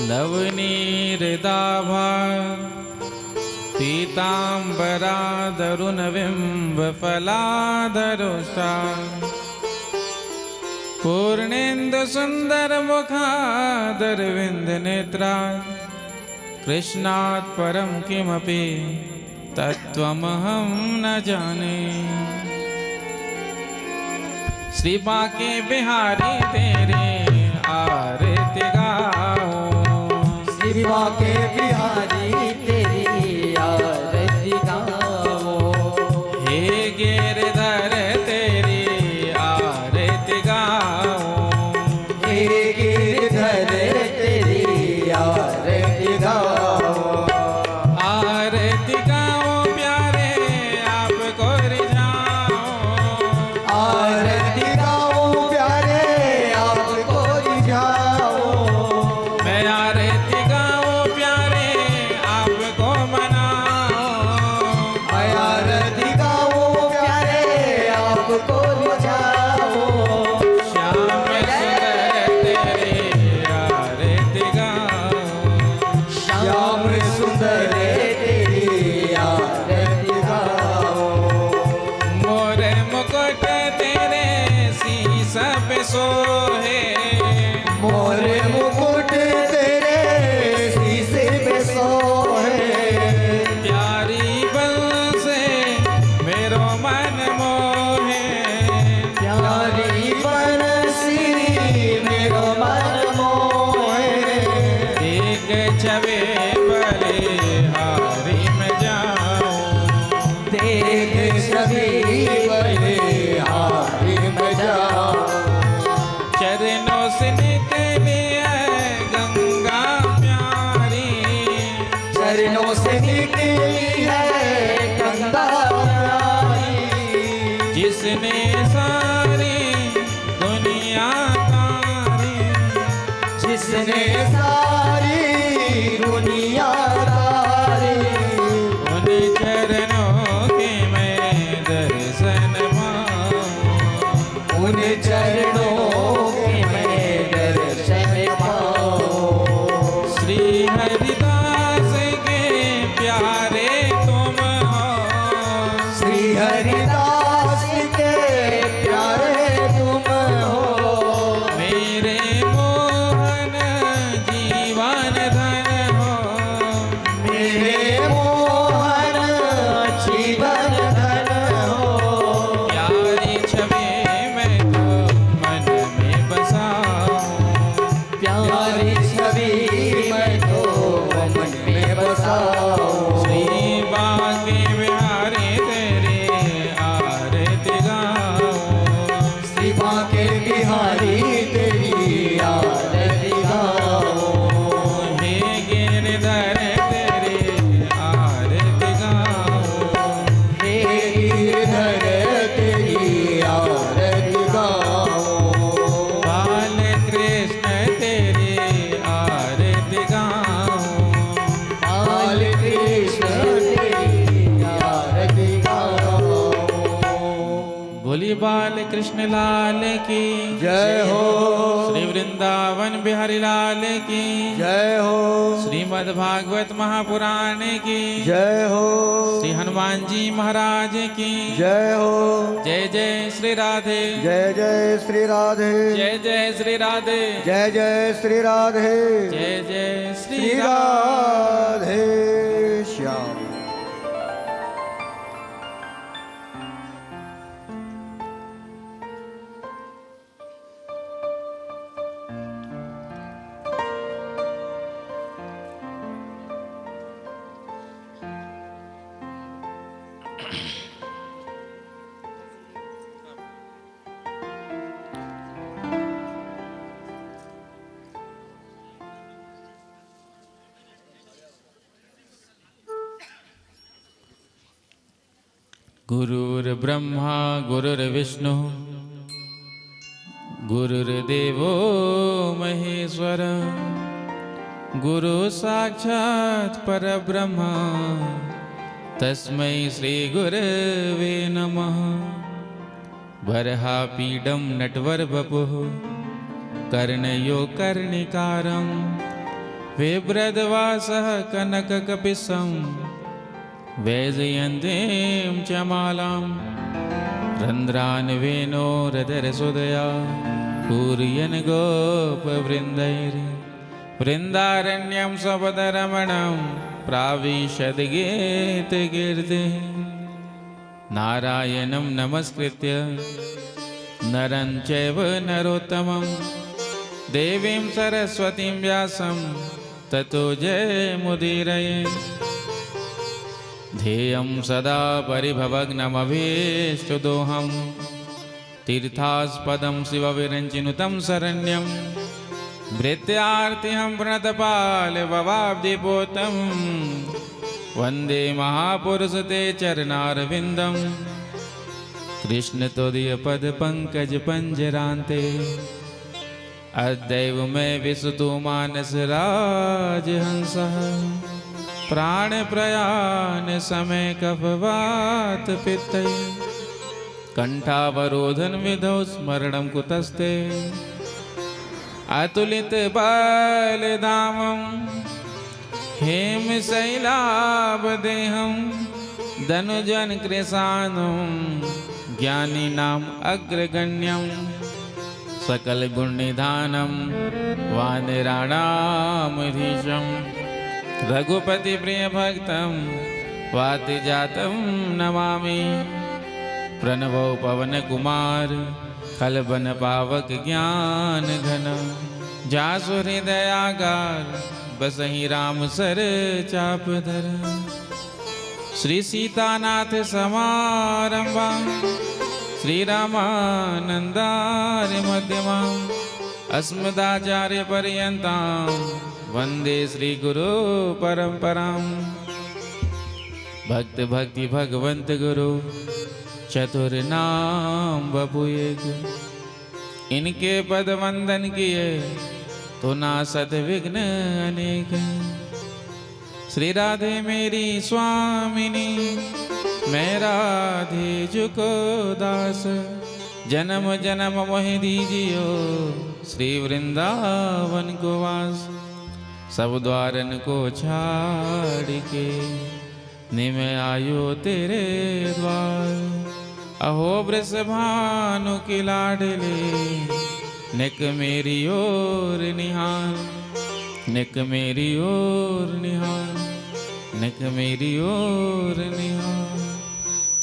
नवनीरदाभा पीताम्बरादरुणबिम्बफलाधरुष्टा पूर्णेन्दुसुन्दरमुखादरविन्दनेत्रा कृष्णात् परं किमपि तत्त्वमहं न जाने। श्री बांके बिहारी तेरे आरती गाओ, श्री बांके बिहारी तेरी आरती गाओ। हे गिरधर तेरी आरती गाओ, हे गिरधर तेरी आरती गाओ। आरती गाओ प्यारे आपको रिझाओ, आरती गाओ प्यारे आपको रिझाओ। मैं आरती गाओ प्यारे आपको मनाओ, मैं आरती गाओ प्यारे आपको रिझाओ। श्याम सुंदर तेरी आरती गाओ, श्याम सुंदर तेरी आरती गाओ। मोर मुकुट तेरे शीश पे सोहे, मोर मुकुट तेरे शीशे पे सोहे। प्यारी बल से मेरो मन मोहे, प्यारी बंसी मेरो मन मोहे। एक छवे बले हारी में जाऊं, देख सभी बड़े हारी में जाओ। चरणों से निकली है गंगा प्यारी, चरणों से निकली है गंगा प्यारी। जिसने सारी दुनिया तारी, जिसने सारी दुनिया तारी। उन चरणों के मैं दर्शन पाऊं, उन चरणों के मैं दर्शन पाऊं। श्री हरिदास के प्यारे तुम हो, श्री हरिदास के प्यारे तुम हो। मेरे मोहन जीवन धन हो, मेरे मोहन जीवन धन हो। प्यारी छवि मैं तो मन में बसाऊं, प्यारी छवि मैं तो मन में बसाऊं। श्री बांके बिहारी तेरे आरती गाऊं, श्री बांके बिहारी तेरी आरती गाओ। हे गिरधर तेरे आरती गाऊं, हे गिरधर तेरी आरती गाओ। बाल कृष्ण तेरी आरती गाऊं, बाल कृष्ण तेरी आरती गाओ। बोली बाल कृष्ण लाल की जय हो, श्री वृंदावन बिहारी लाल की जय हो, श्रीमद् भागवत महापुराण की जय हो, श्री हनुमान जी महाराज की जय हो। जय जय श्री राधे, जय जय श्री राधे, जय जय श्री राधे, जय जय श्री राधे, जय जय श्री श्री राधे। राधे श्याम। गुरुर्ब्रह्मा गुरुर्विष्णु गुरुर्देवो महेश्वर, गुरु साक्षात् परब्रह्म तस्मै श्री गुरवे नमः। बर्हापीडं नटवरवपुः कर्णयो कर्णिकारं बिभ्रद्वासः कनककपिशं वैजयन्तीं च मालां रन्ध्रान् वेणोरधरसुधया पूरयन् गोपवृन्दैः वृन्दारण्यं स्वपदरमणं प्राविशद्गीतकीर्तिः नारायणं नमस्कृत्य नरं चैव नरोत्तमं देवीं सरस्वतीं व्यासं ततो जयमुदीरये ध्येयं सदा परिभवग्नमभीष्टदोहं तीर्थास्पदं शिवविरञ्चिनुतं शरण्यं भृत्यार्तिहं प्रणतपालभवाब्धिपोतं वन्दे महापुरुष ते चरणारविन्दं कृष्णतोदयपदपङ्कजपञ्जरान्ते अद्यैव मे विसुतो मानसराजहंसः प्राणप्रयाण समय कफवात पित्तै कंठावरोधन विधौ स्मरणं कुतस्ते अतुलित बलधामं हेमशैलाभदेहं धनुजन कृशानं ज्ञानिनाम् अग्रगण्यं सकल गुणनिधानं वानराणामधीशं रघुपति प्रिय भक्तं वातिजातं नमामि प्रणवो पवन कुमार खलबन पावक ज्ञान घन जासु हृदयागार बसहि राम सर चापधर श्री सीतानाथ समारंभा श्री रामानंदार्य मध्यमाम् अस्मदाचार्य पर्यन्तां वंदे श्री गुरु परंपरां भक्त भक्ति भगवंत गुरु चतुर नाम बपुए इनके पद वंदन किए तो ना सत विघ्न अनेक श्री राधे मेरी स्वामिनी मैं राधे जुको दास जन्म जन्म मोह दीजियो श्री वृंदावन को वास सब द्वारन को छाड़ के निम आयो तेरे द्वार अहो वृषभानु की लाडले निक मेरी ओर निहार निक मेरी ओर निहार निक मेरी ओर निहार।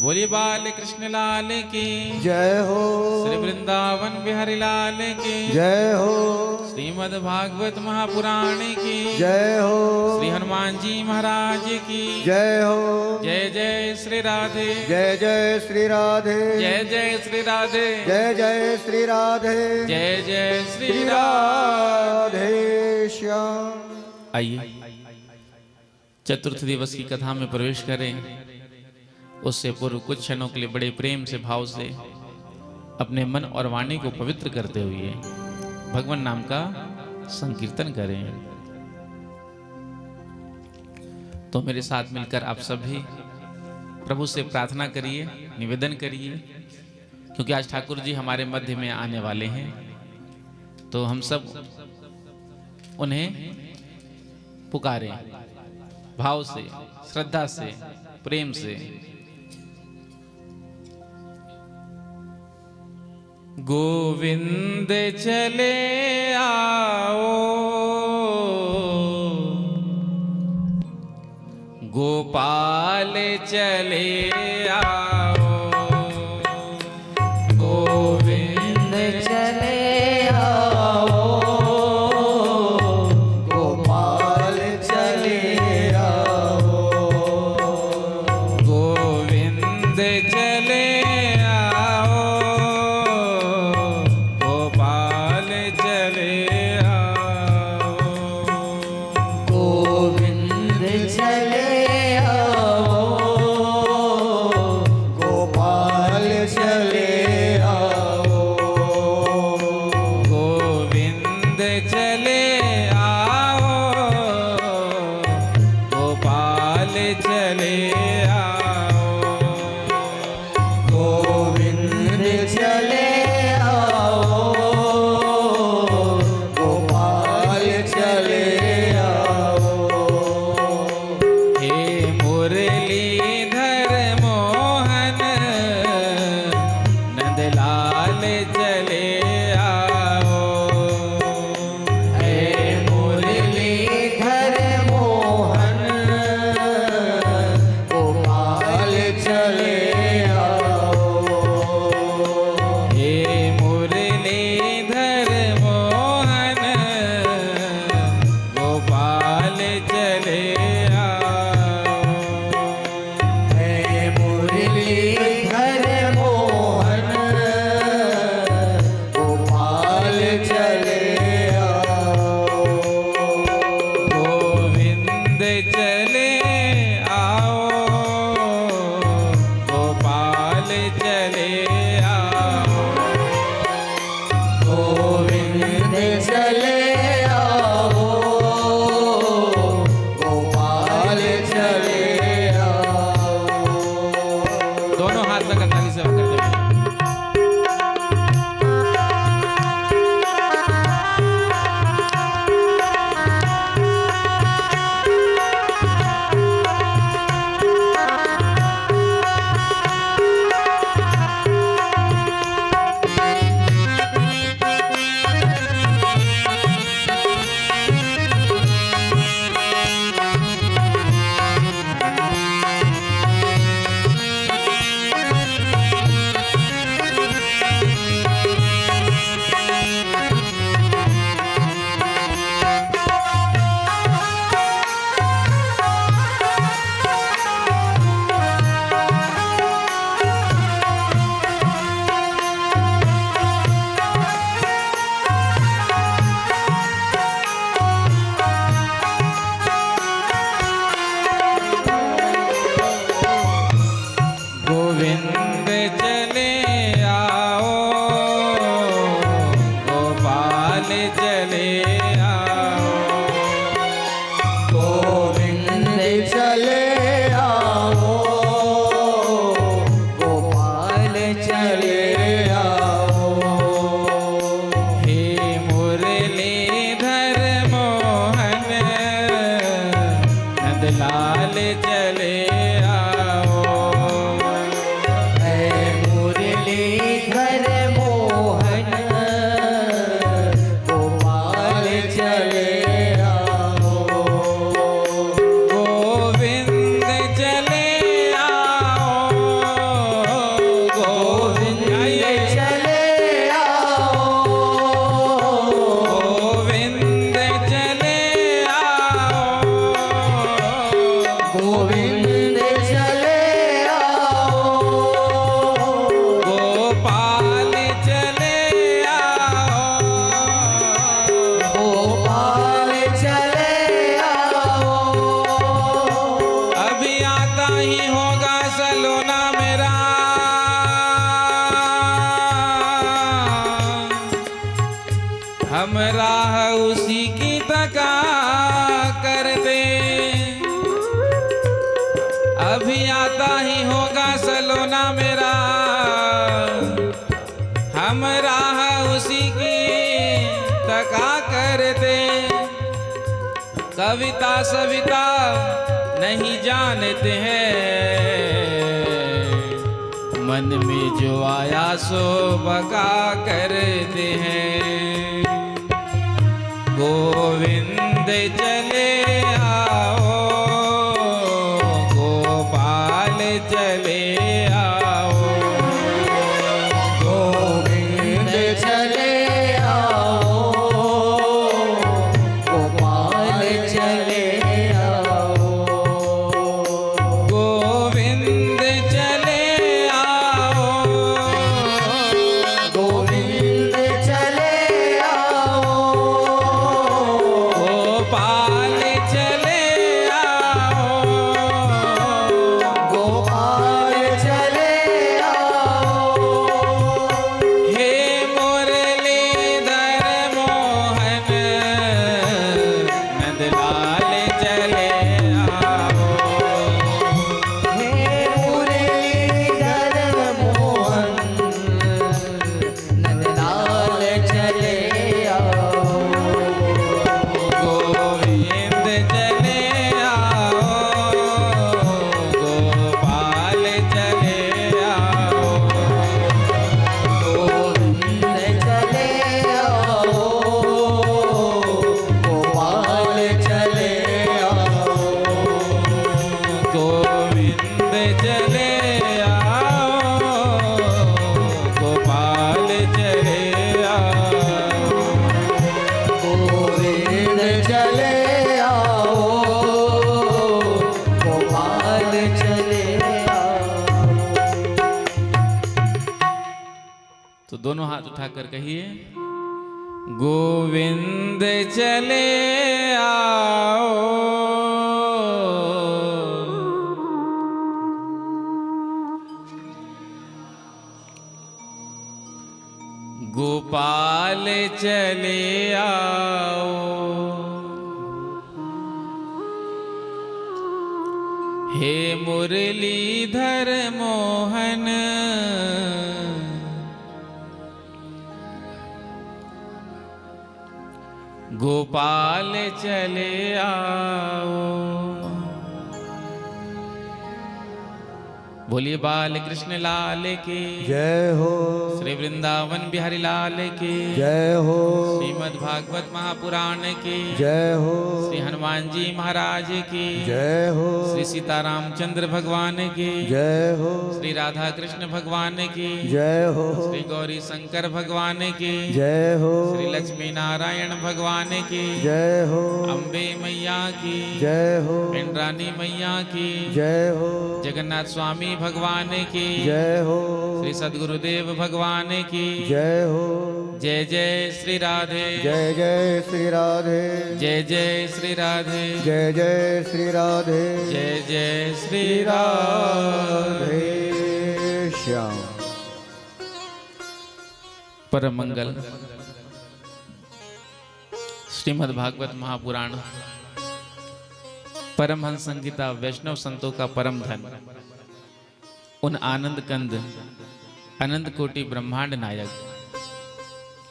बोलिए बाल कृष्ण लाल की जय हो। श्री वृंदावन बिहारी लाल की जय हो। श्रीमद् भागवत महापुराण की जय हो। श्री हनुमान जी महाराज की जय हो। जय जय श्री राधे जय जय श्री राधे जय जय श्री राधे जय जय श्री राधे जय जय श्री श्री राधे। राधे श्याम। आइए चतुर्थ दिवस की कथा में प्रवेश करें। उससे पूर्व कुछ क्षणों के लिए बड़े प्रेम से भाव से अपने मन और वाणी को पवित्र करते हुए भगवान नाम का संकीर्तन करें। तो मेरे साथ मिलकर आप सभी प्रभु से प्रार्थना करिए, निवेदन करिए, क्योंकि आज ठाकुर जी हमारे मध्य में आने वाले हैं। तो हम सब उन्हें पुकारें भाव से, श्रद्धा से, प्रेम से। गोविंद चले आओ, गोपाल चले आओ, गोविंद चले आओ, गोपाल चले आओ, गोविंद चले नंदलाल चले आओ। हे मुरलीधर मोहन गोपाल चले आओ। हे मुरलीधर मोहन गोपाल चले आओ। हे मुरलीधर मोहन गोपाल चले आओ। गोविंद चले आओ गोपाल चले आओ। गोविंद चले आओ गोपाल चले आओ। दोनों हाथ लगा ताली से करते हैं। गोविंद चले आओ गोपाल चले आओ। गोविंद चले आओ गोपाल चले आओ। हे मुरलीधर मोहन नंदलाल चले आओ। हे मुरलीधर मोहन गोपाल चले आओ। गोविंद चले आओ गोविंद चले आओ। गोविंद चले आओ। गोविंद चले आओ। गोपाल चले आओ। गोपाल चले आओ। अभी आता ही होगा सलोना मेरा। हम राह उसी की तका कर दे। अभी आता ही होगा सलोना मेरा। हम राह उसी की तका कर दे। कविता सविता नहीं जानते हैं। मन में जो आया सो बका करते हैं। गोविंद चले आओ गोपाल चले आओ। गोविंद चले आओ गोपाल चले आओ। गोविंद चले आओ। गोविंद चले आओ। गोपाल चले आओ। गोपाल चले आओ। हे मुरलीधर दोनों हाथ उठाकर कहिए, गोविंद चले आओ, गोपाल चले आओ, हे मुरलीधर मोहन गोपाल चले आओ। बोलिए बाल कृष्ण लाल की जय हो, श्री वृंदावन बिहारी लाल की जय हो, श्रीमद् भागवत महापुराण की जय हो, श्री हनुमान जी महाराज की जय हो, श्री सीतारामचंद्र भगवान की जय हो, श्री राधा कृष्ण भगवान की जय हो, श्री गौरी शंकर भगवान की जय हो, श्री लक्ष्मी नारायण भगवान की जय हो, अम्बे मैया की जय हो, इंद्राणी मैया की जय हो, जगन्नाथ स्वामी भगवान की जय हो, श्री सद्गुरुदेव भगवान की जय हो, जय जय श्री राधे जय जय श्री राधे, जय जय श्री राधे जय जय श्री राधे, जय जय श्री श्री राधे। राधे श्याम। परम मंगल श्रीमद् भागवत महापुराण परमहंस संहिता वैष्णव संतों का परम धन, उन आनंद कंद अनंत कोटि ब्रह्मांड नायक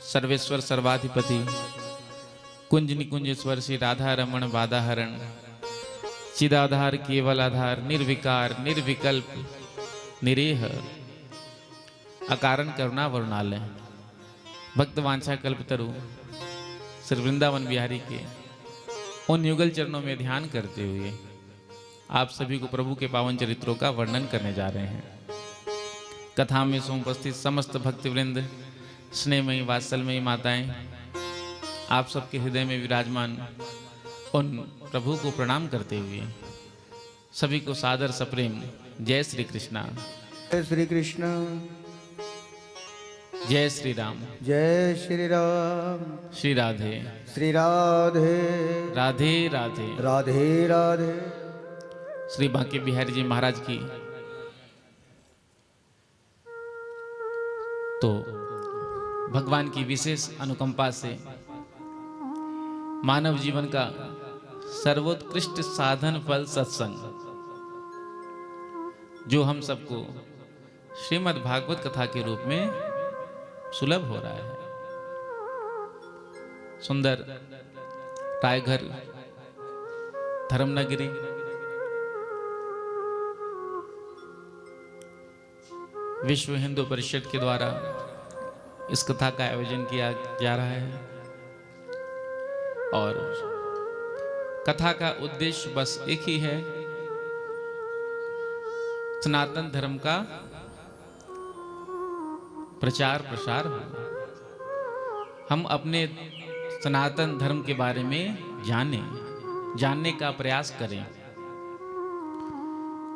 सर्वेश्वर सर्वाधिपति कुंज निकुंजेश्वर श्री राधा रमण वादाहरण चिदाधार केवल आधार निर्विकार निर्विकल्प निरेह अकारण करुणा वरुणालय भक्त वांछा कल्पतरु श्री वृंदावन बिहारी के उन युगल चरणों में ध्यान करते हुए आप सभी को प्रभु के पावन चरित्रों का वर्णन करने जा रहे हैं। कथा में उपस्थित समस्त भक्तवृंद, स्नेहमयी वात्सल्यमयी माताएं, आप सबके हृदय में विराजमान उन प्रभु को प्रणाम करते हुए सभी को सादर सप्रेम जय श्री कृष्णा, जय श्री कृष्ण, जय श्री राम, जय श्री राम, श्री राधे श्री राधे, राधे राधे। राधे राधे। श्री बांके बिहारी जी महाराज की तो भगवान की विशेष अनुकंपा से मानव जीवन का सर्वोत्कृष्ट साधन फल सत्संग, जो हम सबको श्रीमद् भागवत कथा के रूप में सुलभ हो रहा है। सुंदर रायघर धर्मनगरी विश्व हिंदू परिषद के द्वारा इस कथा का आयोजन किया जा रहा है और कथा का उद्देश्य बस एक ही है, सनातन धर्म का प्रचार प्रसार हो। हम अपने सनातन धर्म के बारे में जानने का प्रयास करें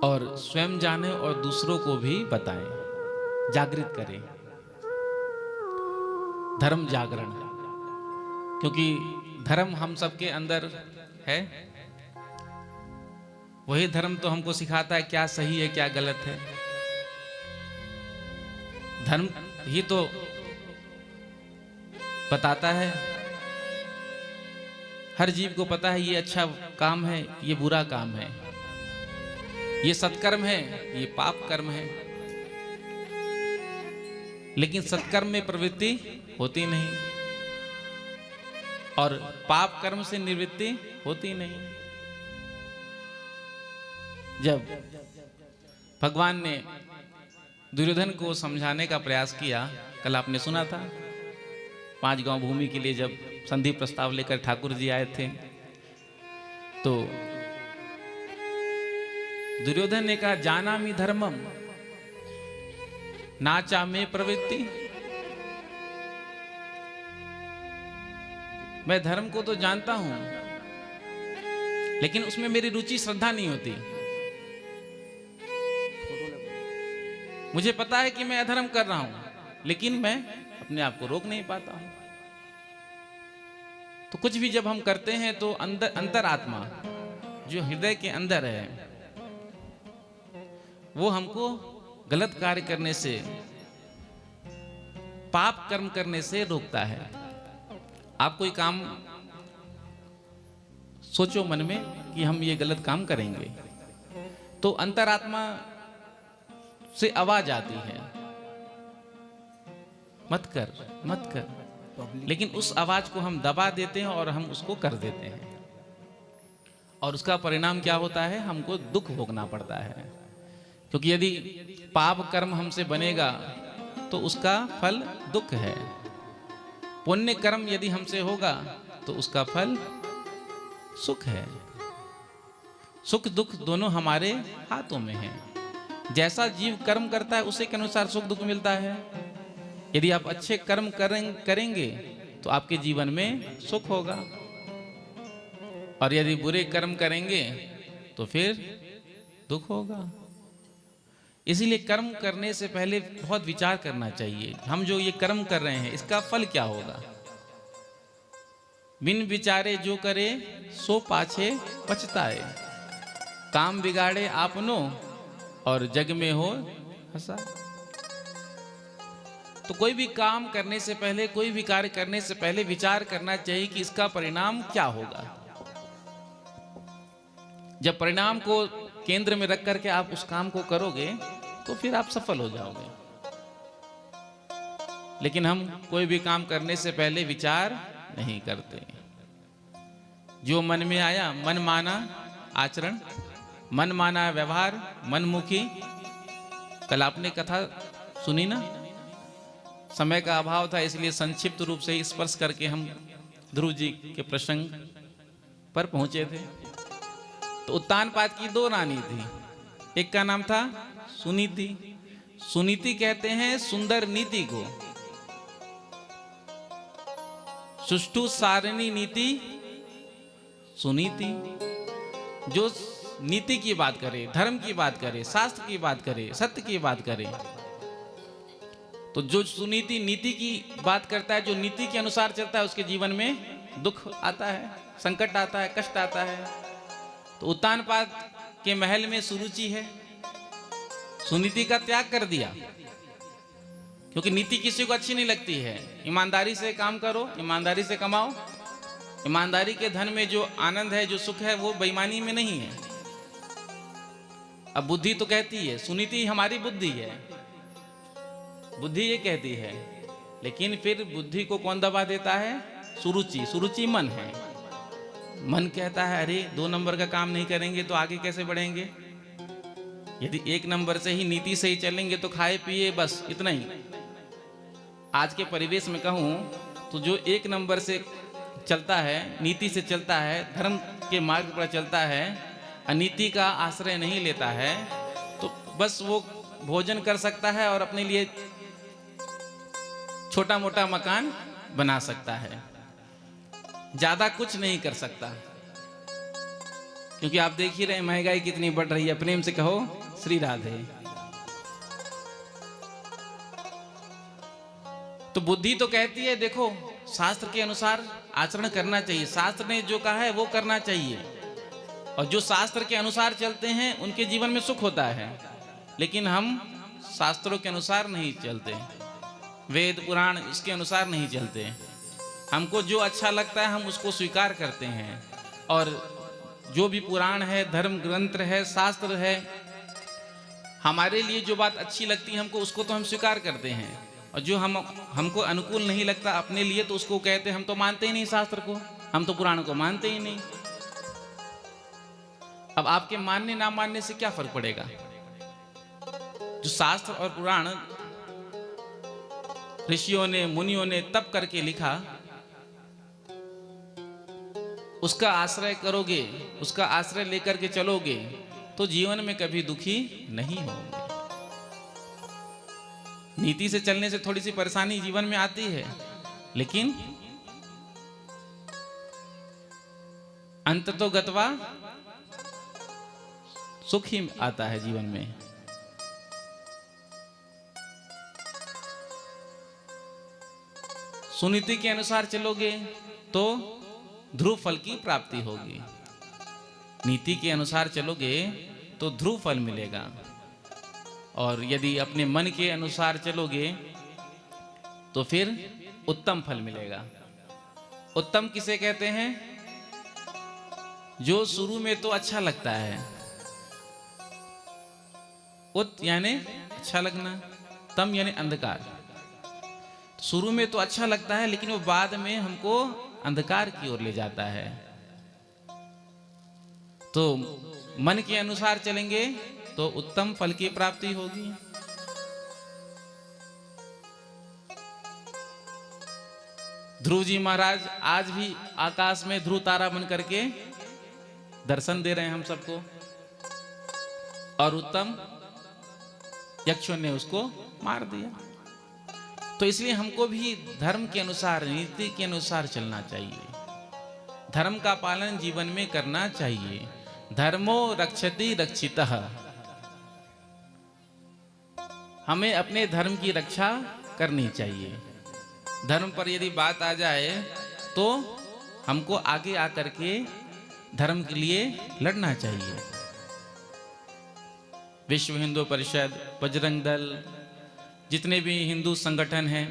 और स्वयं जाने और दूसरों को भी बताएं, जागृत करें। धर्म जागरण, क्योंकि धर्म हम सबके अंदर है। वही धर्म तो हमको सिखाता है क्या सही है क्या गलत है। धर्म ही तो बताता है, हर जीव को पता है ये अच्छा काम है ये बुरा काम है, ये सत्कर्म है ये पाप कर्म है। लेकिन सत्कर्म में प्रवृत्ति होती नहीं और पाप कर्म से निवृत्ति होती नहीं। जब भगवान ने दुर्योधन को समझाने का प्रयास किया, कल आपने सुना था, 5 गांव भूमि के लिए जब संधि प्रस्ताव लेकर ठाकुर जी आए थे तो दुर्योधन ने कहा जानामि धर्मम नाचा में प्रवृत्ति। मैं धर्म को तो जानता हूं लेकिन उसमें मेरी रुचि श्रद्धा नहीं होती। मुझे पता है कि मैं अधर्म कर रहा हूं लेकिन मैं अपने आप को रोक नहीं पाता हूं। तो कुछ भी जब हम करते हैं तो अंतरात्मा जो हृदय के अंदर है वो हमको गलत कार्य करने से, पाप कर्म करने से रोकता है। आप कोई काम सोचो मन में कि हम ये गलत काम करेंगे, तो अंतरात्मा से आवाज आती है मत कर मत कर, लेकिन उस आवाज को हम दबा देते हैं और हम उसको कर देते हैं, और उसका परिणाम क्या होता है, हमको दुख भोगना पड़ता है। क्योंकि यदि पाप कर्म हमसे बनेगा तो उसका फल दुख है, पुण्य कर्म यदि हमसे होगा तो उसका फल सुख है। सुख दुख दोनों हमारे हाथों में है। जैसा जीव कर्म करता है उसी के अनुसार सुख दुख मिलता है। यदि आप अच्छे कर्म करेंगे तो आपके जीवन में सुख होगा, और यदि बुरे कर्म करेंगे तो फिर दुख होगा। इसीलिए कर्म करने से पहले बहुत विचार करना चाहिए, हम जो ये कर्म कर रहे हैं इसका फल क्या होगा। बिन विचारे जो करे सो पाछे पछताए, काम बिगाड़े आपनो और जग में हो हंसा। तो कोई भी काम करने से पहले, कोई भी कार्य करने से पहले विचार करना चाहिए कि इसका परिणाम क्या होगा। जब परिणाम को केंद्र में रख करके आप उस काम को करोगे तो फिर आप सफल हो जाओगे। लेकिन हम कोई भी काम करने से पहले विचार नहीं करते। जो मन में आया मन माना आचरण, मन माना व्यवहार, मनमुखी। कल आपने कथा सुनी ना, समय का अभाव था इसलिए संक्षिप्त रूप से स्पर्श करके हम ध्रुव जी के प्रसंग पर पहुंचे थे। तो उत्तानपाद की दो रानी थी, एक का नाम था सुनीति। सुनीति कहते हैं सुंदर नीति को, सुष्ठु सारिणी नीति सुनीति। जो नीति की बात करे, धर्म की बात करे, शास्त्र की बात करे, सत्य की बात करे, तो जो सुनीति नीति की बात करता है, जो नीति के अनुसार चलता है, उसके जीवन में दुख आता है, संकट आता है, कष्ट आता है। तो उत्तानपाद के महल में सुरुचि है, सुनीति का त्याग कर दिया, क्योंकि नीति किसी को अच्छी नहीं लगती है। ईमानदारी से काम करो, ईमानदारी से कमाओ। ईमानदारी के धन में जो आनंद है, जो सुख है, वो बेईमानी में नहीं है। अब बुद्धि तो कहती है, सुनीति हमारी बुद्धि है, बुद्धि ये कहती है, लेकिन फिर बुद्धि को कौन दबा देता है, सुरुचि। सुरुचि मन है। मन कहता है अरे 2 नंबर का काम नहीं करेंगे तो आगे कैसे बढ़ेंगे। यदि 1 नंबर से ही नीति से ही चलेंगे तो खाए पिए बस इतना ही। आज के परिवेश में कहूं तो जो 1 नंबर से चलता है, नीति से चलता है, धर्म के मार्ग पर चलता है, अनीति का आश्रय नहीं लेता है, तो बस वो भोजन कर सकता है और अपने लिए छोटा मोटा मकान बना सकता है, ज्यादा कुछ नहीं कर सकता। क्योंकि आप देख ही रहे महंगाई कितनी बढ़ रही है। प्रेम से कहो श्री राधे। तो बुद्धि तो कहती है देखो शास्त्र के अनुसार आचरण करना चाहिए, शास्त्र ने जो कहा है वो करना चाहिए, और जो शास्त्र के अनुसार चलते हैं उनके जीवन में सुख होता है। लेकिन हम शास्त्रों के अनुसार नहीं चलते, वेद पुराण इसके अनुसार नहीं चलते। हमको जो अच्छा लगता है हम उसको स्वीकार करते हैं, और जो भी पुराण है, धर्म ग्रंथ है, शास्त्र है, हमारे लिए जो बात अच्छी लगती है हमको, उसको तो हम स्वीकार करते हैं। और जो हमको अनुकूल नहीं लगता अपने लिए, तो उसको कहते हैं हम तो मानते ही नहीं शास्त्र को, हम तो पुराण को मानते ही नहीं। अब आपके मानने ना मानने से क्या फर्क पड़ेगा। जो शास्त्र और पुराण ऋषियों ने, मुनियों ने तप करके लिखा, उसका आश्रय करोगे, उसका आश्रय लेकर के चलोगे तो जीवन में कभी दुखी नहीं होगे। नीति से चलने से थोड़ी सी परेशानी जीवन में आती है, लेकिन अंत तो गत्वा सुख ही आता है जीवन में। सुनीति के अनुसार चलोगे तो ध्रुव फल की प्राप्ति होगी, नीति के अनुसार चलोगे तो ध्रुव फल मिलेगा, और यदि अपने मन के अनुसार चलोगे तो फिर उत्तम फल मिलेगा। उत्तम किसे कहते हैं? जो शुरू में तो अच्छा लगता है, उत यानी अच्छा लगना, तम यानी अंधकार। शुरू में तो अच्छा लगता है लेकिन वो बाद में हमको अंधकार की ओर ले जाता है। तो मन के अनुसार चलेंगे तो उत्तम फल की प्राप्ति होगी। ध्रुव जी महाराज आज भी आकाश में ध्रुव तारा बन करके दर्शन दे रहे हैं हम सबको, और उत्तम यक्षों ने उसको मार दिया। तो इसलिए हमको भी धर्म के अनुसार, नीति के अनुसार चलना चाहिए, धर्म का पालन जीवन में करना चाहिए। धर्मो रक्षति रक्षितः, हमें अपने धर्म की रक्षा करनी चाहिए। धर्म पर यदि बात आ जाए तो हमको आगे आकर के धर्म के लिए लड़ना चाहिए। विश्व हिंदू परिषद, बजरंग दल, जितने भी हिंदू संगठन हैं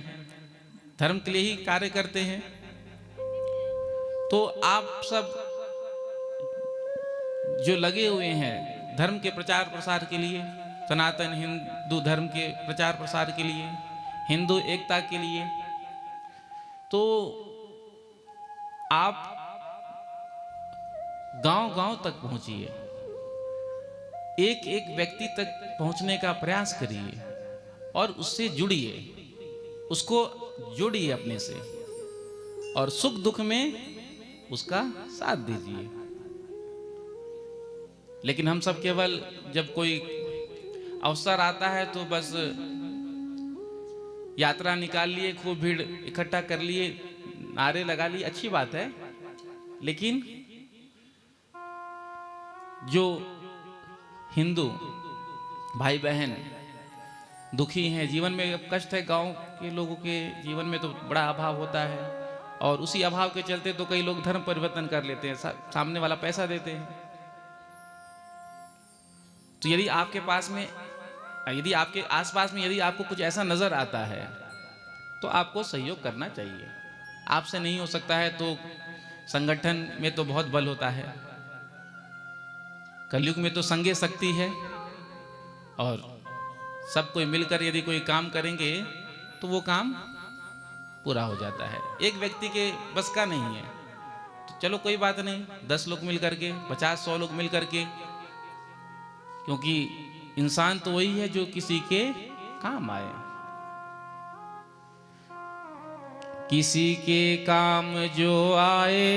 धर्म के लिए ही कार्य करते हैं। तो आप सब जो लगे हुए हैं धर्म के प्रचार प्रसार के लिए, सनातन हिंदू धर्म के प्रचार प्रसार के लिए, हिंदू एकता के लिए, तो आप गांव-गांव तक पहुंचिए, एक एक व्यक्ति तक पहुंचने का प्रयास करिए और उससे जुड़िए, उसको जोड़िए अपने से, और सुख दुख में उसका साथ दीजिए। लेकिन हम सब केवल जब कोई अवसर आता है तो बस यात्रा निकाल लिए, खूब भीड़ इकट्ठा कर लिए, नारे लगा लिए, अच्छी बात है, लेकिन जो हिंदू भाई बहन दुखी हैं, जीवन में कष्ट है, गांव के लोगों के जीवन में तो बड़ा अभाव होता है, और उसी अभाव के चलते तो कई लोग धर्म परिवर्तन कर लेते हैं, सामने वाला पैसा देते हैं। तो यदि आपके पास में, यदि आपके आसपास में यदि आपको कुछ ऐसा नजर आता है तो आपको सहयोग करना चाहिए। आपसे नहीं हो सकता है तो संगठन में तो बहुत बल होता है, कलयुग में तो संगे शक्ति है, और सब कोई मिलकर यदि कोई काम करेंगे तो वो काम पूरा हो जाता है। एक व्यक्ति के बस का नहीं है तो चलो कोई बात नहीं, 10 लोग मिल करके, 50-100 लोग मिल करके, क्योंकि इंसान तो वही है जो किसी के काम आए। किसी के काम जो आए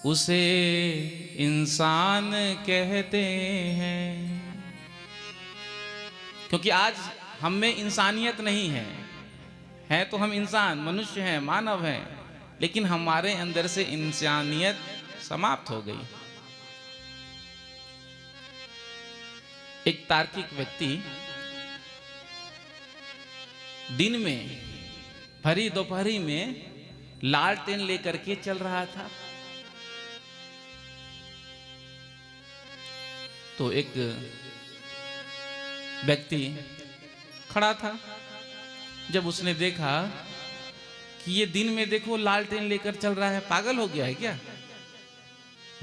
उसे इंसान कहते हैं। क्योंकि आज हम में इंसानियत नहीं है तो हम इंसान, मनुष्य हैं, मानव हैं, लेकिन हमारे अंदर से इंसानियत समाप्त हो गई। एक तार्किक व्यक्ति दिन में भरी दोपहरी में लालटेन लेकर के चल रहा था, तो एक व्यक्ति खड़ा था। जब उसने देखा कि ये दिन में देखो लालटेन लेकर चल रहा है, पागल हो गया है क्या?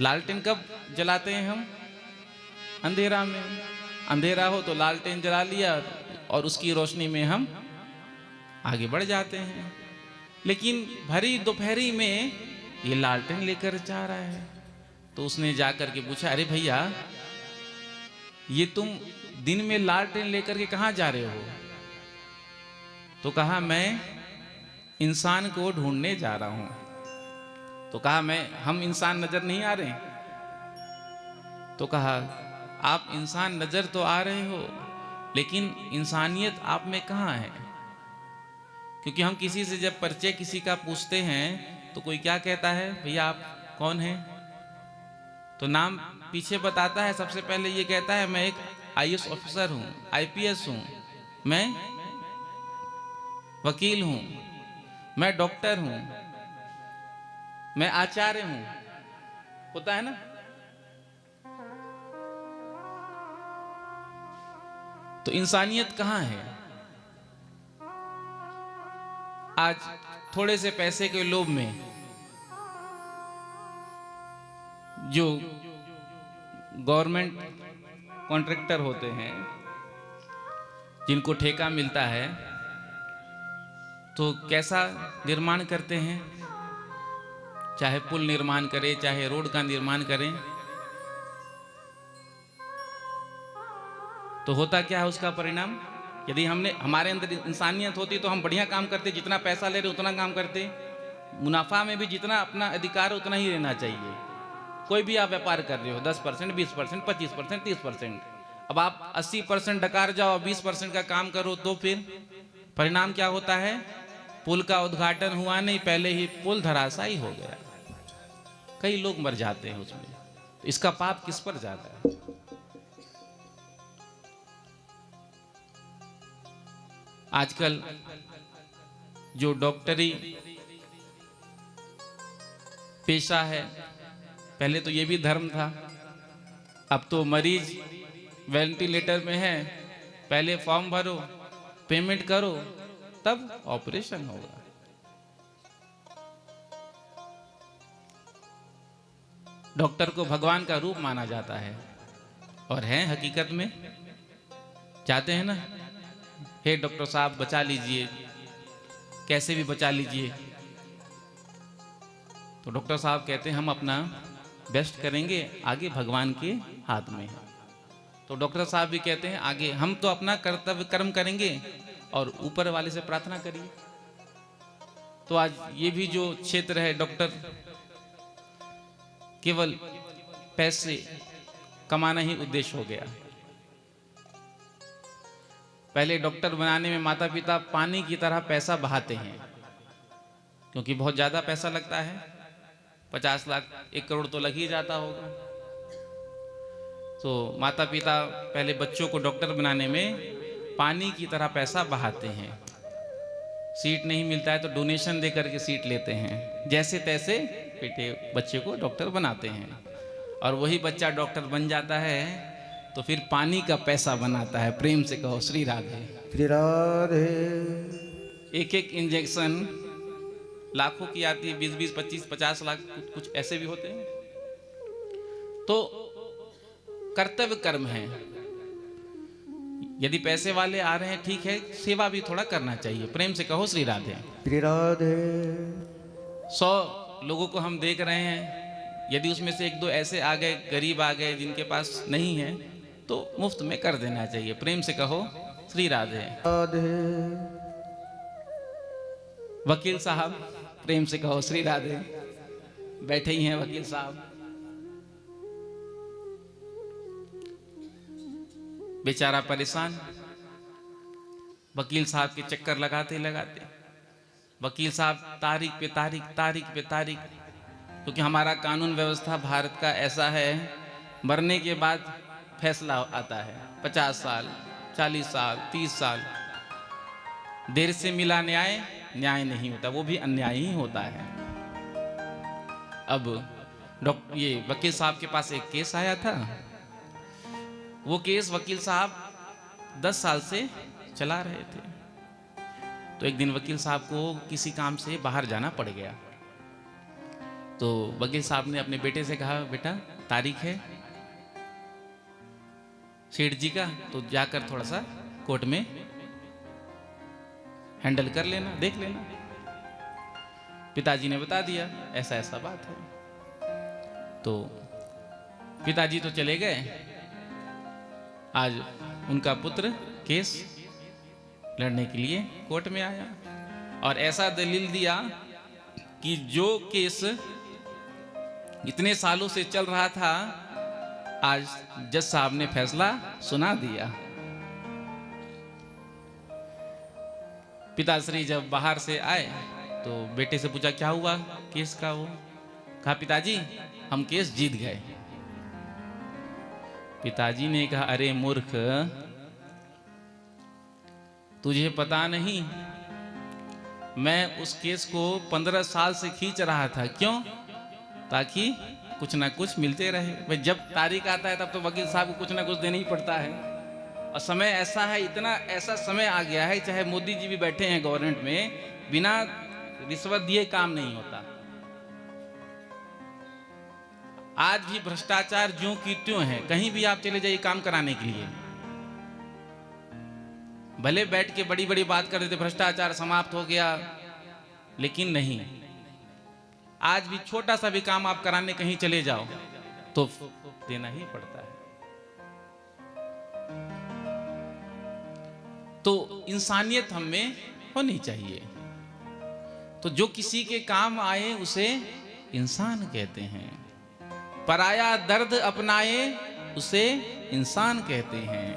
लालटेन कब जलाते हैं हम? अंधेरा में। अंधेरा हो तो लालटेन जला लिया और उसकी रोशनी में हम आगे बढ़ जाते हैं, लेकिन भरी दोपहरी में ये लालटेन लेकर जा रहा है। तो उसने जाकर के पूछा, अरे भैया, ये तुम दिन में लालटेन लेकर के कहाँ जा रहे हो? तो कहा, मैं इंसान को ढूंढने जा रहा हूं। तो कहा, हम इंसान नजर नहीं आ रहे? तो कहा, आप इंसान नजर तो आ रहे हो, लेकिन इंसानियत आप में कहाँ है? क्योंकि हम किसी से जब परिचय किसी का पूछते हैं तो कोई क्या कहता है, भैया आप कौन हैं? तो नाम पीछे बताता है, सबसे पहले ये कहता है, मैं एक आईएएस ऑफिसर हूं, आईपीएस हूं, मैं वकील हूं। मैं डॉक्टर हूं, मैं आचार्य हूं, होता है ना। तो इंसानियत कहां है? आज थोड़े से पैसे के लोभ में जो गवर्नमेंट कॉन्ट्रैक्टर होते हैं, जिनको ठेका मिलता है, तो कैसा निर्माण करते हैं, चाहे पुल निर्माण करें, चाहे रोड का निर्माण करें, तो होता क्या है उसका परिणाम? यदि हमारे अंदर इंसानियत होती तो हम बढ़िया काम करते, जितना पैसा ले रहे उतना काम करते। मुनाफा में भी जितना अपना अधिकार उतना ही रहना चाहिए। कोई भी आप व्यापार कर रहे हो, 10%, 20%, 25%, 30%, अब आप 80% डकार जाओ, 20% का काम करो, तो फिर परिणाम क्या होता है? पुल का उद्घाटन हुआ नहीं, पहले ही पुल धराशायी हो गया, कई लोग मर जाते हैं उसमें। तो इसका पाप किस पर जाता है? आजकल जो डॉक्टरी पेशा है, पहले तो ये भी धर्म था, अब तो मरीज वेंटिलेटर में है, पहले फॉर्म भरो, पेमेंट करो, तब ऑपरेशन होगा। डॉक्टर को भगवान का रूप माना जाता है, और है हकीकत में। चाहते हैं ना, हे डॉक्टर साहब बचा लीजिए, कैसे भी बचा लीजिए, तो डॉक्टर साहब कहते हैं हम अपना बेस्ट करेंगे, आगे भगवान के हाथ में है। तो डॉक्टर साहब भी कहते हैं आगे हम तो अपना कर्तव्य कर्म करेंगे और ऊपर वाले से प्रार्थना करिए। तो आज ये भी जो क्षेत्र है, डॉक्टर केवल पैसे कमाना ही उद्देश्य हो गया। पहले डॉक्टर बनाने में माता पिता पानी की तरह पैसा बहाते हैं, क्योंकि बहुत ज्यादा पैसा लगता है, 50 लाख 1 करोड़ तो लग ही जाता होगा। तो माता पिता पहले बच्चों को डॉक्टर बनाने में पानी की तरह पैसा बहाते हैं। सीट नहीं मिलता है तो डोनेशन दे करके सीट लेते हैं, जैसे तैसे बेटे बच्चे को डॉक्टर बनाते हैं, और वही बच्चा डॉक्टर बन जाता है तो फिर पानी का पैसा बनाता है। प्रेम से कहो श्री राधे। श्री राधे। एक एक इंजेक्शन लाखों की आती है, 20-20, 25, 50 लाख, कुछ ऐसे भी होते हैं। तो कर्तव्य कर्म है। यदि पैसे वाले आ रहे हैं ठीक है, सेवा भी थोड़ा करना चाहिए। प्रेम से कहो श्री राधे। श्री राधे। 100 लोगों को हम देख रहे हैं, यदि उसमें से 1-2 ऐसे आ गए, गरीब आ गए, जिनके पास नहीं है, तो मुफ्त में कर देना चाहिए। प्रेम से कहो श्री राधे। राधे। वकील साहब प्रेम से कहो श्री राधे। बैठे ही हैं वकील साहब, बेचारा परेशान, वकील साहब के चक्कर लगाते लगाते वकील साहब तारीख पे तारीख, तारीख पे तारीख, क्योंकि हमारा कानून व्यवस्था भारत का ऐसा है, मरने के बाद फैसला आता है। 50 साल, 40 साल, 30 साल, देर से मिला न्याय, न्याय नहीं होता, वो भी अन्याय ही होता है। अब ये वकील साहब के पास एक केस आया था। वो केस वकील साहब 10 साल से चला रहे थे। तो एक दिन वकील साहब को किसी काम से बाहर जाना पड़ गया। तो वकील साहब ने अपने बेटे से कहा, बेटा तारीख है सेठ जी का, तो जाकर थोड़ा सा कोर्ट में हैंडल कर लेना, देख लेना। पिताजी ने बता दिया ऐसा ऐसा बात है। तो पिताजी तो चले गए। आज उनका पुत्र केस लड़ने के लिए कोर्ट में आया और ऐसा दलील दिया कि जो केस इतने सालों से चल रहा था, आज जज साहब ने फैसला सुना दिया। पिताश्री जब बाहर से आए तो बेटे से पूछा क्या हुआ केस का। वो कहा, पिताजी हम केस जीत गए। पिताजी ने कहा, अरे मूर्ख, तुझे पता नहीं मैं उस केस को 15 साल से खींच रहा था। क्यों? ताकि कुछ ना कुछ मिलते रहे। भाई जब तारीख आता है तब तो वकील साहब को कुछ ना कुछ देना ही पड़ता है। और समय ऐसा है, इतना ऐसा समय आ गया है, चाहे मोदी जी भी बैठे हैं गवर्नमेंट में, बिना रिश्वत दिए काम नहीं होता। आज भी भ्रष्टाचार ज्यों की त्यों है। कहीं भी आप चले जाइए काम कराने के लिए, भले बैठ के बड़ी बड़ी बात कर देते भ्रष्टाचार समाप्त हो गया, लेकिन नहीं। आज भी छोटा सा भी काम आप कराने कहीं चले जाओ तो देना ही पड़ता है। तो इंसानियत हम में होनी चाहिए। तो जो किसी के काम आए उसे इंसान कहते हैं। पराया दर्द अपनाए उसे इंसान कहते हैं।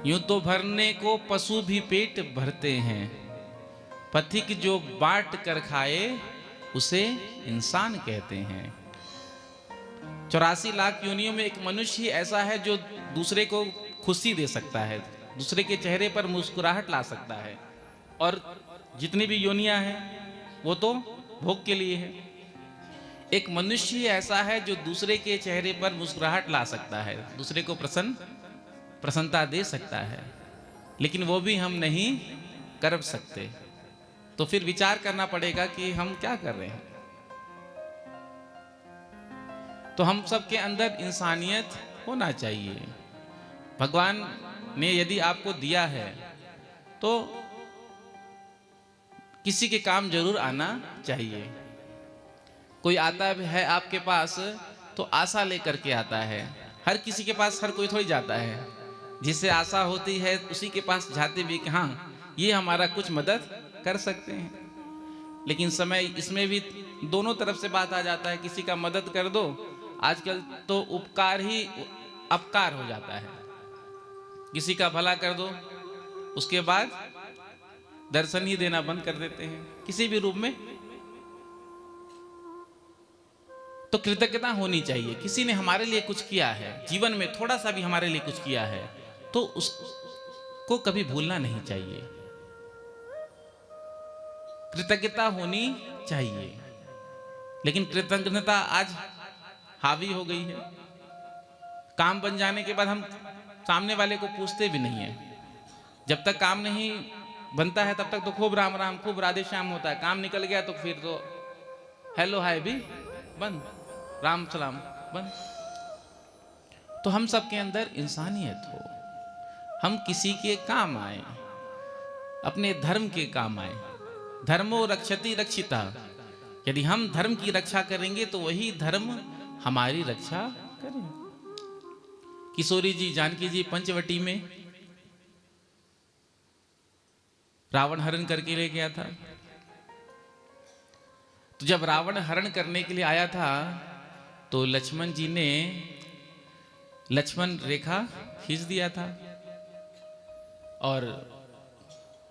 यूं तो भरने को पशु भी पेट भरते हैं, पथिक जो बांट कर खाए उसे इंसान कहते हैं। 84 लाख योनियों में एक मनुष्य ही ऐसा है जो दूसरे को खुशी दे सकता है, दूसरे के चेहरे पर मुस्कुराहट ला सकता है। और जितनी भी योनियां हैं वो तो भोग के लिए है। एक मनुष्य ही ऐसा है जो दूसरे के चेहरे पर मुस्कुराहट ला सकता है, दूसरे को प्रसन्नता दे सकता है, लेकिन वो भी हम नहीं कर सकते। तो फिर विचार करना पड़ेगा कि हम क्या कर रहे हैं। तो हम सबके अंदर इंसानियत होना चाहिए। भगवान ने यदि आपको दिया है तो किसी के काम जरूर आना चाहिए। कोई आता है आपके पास तो आशा लेकर के आता है। हर किसी के पास हर कोई थोड़ी जाता है। जिससे आशा होती है उसी के पास जाते भी कि हाँ ये हमारा कुछ मदद कर सकते हैं। लेकिन समय इसमें भी दोनों तरफ से बात आ जाता है। किसी का मदद कर दो, आजकल तो उपकार ही अपकार हो जाता है। किसी का भला कर दो, उसके बाद दर्शन ही देना बंद कर देते हैं किसी भी रूप में। तो कृतज्ञता होनी चाहिए। किसी ने हमारे लिए कुछ किया है, जीवन में थोड़ा सा भी हमारे लिए कुछ किया है, तो उसको कभी भूलना नहीं चाहिए। कृतज्ञता होनी चाहिए। लेकिन कृतज्ञता आज हावी हो गई है। काम बन जाने के बाद हम सामने वाले को पूछते भी नहीं है। जब तक काम नहीं बनता है तब तक तो खूब राम राम, खूब राधे श्याम होता है। काम निकल गया तो फिर तो हेलो हाय भी बंद, राम सलाम बंद। तो हम सबके अंदर इंसानियत हो, हम किसी के काम आए, अपने धर्म के काम आए। धर्मो रक्षति रक्षिता। यदि हम धर्म की रक्षा करेंगे तो वही धर्म हमारी रक्षा करें। किशोरी जी, जानकी जी पंचवटी में रावण हरण करके ले गया था। तो जब रावण हरण करने के लिए आया था तो लक्ष्मण जी ने लक्ष्मण रेखा खींच दिया था और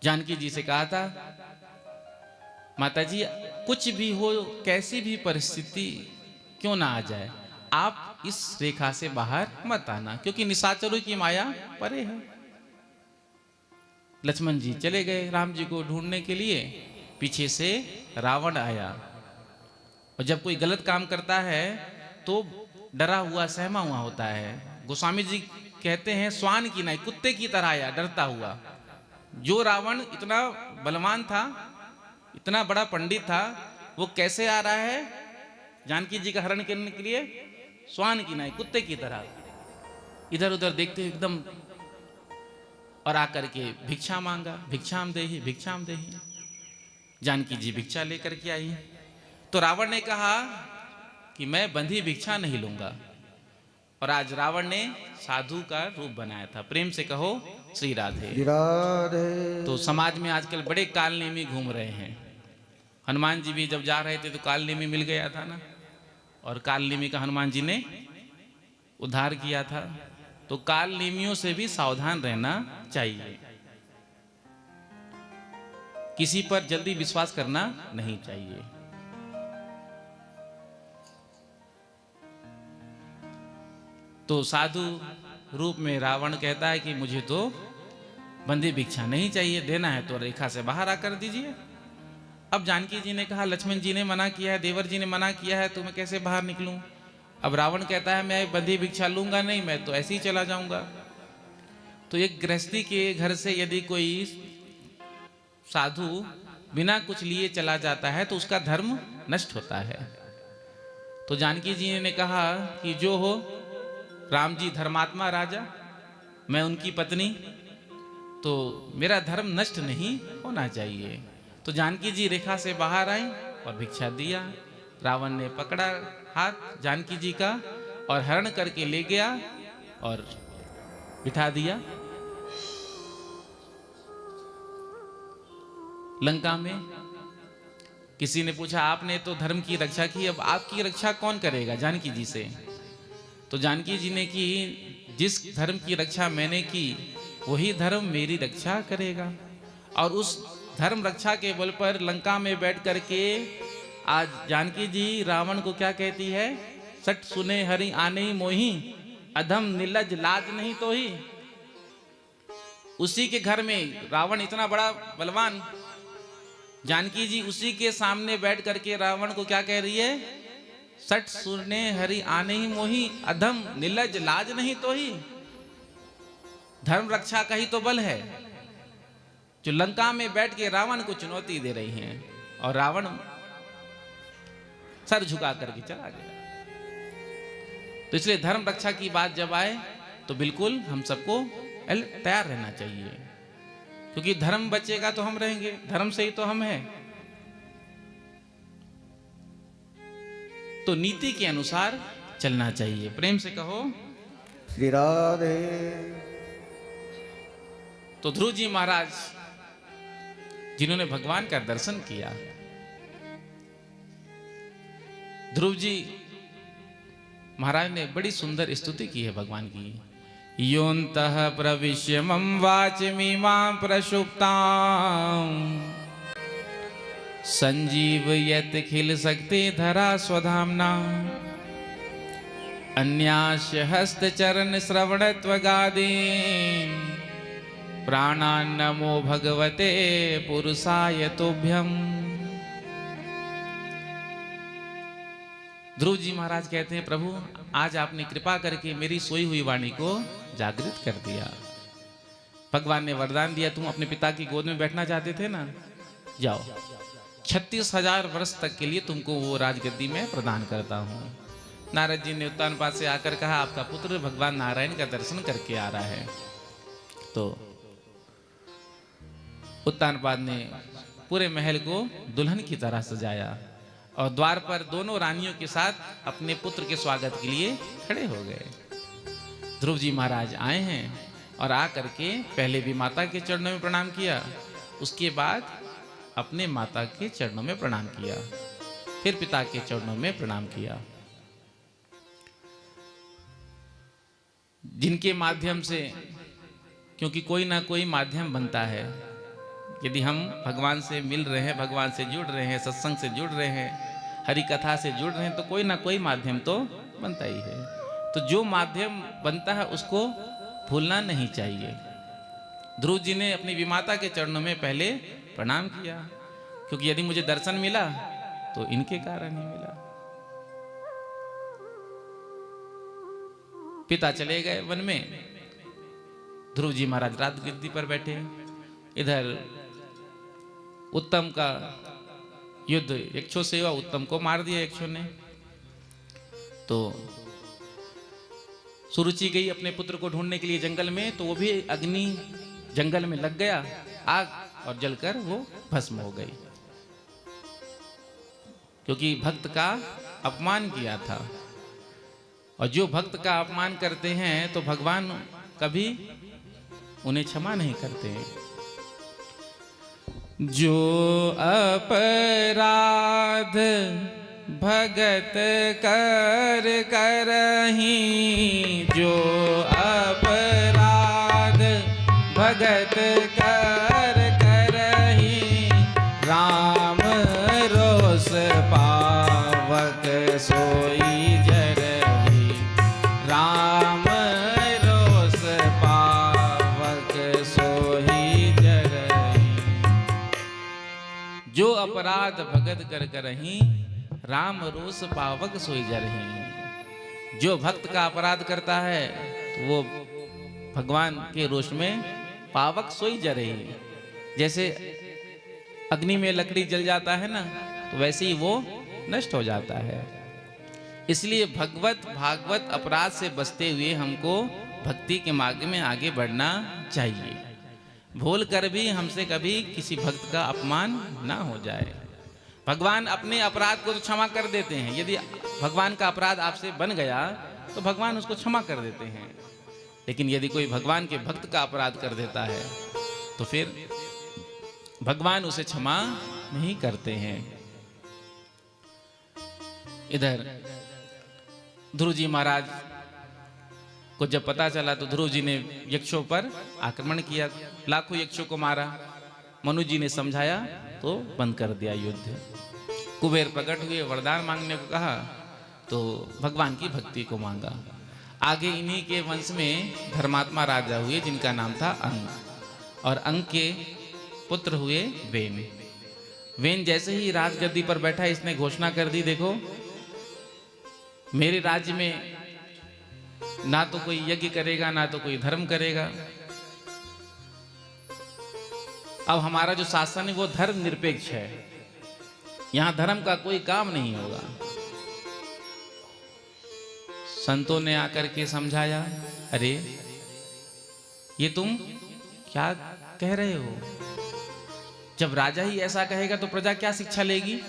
जानकी जी से कहा था माता जी कुछ भी हो, कैसी भी परिस्थिति क्यों ना आ जाए, आप इस रेखा से बाहर मत आना, क्योंकि निशाचरों की माया परे है। लक्ष्मण जी चले गए राम जी को ढूंढने के लिए। पीछे से रावण आया और जब कोई गलत काम करता है तो डरा हुआ सहमा हुआ होता है। गोस्वामी जी कहते हैं स्वान की नहीं, कुत्ते की तरह आया डरता हुआ। जो रावण इतना बलवान था, इतना बड़ा पंडित था, वो कैसे आ रहा है जानकी जी का हरण करने के लिए? स्वान की नहीं, कुत्ते की तरह इधर उधर देखते हुए एकदम, और आकर के भिक्षा मांगा, भिक्षाम देहि भिक्षाम देहि। जानकी जी भिक्षा लेकर के आई। तो रावण ने कहा कि मैं बंधी भिक्षा नहीं लूंगा। और आज रावण ने साधु का रूप बनाया था। प्रेम से कहो श्री राधे। राधे। तो समाज में आजकल बड़े कालनेमी घूम रहे हैं। हनुमान जी भी जब जा रहे थे तो कालनेमी मिल गया था ना, और कालनेमी का हनुमान जी ने उद्धार किया था। तो कालनेमियों से भी सावधान रहना चाहिए। किसी पर जल्दी विश्वास करना नहीं चाहिए। तो साधु रूप में रावण कहता है कि मुझे तो बंदी भिक्षा नहीं चाहिए, देना है तो रेखा से बाहर आकर दीजिए। अब जानकी जी ने कहा लक्ष्मण जी ने मना किया है, देवर जी ने मना किया है, तो मैं कैसे बाहर निकलूं। अब रावण कहता है मैं बंदी भिक्षा लूंगा नहीं, मैं तो ऐसे ही चला जाऊंगा। तो एक गृहस्थी के घर से यदि कोई साधु बिना कुछ लिए चला जाता है तो उसका धर्म नष्ट होता है। तो जानकी जी ने कहा कि जो हो, राम जी धर्मात्मा राजा, मैं उनकी पत्नी, तो मेरा धर्म नष्ट नहीं होना चाहिए। तो जानकी जी रेखा से बाहर आई और भिक्षा दिया। रावण ने पकड़ा हाथ जानकी जी का और हरण करके ले गया और बिठा दिया लंका में। किसी ने पूछा आपने तो धर्म की रक्षा की, अब आपकी रक्षा कौन करेगा जानकी जी से। तो जानकी जी ने की जिस धर्म की रक्षा मैंने की वही धर्म मेरी रक्षा करेगा। और उस धर्म रक्षा के बल पर लंका में बैठ करके आज जानकी जी रावण को क्या कहती है, सट सुने हरि आने मोही, अधम निर्लज लाज नहीं तो ही। उसी के घर में रावण इतना बड़ा बलवान, जानकी जी उसी के सामने बैठ करके रावण को क्या कह रही है, सट सुने हरि आने ही मोही, अधम निर्लज लाज नहीं तो ही। धर्म रक्षा का ही तो बल है जो लंका में बैठ के रावण को चुनौती दे रही हैं। और रावण सर झुका करके चला गया। तो इसलिए धर्म रक्षा की बात जब आए तो बिल्कुल हम सबको तैयार रहना चाहिए, क्योंकि धर्म बचेगा तो हम रहेंगे, धर्म से ही तो हम हैं। तो नीति के अनुसार चलना चाहिए। प्रेम से कहो श्री राधे। तो ध्रुव जी महाराज जिन्होंने भगवान का दर्शन किया, ध्रुव जी महाराज ने बड़ी सुंदर स्तुति की है भगवान की। योन्तः प्रविश्य मम वाचमीमां प्रसुप्तां संजीवयत् खिल शक्ति धरा स्वधाम्ना अन्यास्य हस्त चरण श्रवणत्वगादीन् प्राणान्नमो भगवते पुरुषाय तुभ्यम्। ध्रुव जी महाराज कहते हैं प्रभु आज आपने कृपा करके मेरी सोई हुई वाणी को जागृत कर दिया। भगवान ने वरदान दिया, तुम अपने पिता की गोद में बैठना चाहते थे ना, जाओ 36,000 वर्ष तक के लिए तुमको वो राजगद्दी में प्रदान करता हूँ। नारद जी ने उत्तानपाद से आकर कहा आपका पुत्र भगवान नारायण का दर्शन करके आ रहा है। तो उत्तानपाद ने पूरे महल को दुल्हन की तरह सजाया और द्वार पर दोनों रानियों के साथ अपने पुत्र के स्वागत के लिए खड़े हो गए। ध्रुव जी महाराज आए हैं और आ करके पहले भी माता के चरणों में प्रणाम किया, उसके बाद अपने माता के चरणों में प्रणाम किया, फिर पिता के चरणों में प्रणाम किया। जिनके माध्यम से, क्योंकि कोई ना कोई माध्यम बनता है, यदि हम भगवान से मिल रहे हैं, भगवान से जुड़ रहे हैं, सत्संग से जुड़ रहे हैं, हरि कथा से जुड़ रहे हैं, तो कोई ना कोई माध्यम तो बनता ही है। तो जो माध्यम बनता है उसको भूलना नहीं चाहिए। ध्रुव जी ने अपनी विमाता के चरणों में पहले प्रणाम किया, क्योंकि यदि मुझे दर्शन मिला तो इनके कारण ही मिला। पिता चले गए वन में, ध्रुव जी महाराज राजगद्दी पर बैठे। इधर उत्तम का युद्ध यक्षों से हुआ, उत्तम को मार दिया यक्षों ने। तो सुरुचि गई अपने पुत्र को ढूंढने के लिए जंगल में, तो वो भी अग्नि जंगल में लग गया, आग, और जलकर वो भस्म हो गई, क्योंकि भक्त का अपमान किया था। और जो भक्त का अपमान करते हैं तो भगवान कभी उन्हें क्षमा नहीं करते हैं। जो अपराध भगत कर करही, जो अपराध भगत कर करही, राम रोष पावक सोई जरही, राम रोष पावक सोई जो अपराध भगत कर करही, राम रोष पावक सोई जरही। जो भक्त का अपराध करता है तो वो भगवान के रोष में पावक सोई जरही। जैसे अग्नि में लकड़ी जल जाता है ना, तो वैसे ही वो नष्ट हो जाता है। इसलिए भगवत भागवत अपराध से बचते हुए हमको भक्ति के मार्ग में आगे बढ़ना चाहिए। भूल कर भी हमसे कभी किसी भक्त का अपमान ना हो जाए। भगवान अपने अपराध को तो क्षमा कर देते हैं। यदि भगवान का अपराध आपसे बन गया तो भगवान उसको क्षमा कर देते हैं। लेकिन यदि कोई भगवान के भक्त का अपराध कर देता है तो फिर भगवान उसे क्षमा नहीं करते हैं। इधर ध्रुव जी महाराज को जब पता चला तो ध्रुव जी ने यक्षों पर आक्रमण किया, लाखों यक्षों को मारा। मनु जी ने समझाया तो बंद कर दिया युद्ध। कुबेर प्रकट हुए, वरदान मांगने को कहा तो भगवान की भक्ति को मांगा। आगे इन्हीं के वंश में धर्मात्मा राजा हुए जिनका नाम था अंग, और अंग के पुत्र हुए वेन। वेन जैसे ही राजगद्दी पर बैठा इसने घोषणा कर दी, देखो मेरे राज्य में ना तो कोई यज्ञ करेगा ना तो कोई धर्म करेगा। अब हमारा जो शासन है वो धर्म निरपेक्ष है, यहां धर्म का कोई काम नहीं होगा। संतों ने आकर के समझाया, अरे ये तुम क्या कह रहे हो? जब राजा ही ऐसा कहेगा तो प्रजा क्या शिक्षा लेगी?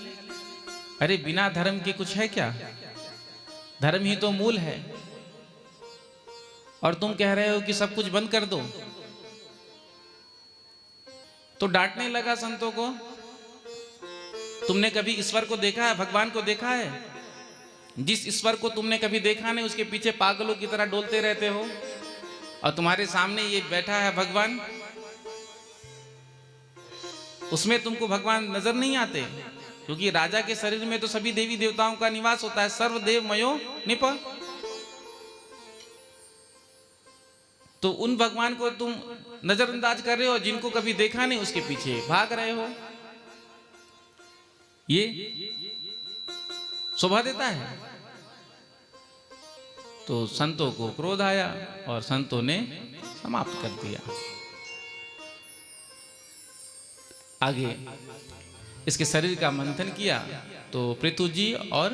अरे बिना धर्म के कुछ है क्या? धर्म ही तो मूल है। और तुम कह रहे हो कि सब कुछ बंद कर दो। तो डांटने लगा संतों को। तुमने कभी ईश्वर को देखा है, भगवान को देखा है? जिस ईश्वर को तुमने कभी देखा नहीं उसके पीछे पागलों की तरह डोलते रहते हो, और तुम्हारे सामने ये बैठा है भगवान, उसमें तुमको भगवान नजर नहीं आते? क्योंकि राजा के शरीर में तो सभी देवी देवताओं का निवास होता है। सर्वदेव मयो निप। तो उन भगवान को तुम नजरअंदाज कर रहे हो, जिनको कभी देखा नहीं उसके पीछे भाग रहे हो। ये शोभा देता है? तो संतों को क्रोध आया और संतों ने समाप्त कर दिया। आगे इसके शरीर का मंथन किया तो पृथु जी और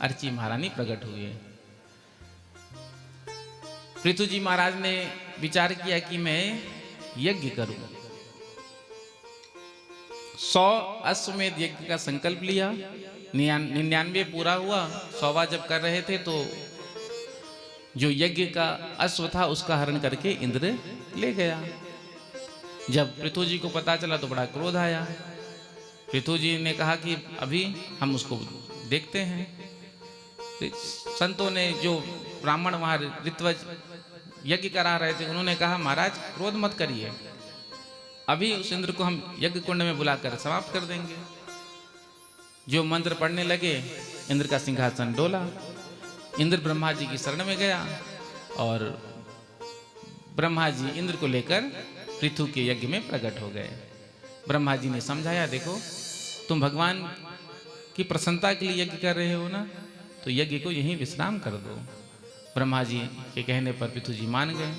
अर्ची महारानी प्रकट हुए। पृथु जी महाराज ने विचार किया कि मैं यज्ञ करूं। 100 अश्वमेध यज्ञ का संकल्प लिया। 99 पूरा हुआ। 100वां जब कर रहे थे तो जो यज्ञ का अश्व था उसका हरण करके इंद्र ले गया। जब पृथु जी को पता चला तो बड़ा क्रोध आया। पृथु जी ने कहा कि अभी हम उसको देखते हैं। संतों ने जो ब्राह्मण वहां ऋत्वज यज्ञ करा रहे थे उन्होंने कहा, महाराज क्रोध मत करिए, अभी उस इंद्र को हम यज्ञ कुंड में बुलाकर समाप्त कर देंगे। जो मंत्र पढ़ने लगे, इंद्र का सिंहासन डोला। इंद्र ब्रह्मा जी की शरण में गया और ब्रह्मा जी इंद्र को लेकर पृथु के यज्ञ में प्रकट हो गए। ब्रह्मा जी ने समझाया, देखो तुम भगवान की प्रसन्नता के लिए यज्ञ कर रहे हो ना, तो यज्ञ को यहीं विश्राम कर दो। ब्रह्मा जी के कहने पर पृथु जी मान गए।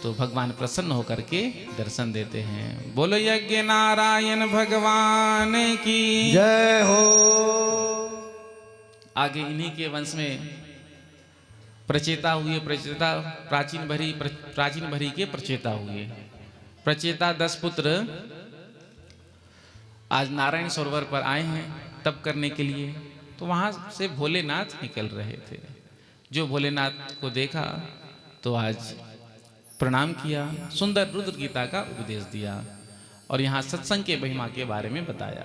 तो भगवान प्रसन्न होकर के दर्शन देते हैं। बोलो यज्ञ नारायण भगवान की जय हो। आगे इन्हीं के वंश में प्रचेता हुए। प्रचेता प्राचीन भरी के प्रचेता हुए। प्रचेता 10 पुत्र आज नारायण सरोवर पर आए हैं तप करने के लिए। तो वहां से भोलेनाथ निकल रहे थे। जो भोलेनाथ को देखा तो आज प्रणाम किया, सुंदर रुद्र गीता का उपदेश दिया और यहाँ सत्संग के महिमा के बारे में बताया।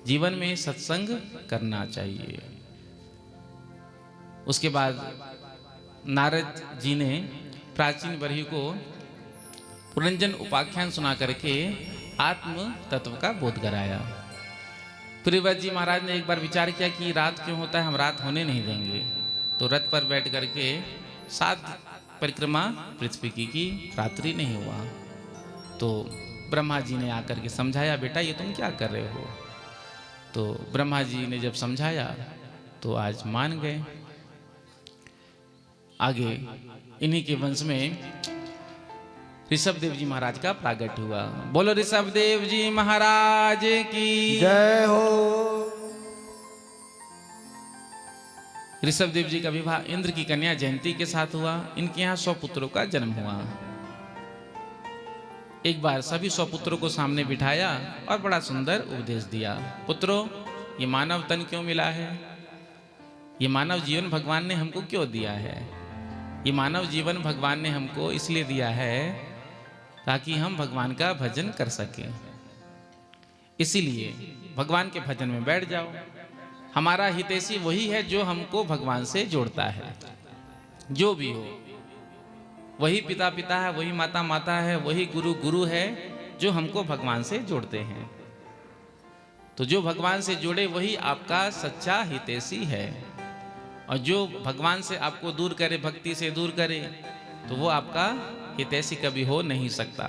जीवन में सत्संग करना चाहिए। उसके बाद नारद जी ने प्राचीन बरही को पुरंजन उपाख्यान सुना करके आत्म तत्व का बोध कराया। प्रियव्रत जी महाराज ने एक बार विचार किया कि रात क्यों होता है, हम रात होने नहीं देंगे। तो रथ पर बैठ करके 7 परिक्रमा पृथ्वी की रात्रि नहीं हुआ। तो ब्रह्मा जी ने आकर के समझाया, बेटा ये तुम क्या कर रहे हो? तो ब्रह्मा जी ने जब समझाया तो आज मान गए। आगे इन्हीं के वंश में ऋषभ देव जी महाराज का प्रागट हुआ। बोलो ऋषभ देव जी महाराज की जय हो। ऋषभ देव जी का विवाह इंद्र की कन्या जयंती के साथ हुआ। इनके यहाँ 100 पुत्रों का जन्म हुआ। एक बार सभी 100 पुत्रों को सामने बिठाया और बड़ा सुंदर उपदेश दिया। पुत्रों, ये मानव तन क्यों मिला है? ये मानव जीवन भगवान ने हमको क्यों दिया है? ये मानव जीवन भगवान ने हमको इसलिए दिया है ताकि हम भगवान का भजन कर सकें। इसीलिए भगवान के भजन में बैठ जाओ। हमारा हितैषी वही है जो हमको भगवान से जोड़ता है। जो भी हो, वही पिता पिता है, वही माता माता है, वही गुरु गुरु है, जो हमको भगवान से जोड़ते हैं। तो जो भगवान से जुड़े वही आपका सच्चा हितैषी है। और जो भगवान से आपको दूर करे, भक्ति से दूर करे, तो वो आपका हितैषी कभी हो नहीं सकता।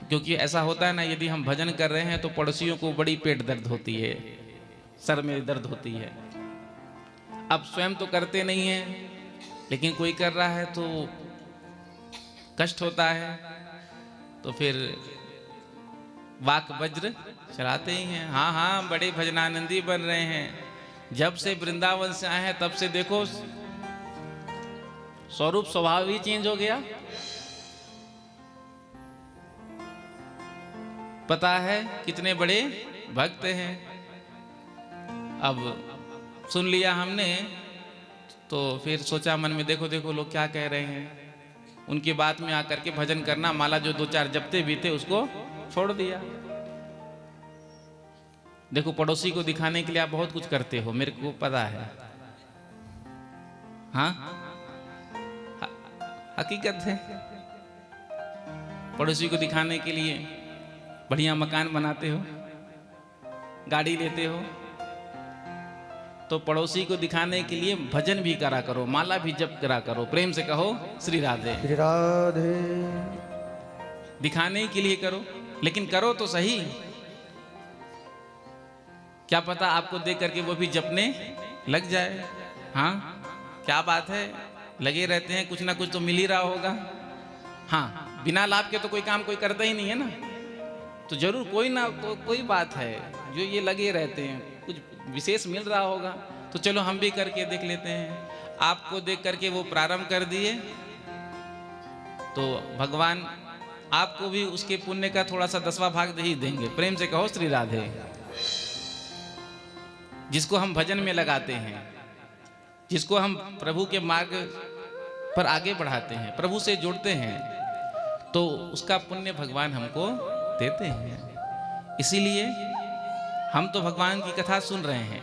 क्योंकि ऐसा होता है ना, यदि हम भजन कर रहे हैं तो पड़ोसियों को बड़ी पेट दर्द होती है, सर में दर्द होती है। अब स्वयं तो करते नहीं हैं, लेकिन कोई कर रहा है तो कष्ट होता है। तो फिर वाक वज्र चलाते ही हैं। हाँ हाँ, बड़े भजनानंदी बन रहे हैं। जब से वृंदावन से आए हैं तब से देखो स्वरूप स्वभाव ही चेंज हो गया। पता है कितने बड़े भक्त हैं। अब सुन लिया हमने तो फिर सोचा मन में, देखो देखो लोग क्या कह रहे हैं। उनकी बात में आकर के भजन करना, माला जो 2-4 जपते भी थे उसको छोड़ दिया। देखो, पड़ोसी को दिखाने के लिए आप बहुत कुछ करते हो, मेरे को पता है। हाँ, हकीकत है। पड़ोसी को दिखाने के लिए बढ़िया मकान बनाते हो, गाड़ी लेते हो, तो पड़ोसी को दिखाने के लिए भजन भी करा करो, माला भी जप करा करो। प्रेम से कहो श्री राधे। श्री राधे। दिखाने के लिए करो, लेकिन करो तो सही। क्या पता आपको देख करके वो भी जपने लग जाए। हाँ, क्या बात है, लगे रहते हैं, कुछ ना कुछ तो मिल ही रहा होगा। हाँ, बिना लाभ के तो कोई काम कोई करता ही नहीं है ना। तो जरूर कोई ना कोई बात है जो ये लगे रहते हैं, कुछ विशेष मिल रहा होगा। तो चलो हम भी करके देख लेते हैं। आपको देख करके वो प्रारंभ कर दिए तो भगवान आपको भी उसके पुण्य का थोड़ा सा 10वां भाग दे ही देंगे। प्रेम से कहो श्री राधे। जिसको हम भजन में लगाते हैं, जिसको हम प्रभु के मार्ग पर आगे बढ़ाते हैं, प्रभु से जोड़ते हैं, तो उसका पुण्य भगवान हमको देते हैं। इसीलिए हम तो भगवान की कथा सुन रहे हैं,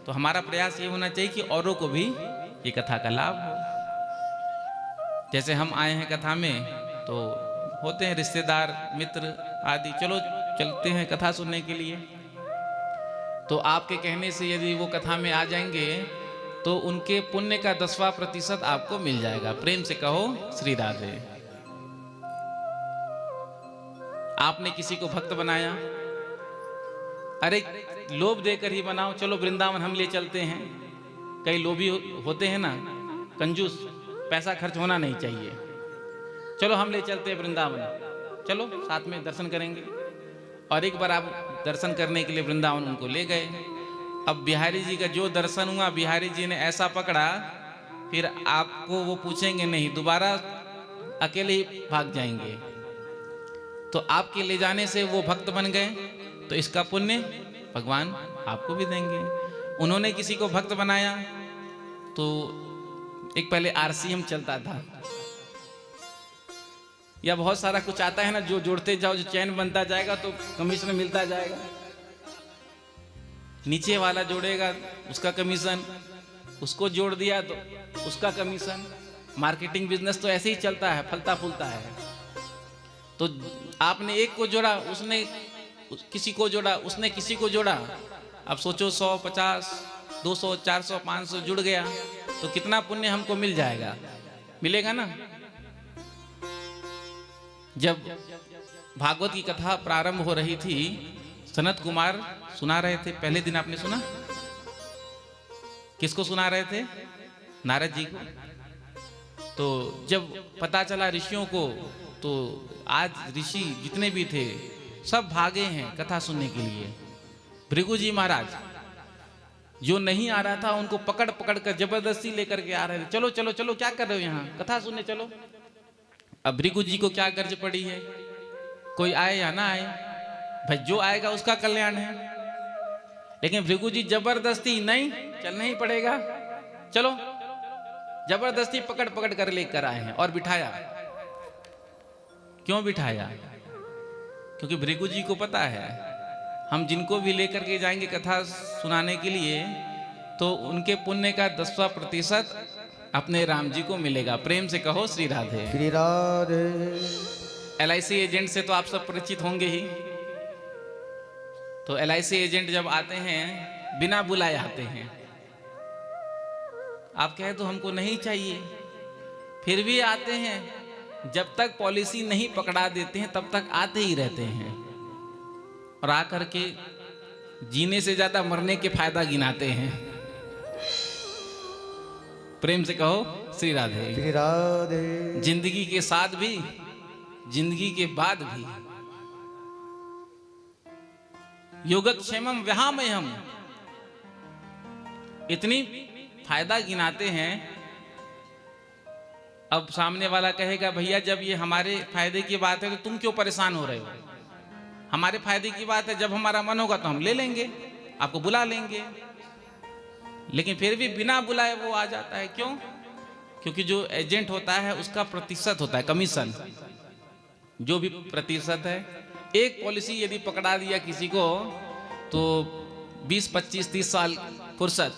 तो हमारा प्रयास ये होना चाहिए कि औरों को भी ये कथा का लाभ हो। जैसे हम आए हैं कथा में, तो होते हैं रिश्तेदार मित्र आदि, चलो चलते हैं कथा सुनने के लिए। तो आपके कहने से यदि वो कथा में आ जाएंगे तो उनके पुण्य का 10वां प्रतिशत आपको मिल जाएगा। प्रेम से कहो श्री राधे। आपने किसी को भक्त बनाया, अरे लोभ देकर ही बनाओ, चलो वृंदावन हम ले चलते हैं। कई लोभी होते हैं ना, कंजूस, पैसा खर्च होना नहीं चाहिए, चलो हम ले चलते हैं वृंदावन, चलो साथ में दर्शन करेंगे। और एक बार आप दर्शन करने के लिए वृंदावन उनको ले गए। अब बिहारी जी का जो दर्शन हुआ, बिहारी जी ने ऐसा पकड़ा, फिर आपको वो पूछेंगे नहीं, दोबारा अकेले ही भाग जाएंगे। तो आपके ले जाने से वो भक्त बन गए, तो इसका पुण्य भगवान आपको भी देंगे। उन्होंने किसी को भक्त बनाया, तो एक पहले आरसीएम चलता था, या बहुत सारा कुछ आता है ना, जो जोड़ते जाओ, जो चैन बनता जाएगा तो कमीशन मिलता जाएगा। नीचे वाला जोड़ेगा उसका कमीशन, उसको जोड़ दिया तो उसका कमीशन। मार्केटिंग बिजनेस तो ऐसे ही चलता है, फलता फूलता है। तो आपने एक को जोड़ा, उसने किसी को जोड़ा, उसने किसी को जोड़ा। अब सोचो 100, 50, 200, 400, 500 जुड़ गया तो कितना पुण्य हमको मिल जाएगा, मिलेगा ना। जब भागवत की कथा प्रारंभ हो रही थी, सनत कुमार सुना रहे थे, पहले दिन आपने सुना। किसको सुना रहे थे? नारद जी को। तो जब पता चला ऋषियों को, तो आज ऋषि जितने भी थे सब भागे हैं कथा सुनने के लिए। भृगु जी महाराज जो नहीं आ रहा था उनको पकड़ पकड़ कर जबरदस्ती लेकर के आ रहे थे, चलो चलो चलो, क्या कर रहे हो यहाँ, कथा सुनने चलो। अब भृगु जी को क्या गर्ज पड़ी है, कोई आए या ना आए, भाई जो आएगा उसका कल्याण है। लेकिन भृगु जी जबरदस्ती, नहीं चलना ही पड़ेगा, चलो। जबरदस्ती पकड़ पकड़ कर लेकर आए हैं और बिठाया। क्यों बिठाया? क्योंकि भृगु जी को पता है हम जिनको भी लेकर के जाएंगे कथा सुनाने के लिए, तो उनके पुण्य का 10% अपने राम जी को मिलेगा। प्रेम से कहो श्री राधे। श्री राधे। LIC एजेंट से तो आप सब परिचित होंगे ही। तो LIC एजेंट जब आते हैं बिना बुलाए आते हैं। आप कहे तो हमको नहीं चाहिए, फिर भी आते हैं। जब तक पॉलिसी नहीं पकड़ा देते हैं तब तक आते ही रहते हैं, और आकर के जीने से ज्यादा मरने के फायदा गिनाते हैं। प्रेम से कहो श्री राधे। श्री राधे। जिंदगी के साथ भी, जिंदगी के बाद भी। योगक्षेमम व्यामयम, इतनी फायदा गिनाते हैं। अब सामने वाला कहेगा भैया जब ये हमारे फायदे की बात है तो तुम क्यों परेशान हो रहे हो? हमारे फायदे की बात है, जब हमारा मन होगा तो हम ले लेंगे, आपको बुला लेंगे। लेकिन फिर भी बिना बुलाए वो आ जाता है। क्यों? क्योंकि जो एजेंट होता है उसका प्रतिशत होता है, कमीशन। जो भी प्रतिशत है, एक पॉलिसी यदि पकड़ा दिया किसी को तो 20, 25, 30 साल फुर्सत,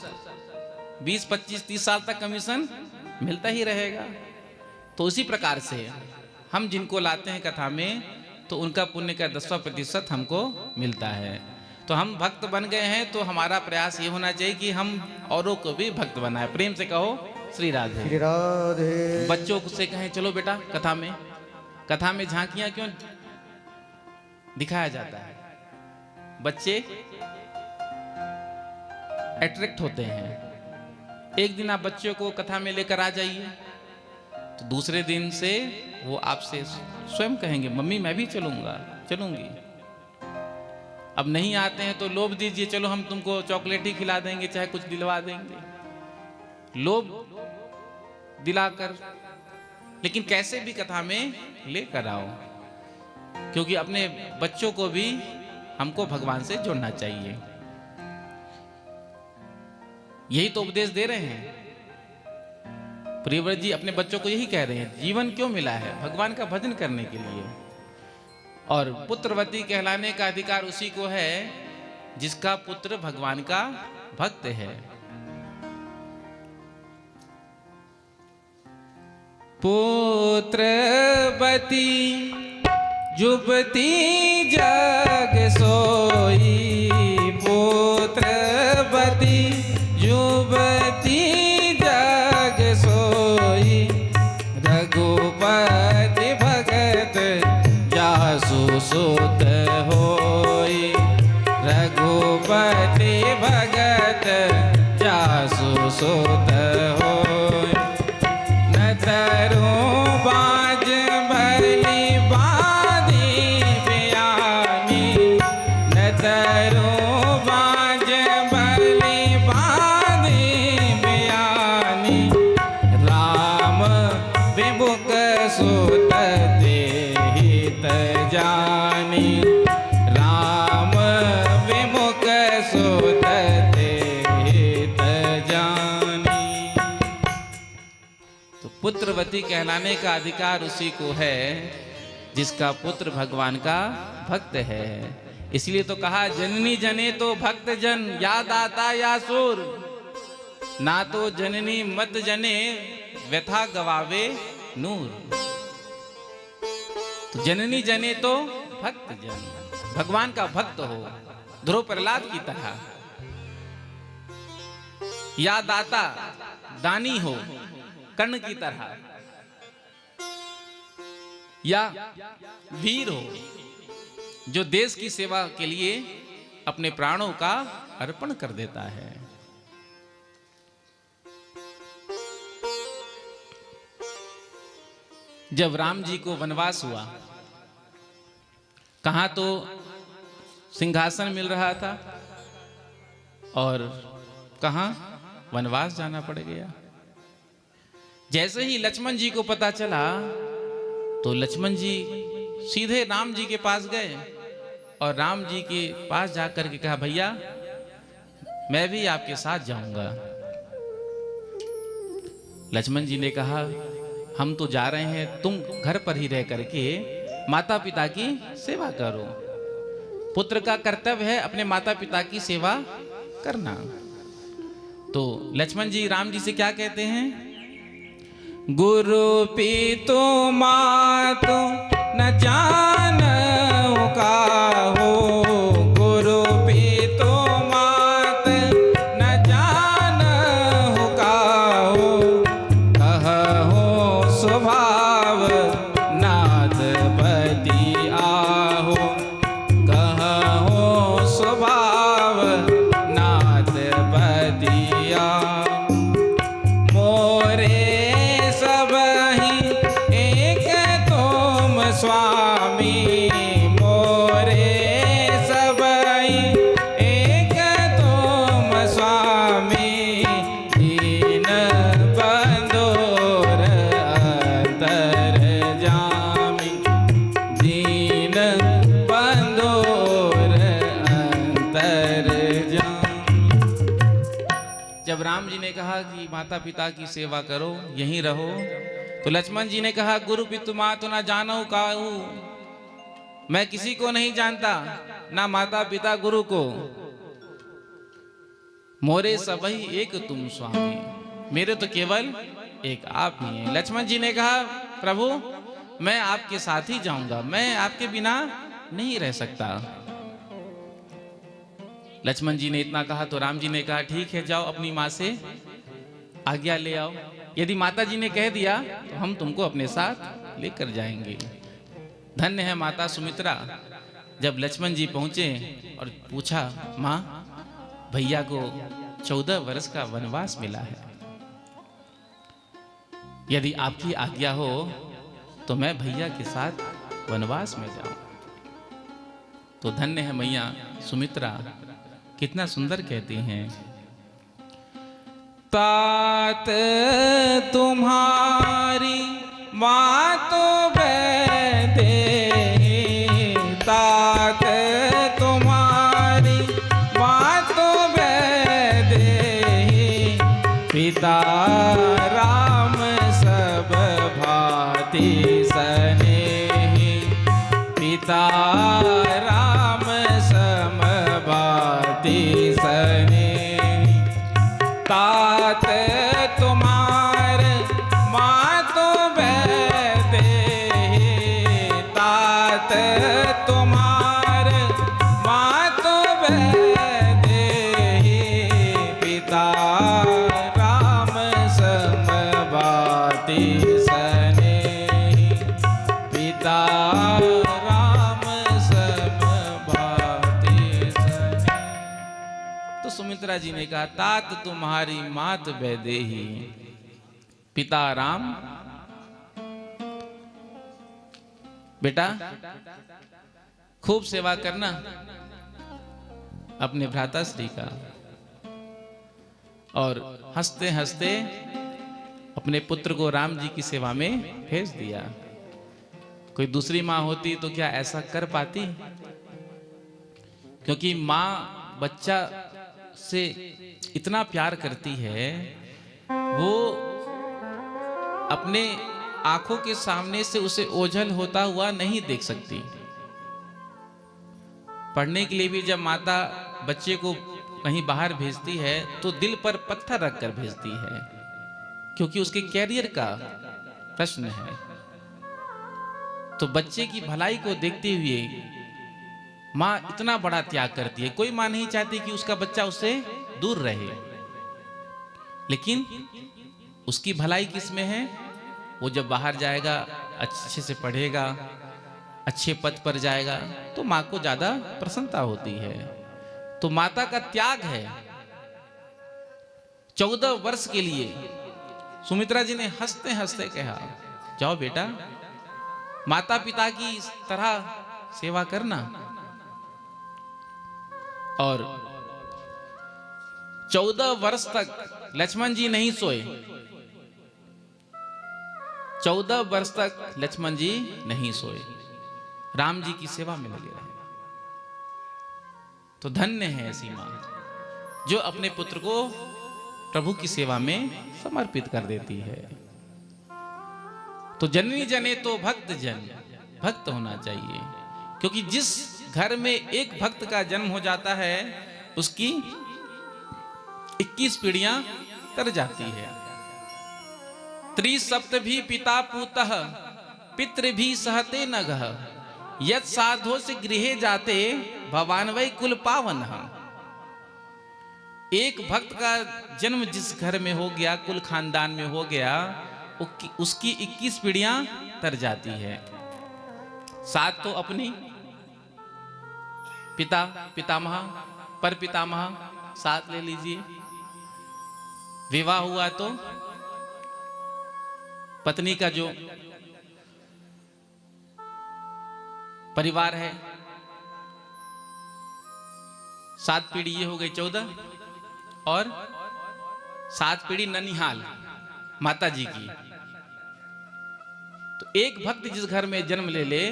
20, 25, 30 साल तक कमीशन मिलता ही रहेगा। तो उसी प्रकार से हम जिनको लाते हैं कथा में, तो उनका पुण्य का 10% हमको मिलता है। तो हम भक्त बन गए हैं, तो हमारा प्रयास ये होना चाहिए कि हम औरों को भी भक्त बनाए। प्रेम से कहो श्री राधे। श्री राधे। बच्चों से कहें चलो बेटा कथा में, कथा में झांकियां क्यों दिखाया जाता है? बच्चे अट्रैक्ट होते हैं। एक दिन आप बच्चों को कथा में लेकर आ जाइए, तो दूसरे दिन से वो आपसे स्वयं कहेंगे मम्मी मैं भी चलूंगा, चलूंगी। अब नहीं आते हैं तो लोभ दीजिए, चलो हम तुमको चॉकलेट ही खिला देंगे, चाहे कुछ दिलवा देंगे, लोभ दिलाकर। लेकिन कैसे भी कथा में लेकर आओ, क्योंकि अपने बच्चों को भी हमको भगवान से जोड़ना चाहिए। यही तो उपदेश दे रहे हैं प्रियव्रत जी, अपने बच्चों को यही कह रहे हैं। जीवन क्यों मिला है? भगवान का भजन करने के लिए। और पुत्रवती कहलाने का अधिकार उसी को है जिसका पुत्र भगवान का भक्त है। पुत्रवती जुबती जग सोई, पुत्रवती जुबती जग सोई, रघुपति भगत जासु सुत होई, रघुपति भगत जासु सुत होई। न तरू बाज भरली बाधी बियानी, न तरू बाज भरली बाधी बियानी, राम विमुख सुत देहित जानी, राम विमुख सुत देहित जानी। तो पुत्रवती कहलाने का अधिकार उसी को है जिसका पुत्र भगवान का भक्त है। इसलिए तो कहा जननी जने तो भक्त जन, या दाता या सुर, ना तो जननी मत जने व्यथा गवावे नूर। तो जननी जने तो भक्त जन, भगवान का भक्त हो, ध्रुव प्रहलाद की तरह। या दाता दानी हो कर्ण की तरह, या वीर हो जो देश की सेवा के लिए अपने प्राणों का अर्पण कर देता है। जब राम जी को वनवास हुआ, कहां तो सिंहासन मिल रहा था और कहां वनवास जाना पड़ गया। जैसे ही लक्ष्मण जी को पता चला तो लक्ष्मण जी सीधे राम जी के पास गए और राम जी के पास जाकर के कहा, भैया मैं भी आपके साथ जाऊंगा। लक्ष्मण जी ने कहा, हम तो जा रहे हैं, तुम घर पर ही रह करके माता पिता की सेवा करो। पुत्र का कर्तव्य है अपने माता पिता की सेवा करना। तो लक्ष्मण जी राम जी से क्या कहते हैं? गुरु पितु मातु न जानऊ काहू, गुरु पितु मात न जानऊ काहू, कहहु स्वभाव नाथ पति आहू, कहहु स्वभाव नाथ पति आहू। मोरे स्वामी मोरे सबई एक तुम स्वामी, दीन बंधुर अंतर जामी, दीन बंधुर अंतर जामी। जब राम जी ने कहा कि माता पिता की सेवा करो, यहीं रहो, तो लक्ष्मण जी ने कहा, गुरु पितु मातु ना जानऊ काहू, मैं किसी को नहीं जानता, ना माता पिता गुरु को। मोरे सबही एक तुम स्वामी, मेरे तो केवल एक आप ही हैं। लक्ष्मण जी ने कहा, प्रभु मैं आपके साथ ही जाऊंगा, मैं आपके बिना नहीं रह सकता। लक्ष्मण जी ने इतना कहा तो राम जी ने कहा, ठीक है जाओ अपनी माँ से आज्ञा ले आओ। यदि माता जी ने कह दिया तो हम तुमको अपने साथ लेकर जाएंगे। धन्य है माता सुमित्रा। जब लक्ष्मण जी पहुंचे और पूछा, माँ भैया को 14 वर्ष का वनवास मिला है, यदि आपकी आज्ञा हो तो मैं भैया के साथ वनवास में जाऊं। तो धन्य है मैया सुमित्रा, कितना सुंदर कहती हैं, तात तुम्हारी मातो बैदे, तात तुम्हारी मातो बैदे, पिता राम सब भांति स्नेही, पिता राम सम भांति स्नेही। तात तुम्हार मातो बैदे, तात तुम्हार मातो बैदे, पिता राम सम भांति स्नेही, पिता राम सम भांति स्नेही। तो सुमित्रा जी ने कहा, तात तुम्हारी मात बैदेही, पिता राम। बेटा खूब सेवा करना अपने भ्राता श्री का, और हंसते हंसते अपने पुत्र को राम जी की सेवा में भेज दिया। कोई दूसरी माँ होती तो क्या ऐसा कर पाती? क्योंकि माँ बच्चा से इतना प्यार करती है, वो अपने आंखों के सामने से उसे ओझल होता हुआ नहीं देख सकती। पढ़ने के लिए भी जब माता बच्चे को कहीं बाहर भेजती है तो दिल पर पत्थर रखकर भेजती है, क्योंकि उसके कैरियर का प्रश्न है। तो बच्चे की भलाई को देखते हुए माँ इतना बड़ा त्याग करती है। कोई माँ नहीं चाहती कि उसका बच्चा उससे दूर रहे, लेकिन उसकी भलाई किसमें है? वो जब बाहर जाएगा, अच्छे से पढ़ेगा, अच्छे पद पर जाएगा, तो माँ को ज्यादा प्रसन्नता होती है। तो माता का त्याग है। 14 वर्ष के लिए सुमित्रा जी ने हंसते हंसते कहा, जाओ बेटा, माता पिता की इस तरह सेवा करना। और 14 वर्ष तक लक्ष्मण जी नहीं सोए। 14 वर्ष तक लक्ष्मण जी नहीं सोए, राम जी की सेवा में लगे रहे। तो धन्य है ऐसी मां जो अपने पुत्र को प्रभु की सेवा में समर्पित कर देती है। तो जननी जने तो भक्त जन, भक्त होना चाहिए, क्योंकि जिस घर में एक भक्त का जन्म हो जाता है उसकी 21 पीढ़ियां तर जाती है। त्रिसप्त भी पिता पूतः पितृ भी सहते नगः, यत् साधो से गृहे जाते भवान वै कुल पावन। एक भक्त का जन्म जिस घर में हो गया, कुल खानदान में हो गया, उसकी 21 पीढ़ियां तर जाती है। 7 तो अपनी पिता पितामह पर पितामह 7 ले लीजिए। विवाह हुआ तो पत्नी का जो परिवार है, 7 पीढ़ी ये हो गई 14, और 7 पीढ़ी ननिहाल माता जी की। तो एक भक्त जिस घर में जन्म ले ले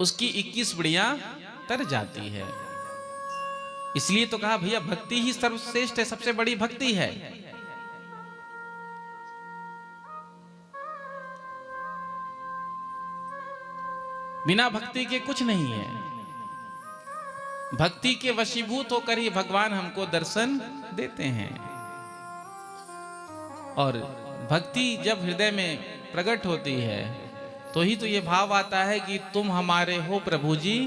उसकी 21 पीढ़ियां तर जाती है। इसलिए तो कहा भैया भक्ति ही सर्वश्रेष्ठ है, सबसे बड़ी भक्ति है। बिना भक्ति के कुछ नहीं है। भक्ति के वशीभूत होकर ही भगवान हमको दर्शन देते हैं। और भक्ति जब हृदय में प्रकट होती है तो ही तो ये भाव आता है कि तुम हमारे हो प्रभु जी,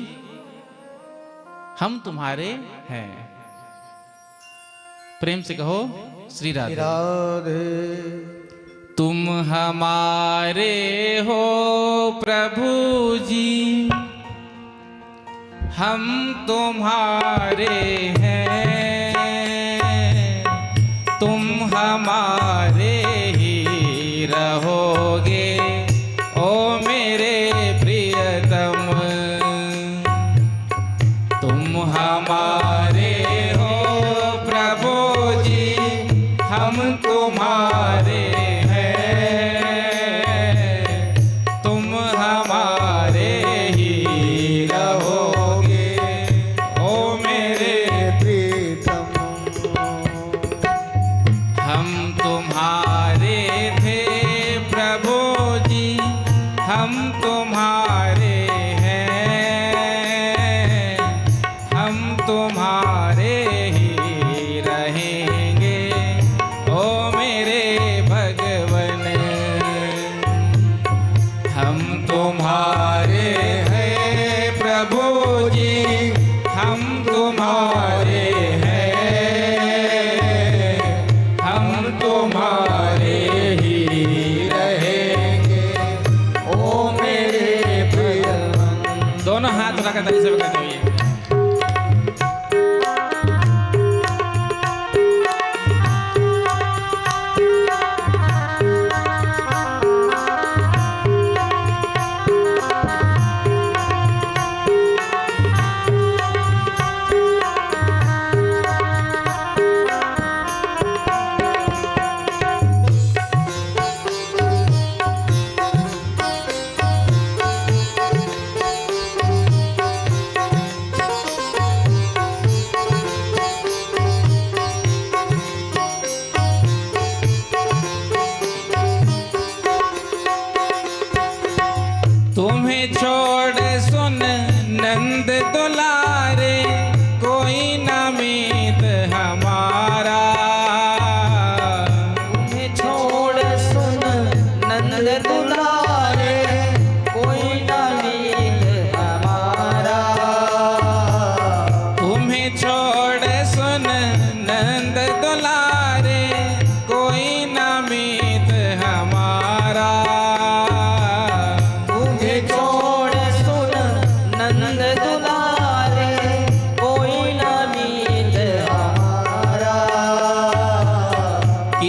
हम तुम्हारे हैं। प्रेम से कहो श्री राधे राधे। तुम हमारे हो प्रभु जी, हम तुम्हारे हैं। तुम हमारे ही रहोगे ओ मेरे प्रियतम। तुम हमारे हो प्रभु जी, हम तुम्हारे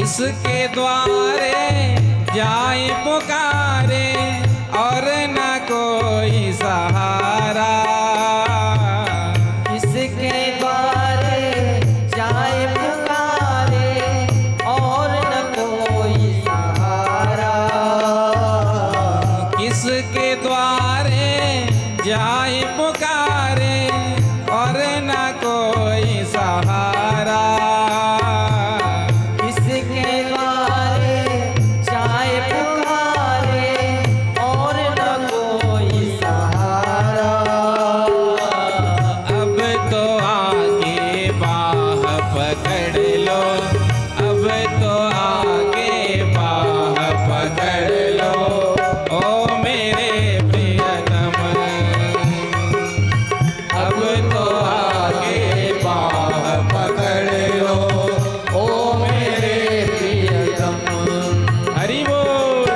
किसके द्वारे जाए पुकारे और न कोई सहारा। किसके द्वारे जाए पुकारे और न कोई सहारा। किसके द्वारे जाए पुकारे और न कोई सहारा। किसके द्वारे जाए पुकारे और न कोई सहारा। अब तो आगे बाह पकड़ लो, अब तो आगे बाह पकड़ लो, ओ मेरे प्रियतम। अब तो आगे बाह पकड़ लो, ओ मेरे प्रियतम। हरि बोल।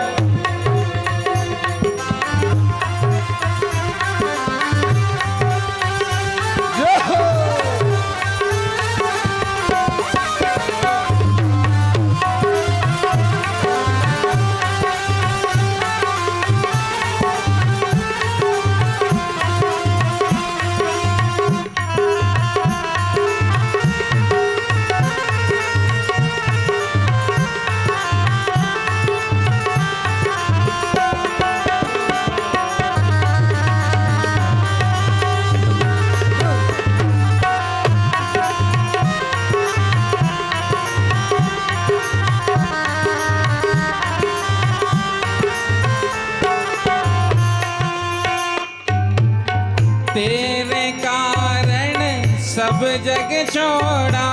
तेरे कारण सब जग छोड़ा,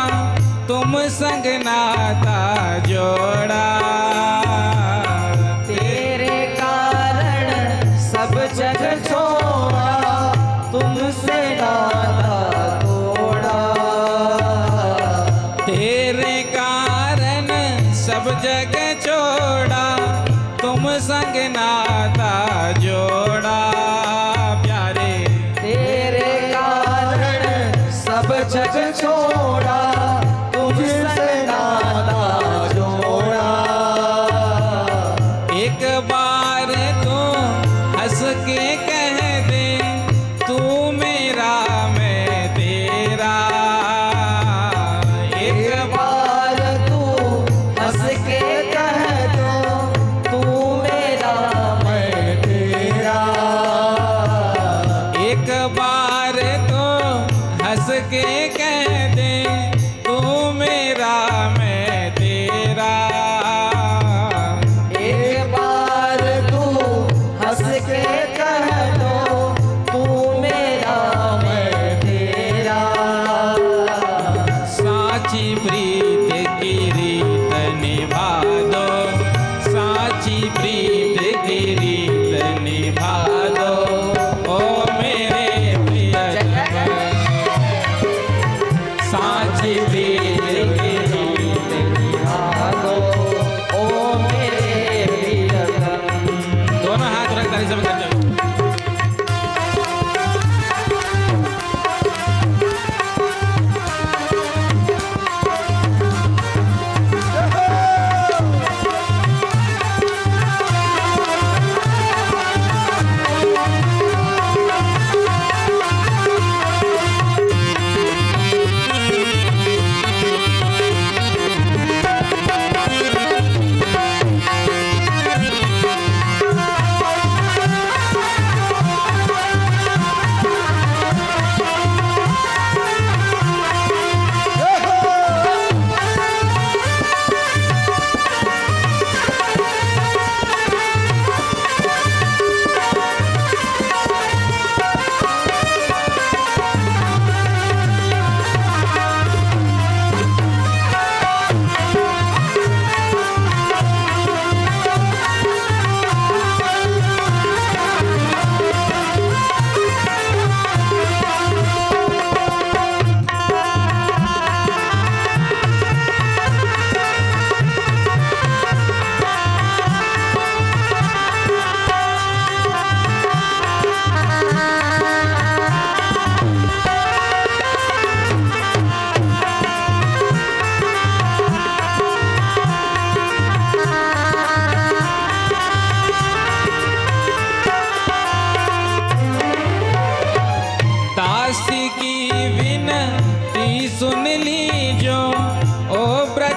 तुम संग नाता जोड़ा। तेरे कारण सब जग छोड़ा, तुमसे नाता तोड़ा। तेरे कारण सब जग छोड़ा, तुम संग नाता जोड़ा। प्यारे तेरे कारण सब जग छोड़ा, तुमसे नाता जोड़ा। एक बार तो हंस के कह दे, तू मेरा मैं तेरा। एक बार तू हंस के कह दो, तू मेरा मैं तेरा। एक बार तो हंस के कह दे, तू मेरा मैं तेरा। एक बार तू हंस के कह दो, तू मेरा मैं तेरा। साची प्रीत की रीत निभा दो, साची प्रीत की रीत निभा दो, ओ मेरे प्रियतम। साची प्रीत की रीत निभा दो, ओ मेरे प्रियतम। दोनों हाथ रख ताली सब करते हो।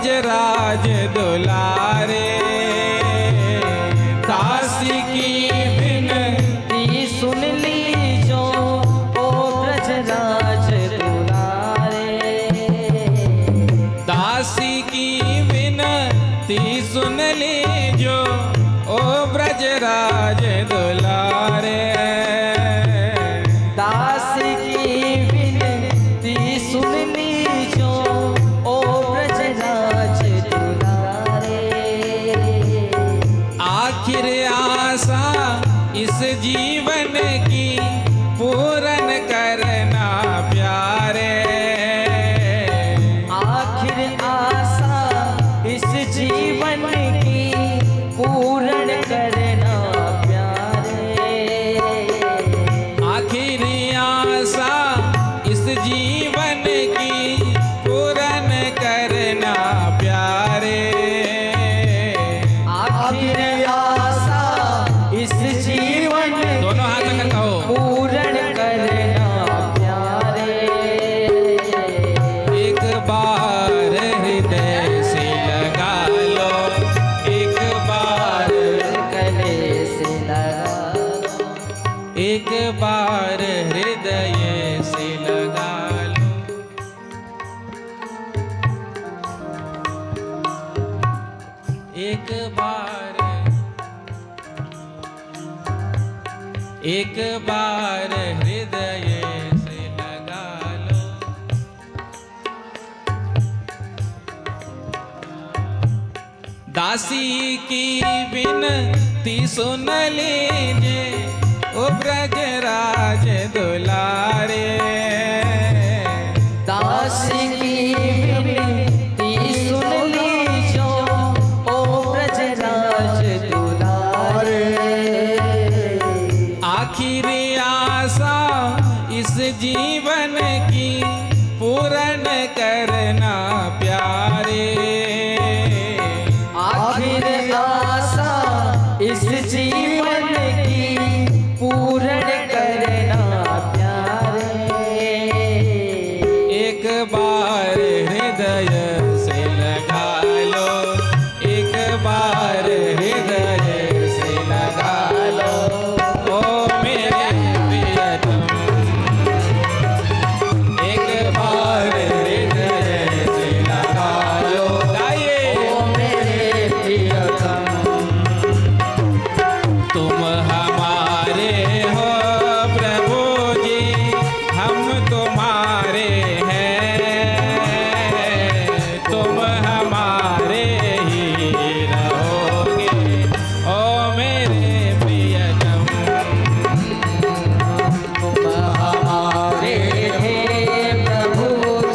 ब्रजराज दुलारे दासी की विनती सुन लीजो ओ ब्रजराज दुलारे दासी की विनती सुन लीजो ओ ब्रजराज दुलारे दासी की विनती सुन लीजो ओ ब्रजराज दुलारे आखिर आशा इस जीवन की पूरन करना प्यारे आखिर आशा इस जीवन की पूर्ण करना प्यारे आखिर आशा इस जीवन की पूरन करना प्यारे आखिर आशा इस जीवन दोनों हाथ लेकर कहो पूर्ण करना प्यारे एक बार हृदय से लगा लो एक बार गले से लगा एक बार हृदय से लगा लो एक बार हृदय से लगा लो दासी की विनती सुन लीजिए ओ ब्रजराज दुलारे दासी की विनती सुन लीजो ओ ब्रजराज दुलारे आखिर आशा इस जीवन की पूर्ण करना प्यारे आखिर आशा इस जीवन की पूर्ण करना प्यारे एक बार हृदय से लगा लो एक बार हृदय से लगा लो ओ मेरे प्रियतम एक बार हृदय से लगा लो गाइए ओ मेरे प्रियतम तुम हमारे हो प्रभु जी हम तुम्हारे हैं तुम हमारे ही रहोगे ओ मेरे प्रियतम तुम हमारे थे प्रभु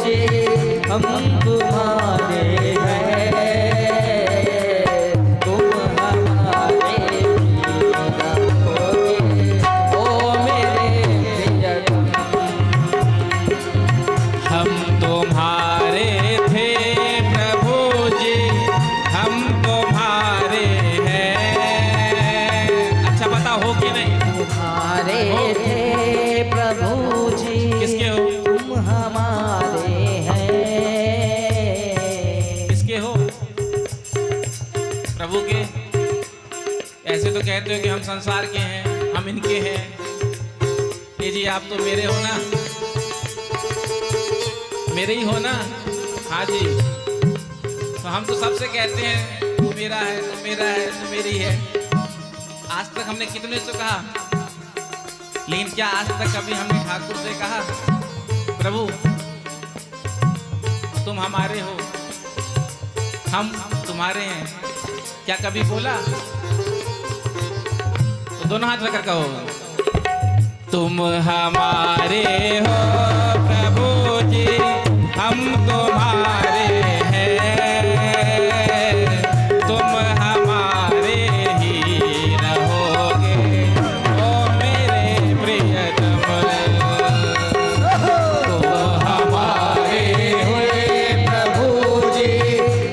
जी हम तुम्हारे हैं तुम हमारे रहोगे ओ मेरे प्रियतम हम तुम्हारे थे प्रभु जी हम तुम्हारे हैं अच्छा पता हो कि नहीं तुम्हारे थे प्रभु जी किसके हो तुम हमारे हैं किसके हो प्रभु के ऐसे तो कहते हो कि हम संसार के हैं हम इनके हैं ये जी आप तो मेरे हो ना मेरे ही हो ना हाँ जी तो हम तो सबसे कहते हैं तू मेरा है तू मेरा है तू मेरी है आज तक हमने कितने से कहा लेकिन क्या आज तक कभी हमने ठाकुर से कहा प्रभु तुम हमारे हो हम तुम्हारे हैं क्या कभी बोला तो दोनों हाथ रखकर कहो तुम हमारे हो प्रभु जी हम तुम्हारे हैं तुम हमारे ही रहोगे ओ मेरे प्रियतम तुम हमारे हे प्रभु जी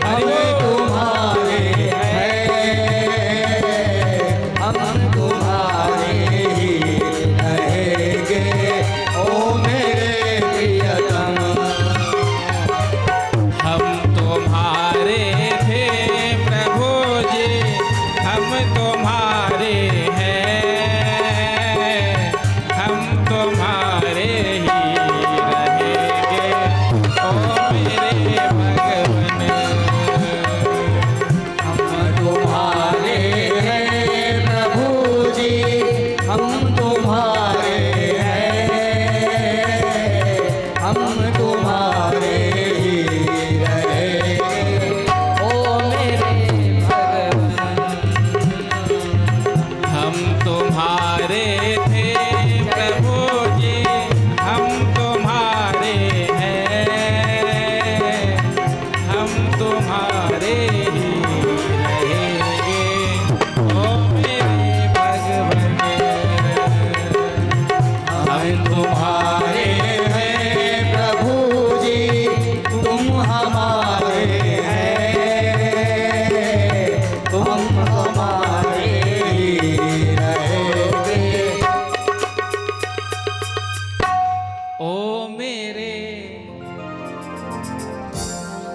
हम तुम्हारे हैं हम तुम्हारे ही रहेंगे ओ मेरे प्रियतम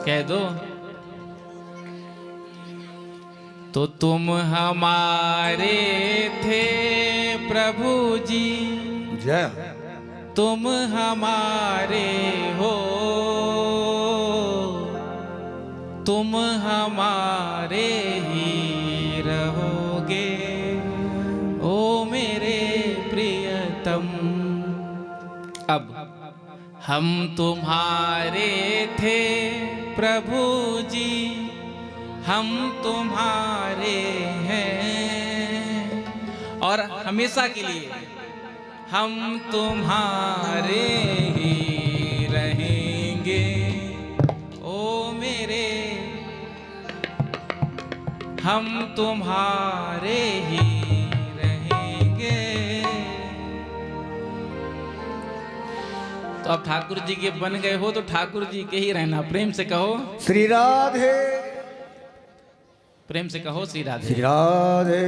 कह दो। तो तुम हमारे थे प्रभु जी, जय तुम हमारे हो, तुम हमारे ही रहोगे ओ मेरे प्रियतम। अब हम तुम्हारे थे प्रभु जी, हम तुम्हारे हैं और हमेशा के लिए हम तुम्हारे ही रहेंगे ओ मेरे, हम तुम्हारे ही रहेंगे। तो अब ठाकुर जी के बन गए हो तो ठाकुर जी के ही रहना। प्रेम से कहो श्री राधे, प्रेम से कहो श्री राधे। श्री राधे।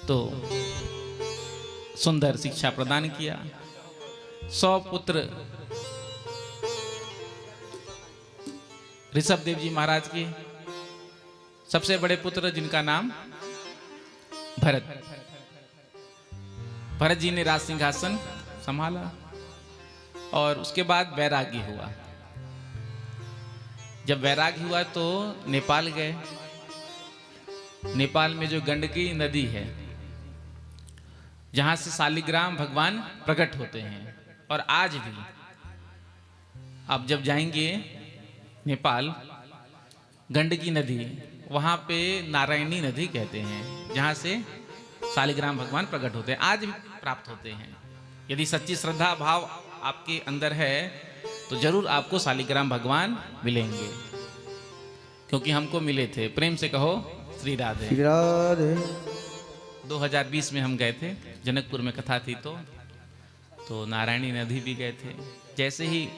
तो सुंदर शिक्षा प्रदान किया। 100 पुत्र ऋषभ देव जी महाराज के सबसे बड़े पुत्र जिनका नाम भरत, भरत जी ने राज सिंहासन संभाला और उसके बाद वैरागी हुआ। जब वैरागी हुआ तो नेपाल गए। नेपाल में जो गंडकी नदी है, जहां से शालिग्राम भगवान प्रकट होते हैं, और आज भी आप जब जाएंगे नेपाल, गंडकी नदी, वहां पे नारायणी नदी कहते हैं, जहां से शालिग्राम भगवान प्रकट होते हैं, आज भी प्राप्त होते हैं। यदि सच्ची श्रद्धा भाव आपके अंदर है तो जरूर आपको शालिग्राम भगवान मिलेंगे, क्योंकि हमको मिले थे। प्रेम से कहो श्री राधे। श्री राधे। 2020 में हम गए थे, जनकपुर में कथा थी तो नारायणी नदी भी गए थे। जैसे ही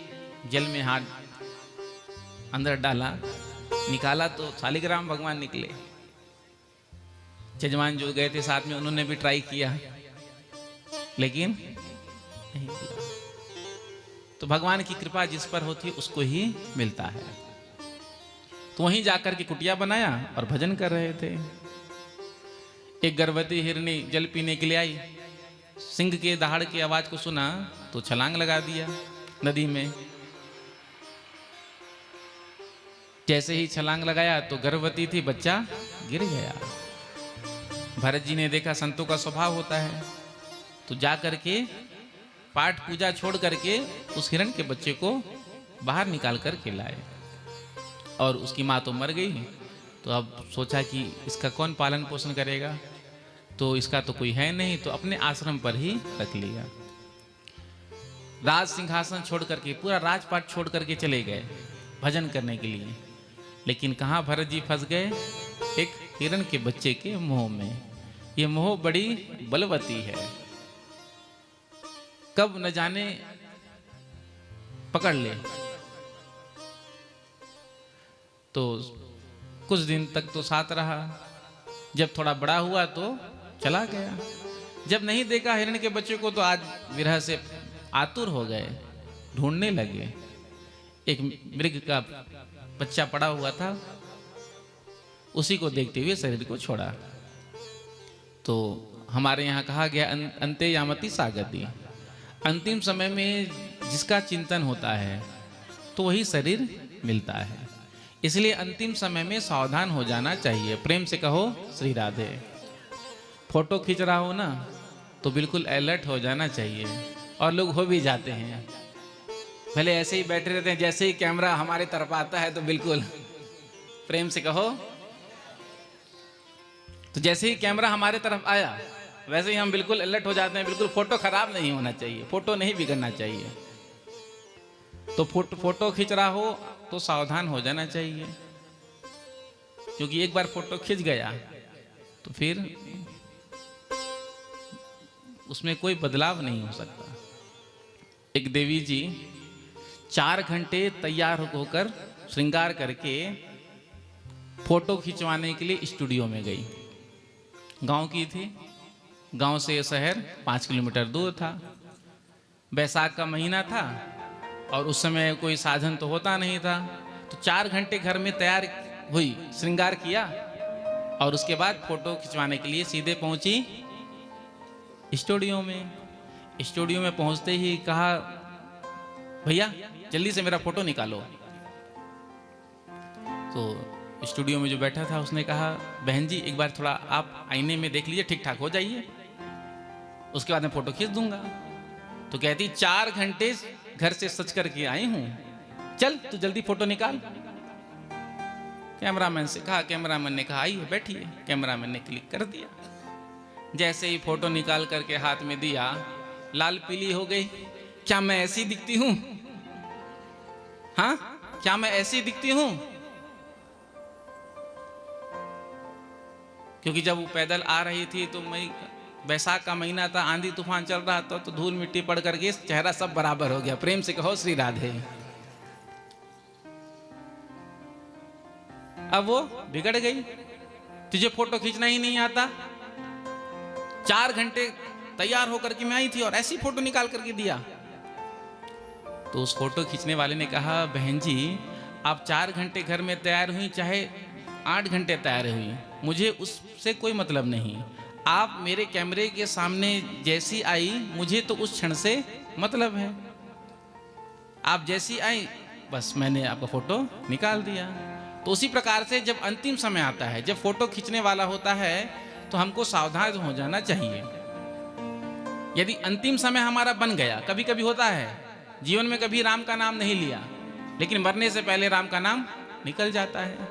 जल में हाथ अंदर डाला, निकाला तो शालिग्राम भगवान निकले। जजमान जो गए थे साथ में, उन्होंने भी ट्राई किया लेकिन नहीं मिला। तो भगवान की कृपा जिस पर होती है उसको ही मिलता है। तो वहीं जाकर के कुटिया बनाया और भजन कर रहे थे। एक गर्भवती हिरनी जल पीने के लिए आई, सिंह के दहाड़ की आवाज को सुना तो छलांग लगा दिया नदी में। जैसे ही छलांग लगाया तो गर्भवती थी, बच्चा गिर गया। भरत जी ने देखा, संतों का स्वभाव होता है, तो जा करके पाठ पूजा छोड़ करके उस हिरण के बच्चे को बाहर निकाल कर के लाए। और उसकी माँ तो मर गई, तो अब सोचा कि इसका कौन पालन पोषण करेगा, तो इसका तो कोई है नहीं, तो अपने आश्रम पर ही रख लिया। राज सिंहासन छोड़ करके, पूरा राजपाट छोड़ करके चले गए भजन करने के लिए। लेकिन कहाँ भरत जी फंस गए? एक हिरण के बच्चे के मोह में। ये मोह बड़ी बलवती है, कब न जाने पकड़ ले। तो कुछ दिन तक तो साथ रहा, जब थोड़ा बड़ा हुआ तो चला गया। जब नहीं देखा हिरण के बच्चे को तो आज विरह से आतुर हो गए, ढूंढने लगे। एक मृग का बच्चा पड़ा हुआ था, उसी को देखते हुए शरीर को छोड़ा। तो हमारे यहाँ कहा गया अंते यामति सागति, अंतिम समय में जिसका चिंतन होता है तो वही शरीर मिलता है। इसलिए अंतिम समय में सावधान हो जाना चाहिए। प्रेम से कहो श्री राधे। फोटो खींच रहा हो ना तो बिल्कुल अलर्ट हो जाना चाहिए, और लोग हो भी जाते हैं। पहले ऐसे ही बैठे रहते हैं, जैसे ही कैमरा हमारे तरफ आता है तो बिल्कुल प्रेम से कहो। तो जैसे ही कैमरा हमारे तरफ आया वैसे ही हम बिल्कुल अलर्ट हो जाते हैं। बिल्कुल फोटो खराब नहीं होना चाहिए, फोटो नहीं बिगड़ना चाहिए। तो फोटो खींच रहा हो तो सावधान हो जाना चाहिए, क्योंकि एक बार फोटो खींच गया तो फिर उसमें कोई बदलाव नहीं हो सकता। एक देवी जी 4 घंटे तैयार होकर श्रृंगार करके फोटो खिंचवाने के लिए स्टूडियो में गई। गांव की थी, गांव से शहर 5 किलोमीटर दूर था। बैसाख का महीना था, और उस समय कोई साधन तो होता नहीं था, तो 4 घंटे घर में तैयार हुई, श्रृंगार किया और उसके बाद फोटो खिंचवाने के लिए सीधे पहुंची स्टूडियो में। स्टूडियो में पहुंचते ही कहा, भैया जल्दी से मेरा फोटो निकालो। तो स्टूडियो में जो बैठा था उसने कहा, बहन जी एक बार थोड़ा आप आईने में देख लीजिए, ठीक ठाक हो जाइए, उसके बाद मैं फोटो खींच दूंगा। तो कहती 4 घंटे घर से सच करके आई हूं, चल तू जल्दी फोटो निकाल। कैमरामैन से कहा, कैमरामैन ने कहा आइए बैठिए। कैमरामैन ने क्लिक कर दिया। जैसे ही फोटो निकाल करके हाथ में दिया, लाल पीली हो गई। क्या मैं ऐसी दिखती हूं? हाँ, क्या मैं ऐसी दिखती हूं? क्योंकि जब वो पैदल आ रही थी तो मई बैसाख का महीना था, आंधी तूफान चल रहा था, तो धूल मिट्टी पड़ करके चेहरा सब बराबर हो गया। प्रेम से कहो श्री राधे। अब वो बिगड़ गई, तुझे फोटो खींचना ही नहीं आता। 4 घंटे तैयार होकर के मैं आई थी और ऐसी फोटो निकाल करके दिया। तो उस फोटो खींचने वाले ने कहा, बहन जी आप 4 घंटे घर में तैयार हुई, चाहे 8 घंटे तैयार हुई, मुझे उससे कोई मतलब नहीं। आप मेरे कैमरे के सामने जैसी आई, मुझे तो उस क्षण से मतलब है। आप जैसी आई बस मैंने आपका फोटो निकाल दिया। तो उसी प्रकार से जब अंतिम समय आता है, जब फोटो खींचने वाला होता है, तो हमको सावधान हो जाना चाहिए। यदि अंतिम समय हमारा बन गया, कभी कभी होता है जीवन में, कभी राम का नाम नहीं लिया, लेकिन मरने से पहले राम का नाम निकल जाता है।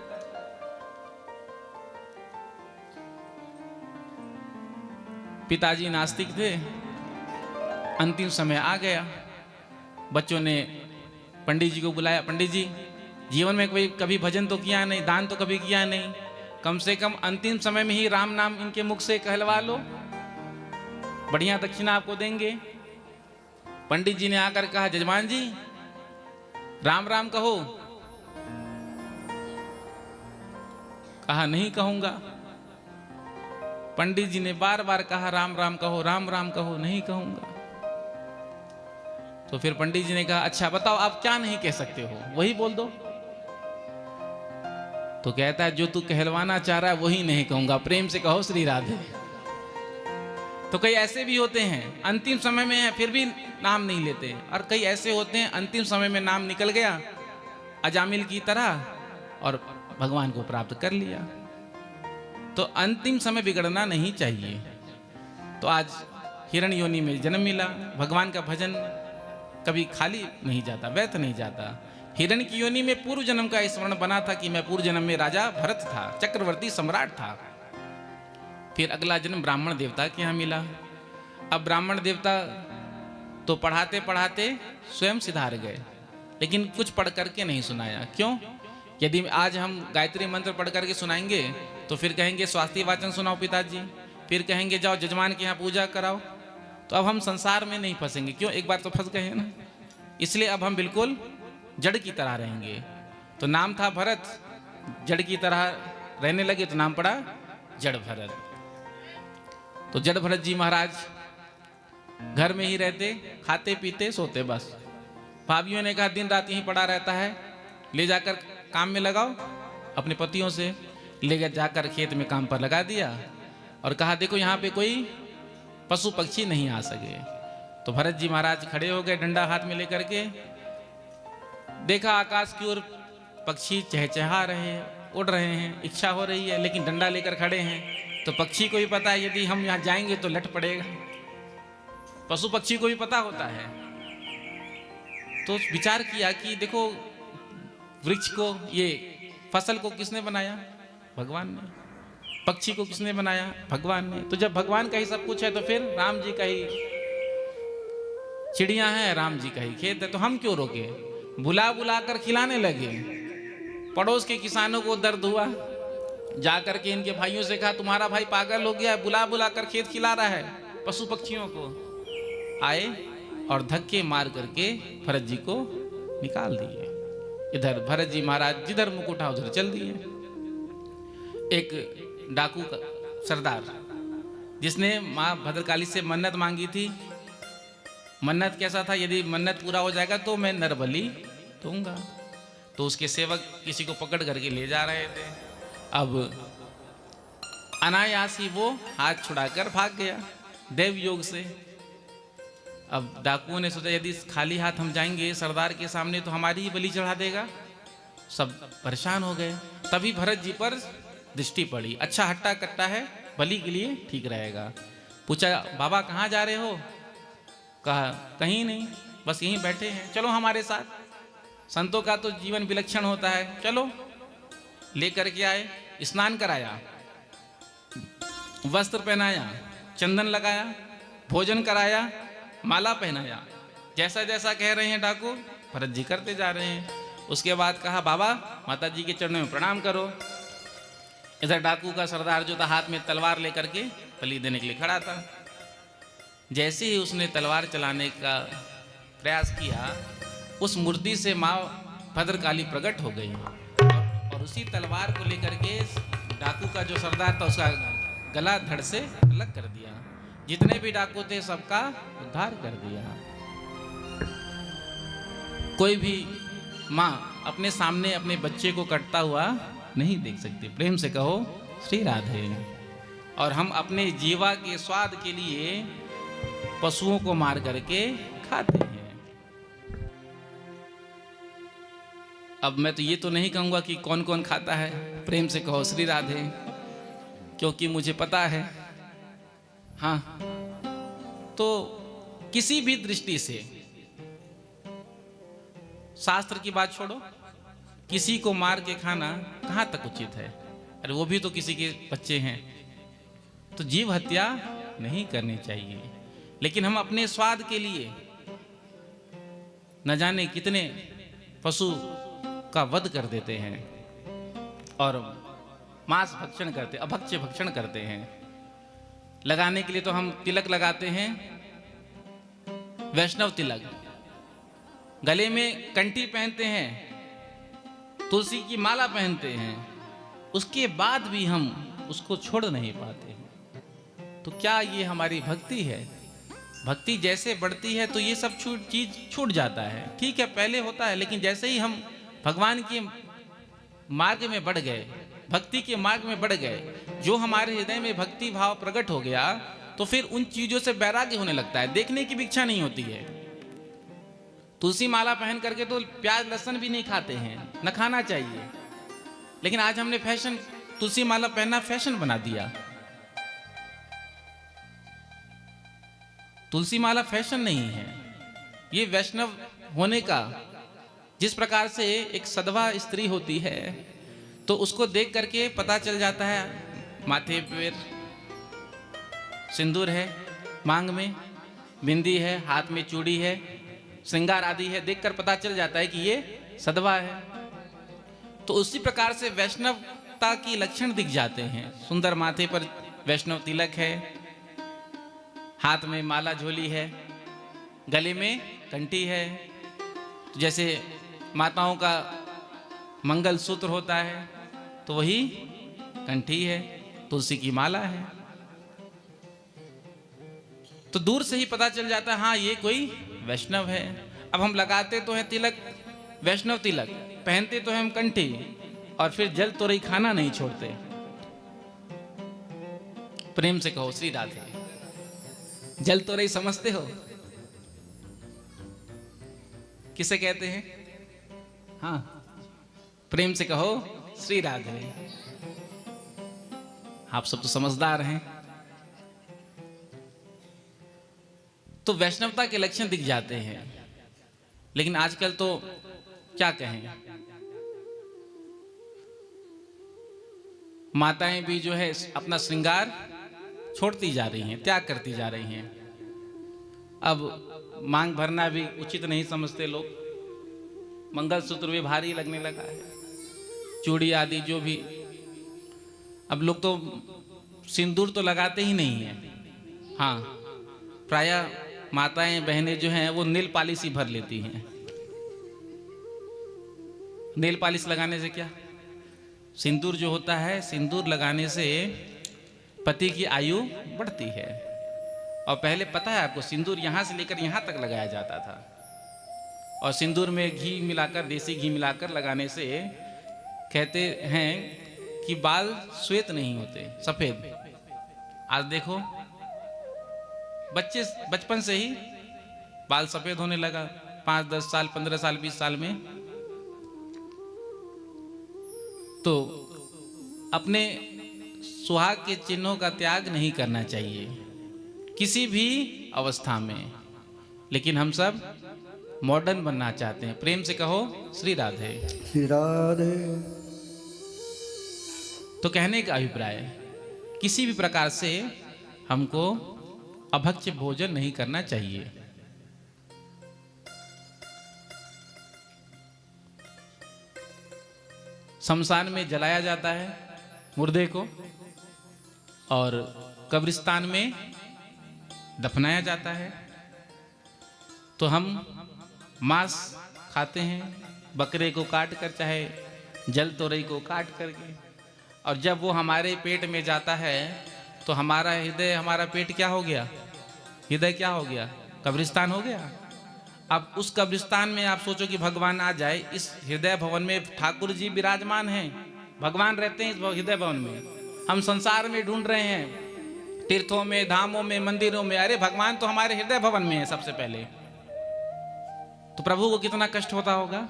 पिताजी नास्तिक थे, अंतिम समय आ गया, बच्चों ने पंडित जी को बुलाया। पंडित जी जीवन में कोई कभी भजन तो किया नहीं, दान तो कभी किया नहीं, कम से कम अंतिम समय में ही राम नाम इनके मुख से कहलवा लो, बढ़िया दक्षिणा आपको देंगे। पंडित जी ने आकर कहा, जजमान जी राम राम कहो। कहा नहीं कहूंगा। पंडित जी ने बार बार कहा, राम राम कहो, राम राम कहो, नहीं कहूंगा। तो फिर पंडित जी ने कहा, अच्छा बताओ आप क्या नहीं कह सकते हो, वही बोल दो। तो कहता है, जो तू कहलवाना चाह रहा है वही नहीं कहूंगा, प्रेम से कहो श्री राधे। तो कई ऐसे भी होते हैं अंतिम समय में है फिर भी नाम नहीं लेते, और कई ऐसे होते हैं अंतिम समय में नाम निकल गया अजामिल की तरह और भगवान को प्राप्त कर लिया। तो अंतिम समय बिगड़ना नहीं चाहिए। तो आज हिरण योनि में जन्म मिला, भगवान का भजन कभी खाली नहीं जाता, व्यर्थ नहीं जाता। हिरण की योनि में पूर्व जन्म का स्मरण बना था कि मैं पूर्व जन्म में राजा भरत था, चक्रवर्ती सम्राट था। फिर अगला जन्म ब्राह्मण देवता के यहाँ मिला। अब ब्राह्मण देवता तो पढ़ाते पढ़ाते स्वयं सिधार गए, लेकिन कुछ पढ़ करके नहीं सुनाया। क्यों? यदि आज हम गायत्री मंत्र पढ़ करके सुनाएंगे तो फिर कहेंगे स्वास्थ्य वाचन सुनाओ पिताजी, फिर कहेंगे जाओ जजमान के यहाँ पूजा कराओ। तो अब हम संसार में नहीं फंसेंगे। क्यों? एक बार तो फंस गए हैं ना। इसलिए अब हम बिल्कुल जड़ की तरह रहेंगे। तो नाम था भरत, जड़ की तरह रहने लगे तो नाम पड़ा जड़ भरत। तो जड़ भरत जी महाराज घर में ही रहते, खाते पीते सोते बस। भाभियों ने कहा दिन रात यहीं पड़ा रहता है, ले जाकर काम में लगाओ। अपने पतियों से ले जाकर खेत में काम पर लगा दिया और कहा देखो यहाँ पे कोई पशु पक्षी नहीं आ सके। तो भरत जी महाराज खड़े हो गए डंडा हाथ में लेकर के, देखा आकाश की ओर पक्षी चहचहा रहे हैं, उड़ रहे हैं, इच्छा हो रही है, लेकिन डंडा लेकर खड़े हैं। तो पक्षी को भी पता है यदि हम यहाँ जाएंगे तो लट पड़ेगा, पशु पक्षी को भी पता होता है। तो विचार किया कि देखो वृक्ष को, ये फसल को किसने बनाया? भगवान ने। पक्षी को किसने बनाया? भगवान ने। तो जब भगवान का ही सब कुछ है तो फिर राम जी का ही चिड़ियां हैं, राम जी का ही खेत है, तो हम क्यों रोके? बुला बुला कर खिलाने लगे। पड़ोस के किसानों को दर्द हुआ, जाकर के इनके भाइयों से कहा तुम्हारा भाई पागल हो गया है, बुला बुला कर खेत खिला रहा है पशु पक्षियों को। आए और धक्के मार करके भरत जी को निकाल दिए। इधर भरत जी महाराज जिधर मुख उठा उधर चल दिए। एक डाकू का सरदार जिसने माँ भद्रकाली से मन्नत मांगी थी मन्नत कैसा था, यदि मन्नत पूरा हो जाएगा तो मैं नर बलि दूंगा। तो उसके सेवक किसी को पकड़ करके ले जा रहे थे। अब अनायास ही वो हाथ छुड़ाकर भाग गया देव योग से। अब डाकुओं ने सोचा यदि खाली हाथ हम जाएंगे सरदार के सामने तो हमारी ही बलि चढ़ा देगा। सब परेशान हो गए। तभी भरत जी पर दृष्टि पड़ी, अच्छा हट्टा कट्टा है, बलि के लिए ठीक रहेगा। पूछा बाबा कहाँ जा रहे हो? कहा कहीं नहीं, बस यहीं बैठे हैं, चलो हमारे साथ। संतों का तो जीवन विलक्षण होता है, चलो। लेकर के आए, स्नान कराया, वस्त्र पहनाया, चंदन लगाया, भोजन कराया, माला पहनाया। जैसा जैसा कह रहे हैं डाकू भरत जी करते जा रहे हैं। उसके बाद कहा बाबा माता जी के चरणों में प्रणाम करो। इधर डाकू का सरदार जो था हाथ में तलवार लेकर के बलि देने के लिए खड़ा था। जैसे ही उसने तलवार चलाने का प्रयास किया, उस मूर्ति से माँ भद्रकाली प्रकट हो गई और उसी तलवार को लेकर के डाकू का जो सरदार था उसका गला धड़ से अलग कर दिया। जितने भी डाकू थे सबका उद्धार कर दिया। कोई भी माँ अपने सामने अपने बच्चे को कटता हुआ नहीं देख सकती। प्रेम से कहो श्री राधे। और हम अपने जीवा के स्वाद के लिए पशुओं को मार करके खाते हैं। अब मैं तो ये तो नहीं कहूंगा कि कौन कौन खाता है, प्रेम से कहो श्री राधे, क्योंकि मुझे पता है। हाँ, तो किसी भी दृष्टि से शास्त्र की बात छोड़ो, किसी को मार के खाना कहाँ तक उचित है? अरे वो भी तो किसी के बच्चे हैं। तो जीव हत्या नहीं करनी चाहिए। लेकिन हम अपने स्वाद के लिए न जाने कितने पशु का वध कर देते हैं और मांस भक्षण करते, अभक्ष्य भक्षण करते हैं। लगाने के लिए तो हम तिलक लगाते हैं, वैष्णव तिलक, गले में कंठी पहनते हैं, तुलसी की माला पहनते हैं, उसके बाद भी हम उसको छोड़ नहीं पाते हैं। तो क्या ये हमारी भक्ति है? भक्ति जैसे बढ़ती है तो ये सब चीज छूट जाता है। ठीक है, पहले होता है, लेकिन जैसे ही हम भगवान के मार्ग में बढ़ गए, भक्ति के मार्ग में बढ़ गए, जो हमारे हृदय में भक्ति भाव प्रकट हो गया, तो फिर उन चीजों से वैराग्य होने लगता है, देखने की भी इच्छा नहीं होती है। तुलसी माला पहन करके तो प्याज लहसुन भी नहीं खाते हैं, न खाना चाहिए। लेकिन आज हमने फैशन, तुलसी माला पहनना फैशन बना दिया। तुलसी माला फैशन नहीं है, ये वैष्णव होने का, जिस प्रकार से एक सधवा स्त्री होती है तो उसको देख करके पता चल जाता है, माथे पर सिंदूर है, मांग में बिंदी है, हाथ में चूड़ी है, श्रृंगार आदि है, देखकर पता चल जाता है कि ये सधवा है। तो उसी प्रकार से वैष्णवता की लक्षण दिख जाते हैं। सुंदर माथे पर वैष्णव तिलक है, हाथ में माला झोली है, गले में कंठी है। तो जैसे माताओं का मंगल सूत्र होता है तो वही कंठी है, तुलसी की माला है। तो दूर से ही पता चल जाता है हाँ ये कोई वैष्णव है। अब हम लगाते तो हैं तिलक, वैष्णव तिलक, पहनते तो हैं हम कंठी, और फिर जल तो रही खाना नहीं छोड़ते। प्रेम से कहो श्री राधे। जल तो रही समझते हो किसे कहते हैं? हाँ, प्रेम से कहो श्री राधे। आप सब तो समझदार हैं। तो वैष्णवता के लक्षण दिख जाते हैं। लेकिन आजकल तो क्या कहें, माताएं भी जो है अपना श्रृंगार छोड़ती जा रही हैं, त्याग करती जा रही हैं। अब मांग भरना भी उचित नहीं समझते लोग, मंगलसूत्र भी भारी लगने लगा है, चूड़ी आदि जो भी। अब लोग तो सिंदूर तो लगाते ही नहीं है। हाँ, प्रायः माताएं बहनें जो हैं वो नेल पॉलिश ही भर लेती हैं। नेल पॉलिश लगाने से क्या, सिंदूर जो होता है, सिंदूर लगाने से पति की आयु बढ़ती है। और पहले पता है आपको, सिंदूर यहाँ से लेकर यहाँ तक लगाया जाता था। और सिंदूर में घी मिलाकर, देसी घी मिलाकर लगाने से कहते हैं कि बाल श्वेत नहीं होते, सफेद। आज देखो बच्चे बचपन से ही बाल सफेद होने लगा, 5-10 साल, 15 साल, 20 साल में। तो अपने सुहाग के चिन्हों का त्याग नहीं करना चाहिए किसी भी अवस्था में। लेकिन हम सब मॉडर्न बनना चाहते हैं। प्रेम से कहो श्री राधे। श्री राधे। तो कहने का अभिप्राय, किसी भी प्रकार से हमको अभक्ष्य भोजन नहीं करना चाहिए। शमशान में जलाया जाता है मुर्दे को, और कब्रिस्तान में दफनाया जाता है। तो हम मांस खाते हैं, बकरे को काट कर, चाहे जल तोरई को काट करके, और जब वो हमारे पेट में जाता है तो हमारा हृदय, हमारा पेट क्या हो गया? हृदय क्या हो गया? कब्रिस्तान हो गया। अब उस कब्रिस्तान में आप सोचो कि भगवान आ जाए। इस हृदय भवन में ठाकुर जी विराजमान हैं, भगवान रहते हैं इस हृदय भवन में। हम संसार में ढूंढ रहे हैं, तीर्थों में, धामों में, मंदिरों में। अरे भगवान तो हमारे हृदय भवन में है सबसे पहले। तो प्रभु को कितना कष्ट होता होगा।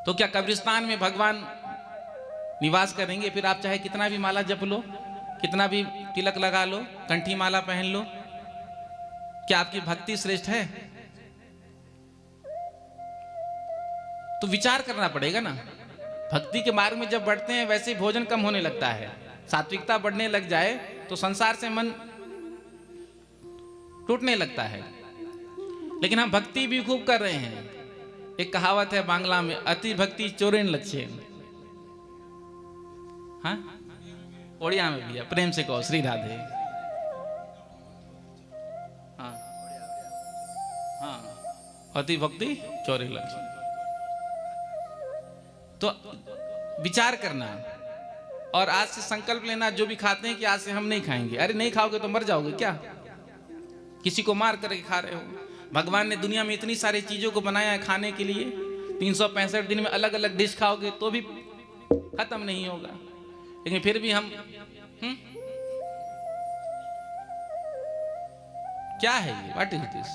तो क्या कब्रिस्तान में भगवान निवास करेंगे? फिर आप चाहे कितना भी माला जप लो, कितना भी तिलक लगा लो, कंठी माला पहन लो, क्या आपकी भक्ति श्रेष्ठ है? तो विचार करना पड़ेगा ना। भक्ति के मार्ग में जब बढ़ते हैं वैसे ही भोजन कम होने लगता है। सात्विकता बढ़ने लग जाए तो संसार से मन टूटने लगता है। लेकिन हम भक्ति भी खूब कर रहे हैं। एक कहावत है बांग्ला में, अति भक्ति चोरेन लक्ष्य। हाँ, ओडिया में भी है। प्रेम से कहो श्री राधे। हाँ हाँ, अति भक्ति चोरे लक्ष्य। तो विचार करना और आज से संकल्प लेना, जो भी खाते हैं कि आज से हम नहीं खाएंगे। अरे नहीं खाओगे तो मर जाओगे क्या? किसी को मार करके खा रहे हो। भगवान ने दुनिया में इतनी सारी चीजों को बनाया है खाने के लिए। 365 दिन में अलग अलग डिश खाओगे तो भी खत्म नहीं होगा। लेकिन फिर भी हम क्या है ये? What is this?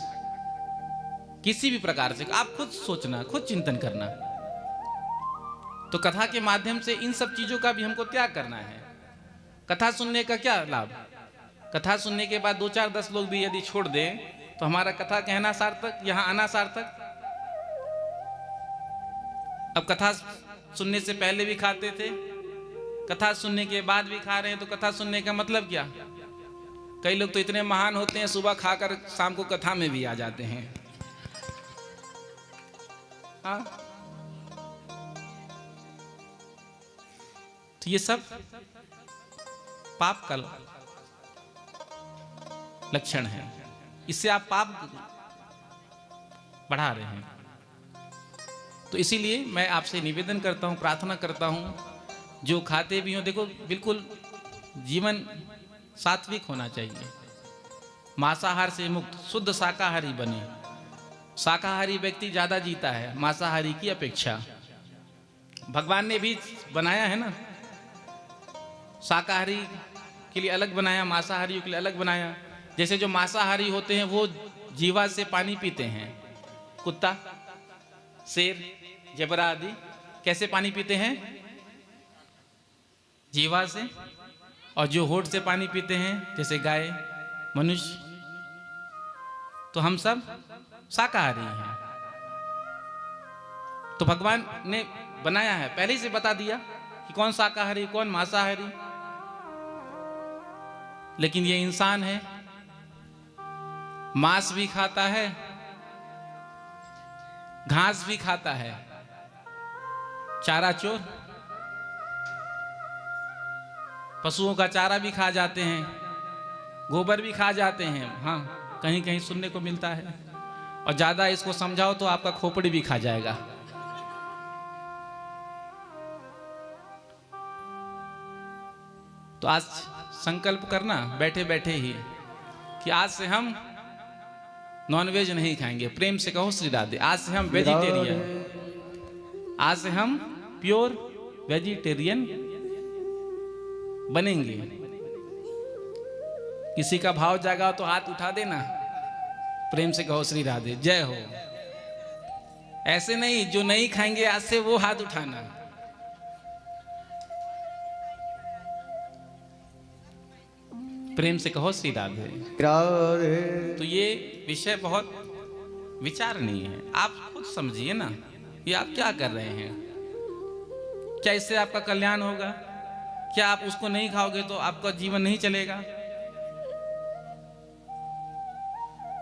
किसी भी प्रकार से आप खुद सोचना, खुद चिंतन करना। तो कथा के माध्यम से इन सब चीजों का भी हमको त्याग करना है। कथा सुनने का क्या लाभ? कथा सुनने के बाद 2-4-10 लोग भी यदि छोड़ दें तो हमारा कथा कहना सार्थक, यहाँ आना सार्थक। अब कथा सुनने से पहले भी खाते थे, कथा सुनने के बाद भी खा रहे हैं, तो कथा सुनने का मतलब क्या? कई लोग तो इतने महान होते हैं, सुबह खाकर शाम को कथा में भी आ जाते हैं। हाँ, तो ये सब पाप का लक्षण है। इससे आप पाप बढ़ा रहे हैं। तो इसीलिए मैं आपसे निवेदन करता हूं, प्रार्थना करता हूं, जो खाते भी हो, देखो बिल्कुल जीवन सात्विक होना चाहिए। मांसाहार से मुक्त, शुद्ध शाकाहारी बने। शाकाहारी व्यक्ति ज्यादा जीता है मांसाहारी की अपेक्षा। भगवान ने भी बनाया है ना, शाकाहारी के लिए अलग बनाया, मांसाहारियों के लिए अलग बनाया। जैसे जो मांसाहारी होते हैं वो जीवा से पानी पीते हैं। कुत्ता, शेर, जेबरा आदि कैसे पानी पीते हैं? जीवा से। और जो होठ से पानी पीते हैं जैसे गाय, मनुष्य। तो हम सब शाकाहारी हैं। तो भगवान ने बनाया है, पहले ही से बता दिया कि कौन शाकाहारी कौन मांसाहारी। लेकिन ये इंसान है, मांस भी खाता है, घास भी खाता है, चारा चोर। पशुओं का चारा भी खा जाते हैं, गोबर भी खा जाते हैं। हाँ, कहीं कहीं सुनने को मिलता है। और ज्यादा इसको समझाओ तो आपका खोपड़ी भी खा जाएगा। तो आज संकल्प करना बैठे बैठे ही कि आज से हम नॉनवेज नहीं खाएंगे। प्रेम से कहो श्री राधे। आज से हम वेजिटेरियन, आज से हम प्योर वेजिटेरियन बनेंगे। किसी का भाव जागा तो हाथ उठा देना, प्रेम से कहो श्री राधे, जय हो। ऐसे नहीं, जो नहीं खाएंगे आज से वो हाथ उठाना। प्रेम से कहो श्री राधे। राधे। तो ये विषय बहुत विचारणीय है, आप खुद समझिए ना, ये आप क्या कर रहे हैं। क्या इससे आपका कल्याण होगा? क्या आप उसको नहीं खाओगे तो आपका जीवन नहीं चलेगा?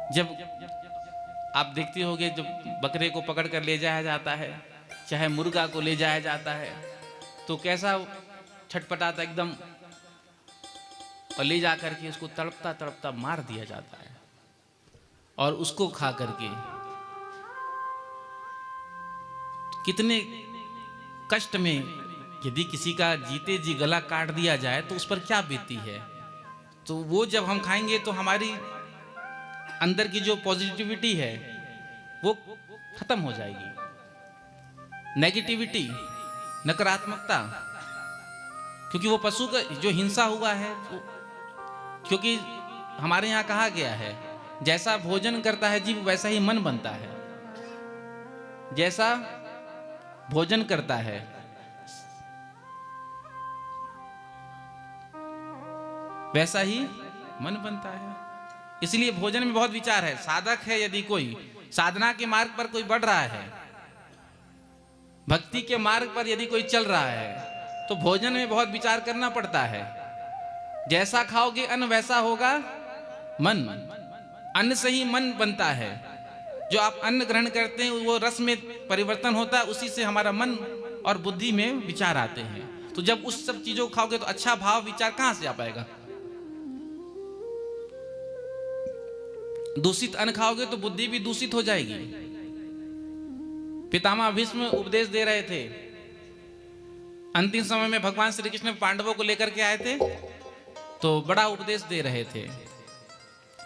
जब आप देखते होगे, जब बकरे को पकड़ कर ले जाया जाता है, चाहे मुर्गा को ले जाया जाता है, तो कैसा छटपटाता एकदम, और ले जा करके उसको तड़पता तड़पता मार दिया जाता है। और उसको खा करके कितने कष्ट में, यदि किसी का जीते जी गला काट दिया जाए तो उस पर क्या बीतती है। तो वो जब हम खाएंगे तो हमारी अंदर की जो पॉजिटिविटी है वो खत्म हो जाएगी, नेगेटिविटी, नकारात्मकता। क्योंकि वो पशु का जो हिंसा हुआ है, क्योंकि हमारे यहाँ कहा गया है, जैसा भोजन करता है जीव वैसा ही मन बनता है। जैसा भोजन करता है वैसा ही मन बनता है। इसलिए भोजन में बहुत विचार है। साधक है, यदि कोई साधना के मार्ग पर कोई बढ़ रहा है, भक्ति के मार्ग पर यदि कोई चल रहा है, तो भोजन में बहुत विचार करना पड़ता है। जैसा खाओगे अन्न वैसा होगा मन। अन्न से ही मन बनता है। जो आप अन्न ग्रहण करते हैं वो रस में परिवर्तन होता है, उसी से हमारा मन और बुद्धि में विचार आते हैं। तो जब उस सब चीजों को खाओगे तो अच्छा भाव विचार कहां से आ पाएगा? दूषित अन्न खाओगे तो बुद्धि भी दूषित हो जाएगी। पितामह भीष्म उपदेश दे रहे थे। अंतिम समय में भगवान श्री कृष्ण पांडवों को लेकर के आए थे, तो बड़ा उपदेश दे रहे थे।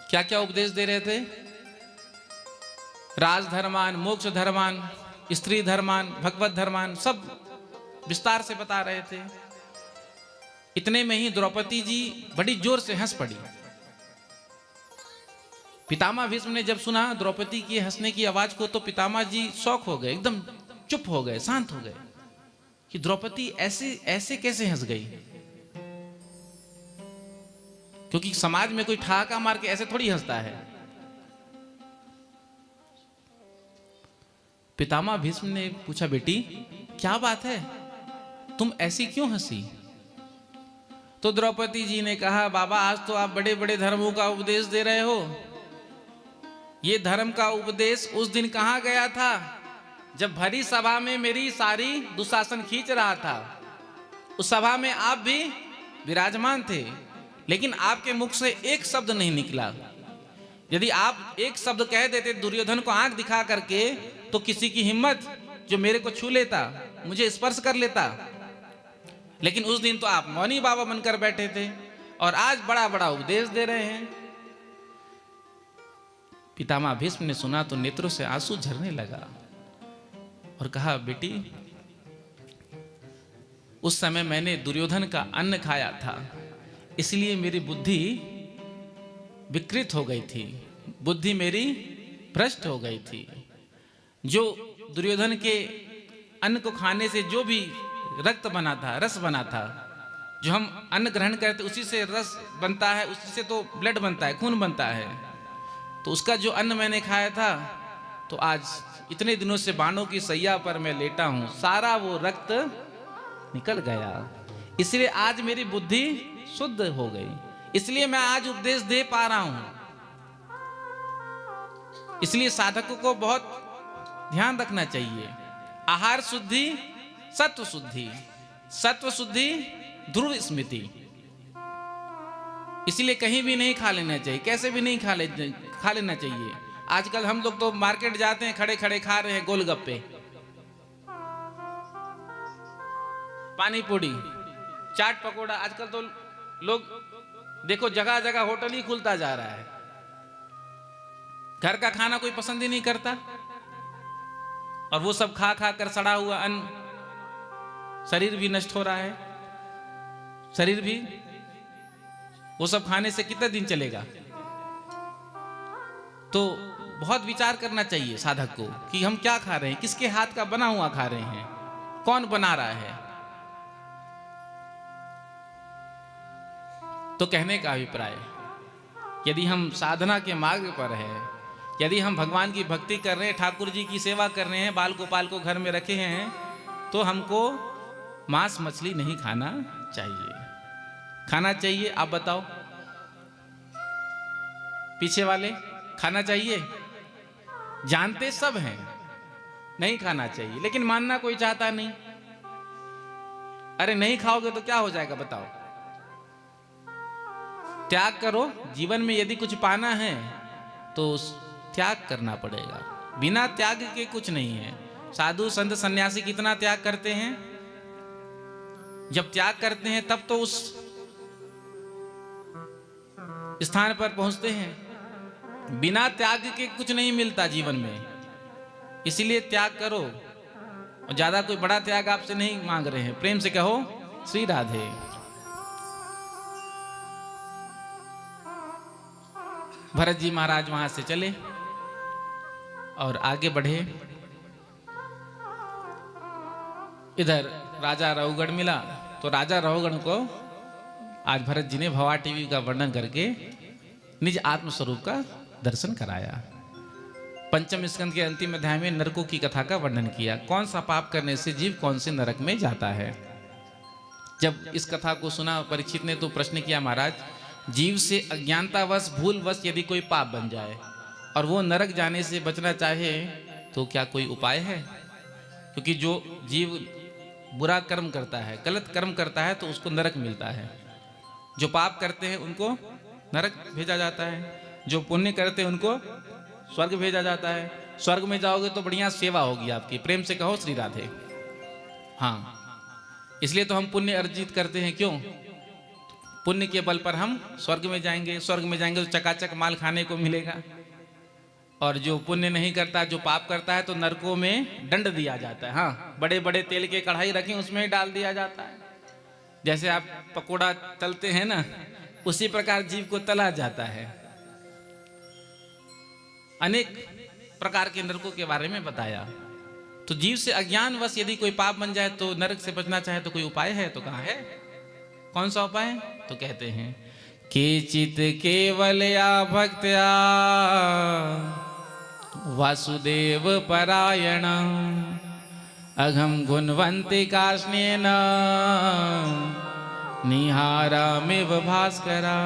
क्या क्या उपदेश दे रहे थे? राजधर्मान, मोक्ष धर्मान, स्त्री धर्मान, भगवत धर्मान, सब विस्तार से बता रहे थे। इतने में ही द्रौपदी जी बड़ी जोर से हंस पड़ी। पितामह भीष्म ने जब सुना द्रौपदी की हंसने की आवाज को, तो पितामह जी शौक हो गए, एकदम चुप हो गए, शांत हो गए कि द्रौपदी ऐसे ऐसे कैसे हंस गई। क्योंकि समाज में कोई ठहाका मार के ऐसे थोड़ी हंसता है। पितामह भीष्म ने पूछा, बेटी क्या बात है, तुम ऐसी क्यों हंसी? तो द्रौपदी जी ने कहा, बाबा आज तो आप बड़े बड़े धर्मों का उपदेश दे रहे हो। ये धर्म का उपदेश उस दिन कहां गया था जब भरी सभा में मेरी सारी दुशासन खींच रहा था। उस सभा में आप भी विराजमान थे, लेकिन आपके मुख से एक शब्द नहीं निकला। यदि आप एक शब्द कह देते दुर्योधन को आंख दिखा करके, तो किसी की हिम्मत जो मेरे को छू लेता, मुझे स्पर्श कर लेता। लेकिन उस दिन तो आप मौनी बाबा बनकर बैठे थे और आज बड़ा बड़ा उपदेश दे रहे हैं। पितामह भीष्म ने सुना तो नेत्रों से आंसू झरने लगा और कहा, बेटी उस समय मैंने दुर्योधन का अन्न खाया था, इसलिए मेरी बुद्धि विकृत हो गई थी, बुद्धि मेरी भ्रष्ट हो गई थी। जो दुर्योधन के अन्न को खाने से जो भी रक्त बना था, रस बना था, जो हम अन्न ग्रहण करते उसी से रस बनता है, उसी से तो ब्लड बनता है, खून बनता है। तो उसका जो अन्न मैंने खाया था, तो आज इतने दिनों से बाणों की सैया पर मैं लेटा हूं, सारा वो रक्त निकल गया। इसलिए आज मेरी बुद्धि शुद्ध हो गई, इसलिए मैं आज उपदेश दे पा रहा हूं। इसलिए साधकों को बहुत ध्यान रखना चाहिए। आहार शुद्धि, सत्व शुद्धि, सत्व शुद्धि, ध्रुव स्मृति। इसलिए कहीं भी नहीं खा लेना चाहिए, कैसे भी नहीं खा लेना चाहिए। आजकल हम लोग तो मार्केट जाते हैं, खड़े खड़े खा रहे हैं गोलगप्पे, पानी पूरी, चाट पकोड़ा। आजकल तो लोग देखो जगह जगह होटल ही खुलता जा रहा है। घर का खाना कोई पसंद ही नहीं करता, और वो सब खा खा कर सड़ा हुआ अन्न, शरीर भी नष्ट हो रहा है, शरीर भी वो सब खाने से कितना दिन चलेगा। तो बहुत विचार करना चाहिए साधक को कि हम क्या खा रहे हैं, किसके हाथ का बना हुआ खा रहे हैं, कौन बना रहा है। तो कहने का अभिप्राय, यदि हम साधना के मार्ग पर है, यदि हम भगवान की भक्ति कर रहे हैं, ठाकुर जी की सेवा कर रहे हैं, बाल गोपाल को घर में रखे हैं, तो हमको मांस मछली नहीं खाना चाहिए। खाना चाहिए? आप बताओ पीछे वाले, खाना चाहिए? जानते सब हैं नहीं खाना चाहिए, लेकिन मानना कोई चाहता नहीं। अरे नहीं खाओगे तो क्या हो जाएगा बताओ। त्याग करो। जीवन में यदि कुछ पाना है तो त्याग करना पड़ेगा। बिना त्याग के कुछ नहीं है। साधु संत सन्यासी कितना त्याग करते हैं, जब त्याग करते हैं तब तो उस स्थान पर पहुंचते हैं। बिना त्याग के कुछ नहीं मिलता जीवन में, इसीलिए त्याग करो। और ज्यादा कोई बड़ा त्याग आपसे नहीं मांग रहे हैं, प्रेम से कहो श्री राधे। भरत जी महाराज वहां से चले और आगे बढ़े। इधर राजा रघुगण मिला, तो राजा रघुगण को आज भरत जी ने भवा टीवी का वर्णन करके निज आत्मस्वरूप का दर्शन कराया। पंचम स्कंद के अंतिम अध्याय में नरकों की कथा का वर्णन किया। कौन सा पाप करने से जीव कौन से नरक में जाता है। जब इस कथा को सुना परीक्षित ने तो प्रश्न किया, महाराज जीव से अज्ञानतावश भूलवश यदि कोई पाप बन जाए और वो नरक जाने से बचना चाहे तो क्या कोई उपाय है। क्योंकि जो जीव बुरा कर्म करता है, गलत कर्म करता है तो उसको नरक मिलता है। जो पाप करते हैं उनको नरक भेजा जाता है, जो पुण्य करते हैं उनको स्वर्ग भेजा जाता है। स्वर्ग में जाओगे तो बढ़िया सेवा होगी आपकी। प्रेम से कहो श्री राधे। हाँ, इसलिए तो हम पुण्य अर्जित करते हैं। क्यों? पुण्य के बल पर हम स्वर्ग में जाएंगे। स्वर्ग में जाएंगे तो चकाचक माल खाने को मिलेगा। और जो पुण्य नहीं करता, जो पाप करता है, तो नरकों में दंड दिया जाता है। हाँ, बड़े बड़े तेल के कढ़ाई रखें उसमें डाल दिया जाता है। जैसे आप पकोड़ा तलते हैं ना, उसी प्रकार जीव को तला जाता है। अनेक प्रकार के नरकों के बारे में बताया। तो जीव से अज्ञानवश यदि कोई पाप बन जाए तो नरक से बचना चाहे तो कोई उपाय है। तो कहाँ है, कौन सा उपाय? तो कहते हैं केचित केवलया भक्त्या वासुदेव परायण अघम गुणवंती कार्ष्णेन निहारामिव भास्करा।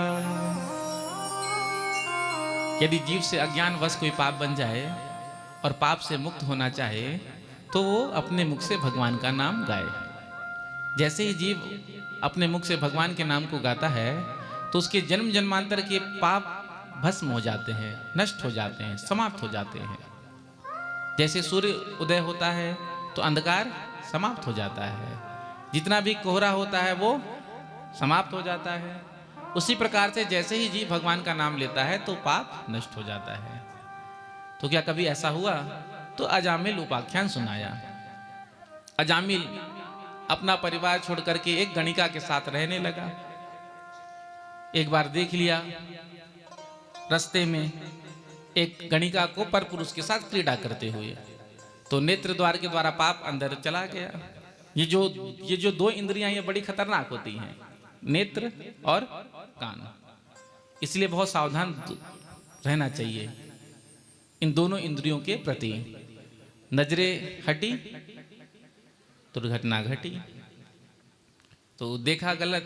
यदि जीव से अज्ञानवश कोई पाप बन जाए और पाप से मुक्त होना चाहे तो वो अपने मुख से भगवान का नाम गाए। जैसे ही जीव अपने मुख से भगवान के नाम को गाता है तो उसके जन्म जन्मांतर के पाप भस्म हो जाते हैं, नष्ट हो जाते हैं, समाप्त हो जाते हैं। जैसे सूर्य उदय होता है तो अंधकार समाप्त हो जाता है, जितना भी कोहरा होता है वो समाप्त हो जाता है। उसी प्रकार से जैसे ही जीव भगवान का नाम लेता है तो पाप नष्ट हो जाता है। तो क्या कभी ऐसा हुआ? तो अजामिल उपाख्यान सुनाया। अजामिल अपना परिवार छोड़ करके एक गणिका के साथ रहने लगा। एक बार देख लिया रास्ते में एक गणिका को परपुरुष के साथ क्रीड़ा करते हुए, तो नेत्र द्वार के द्वारा पाप अंदर चला गया। ये जो दो इंद्रियां ये बड़ी खतरनाक होती हैं, नेत्र और कान। इसलिए बहुत सावधान रहना चाहिए इन दोनों इंद्रियों के प्रति। नजरें हटी दुर्घटना घटी। तो देखा गलत,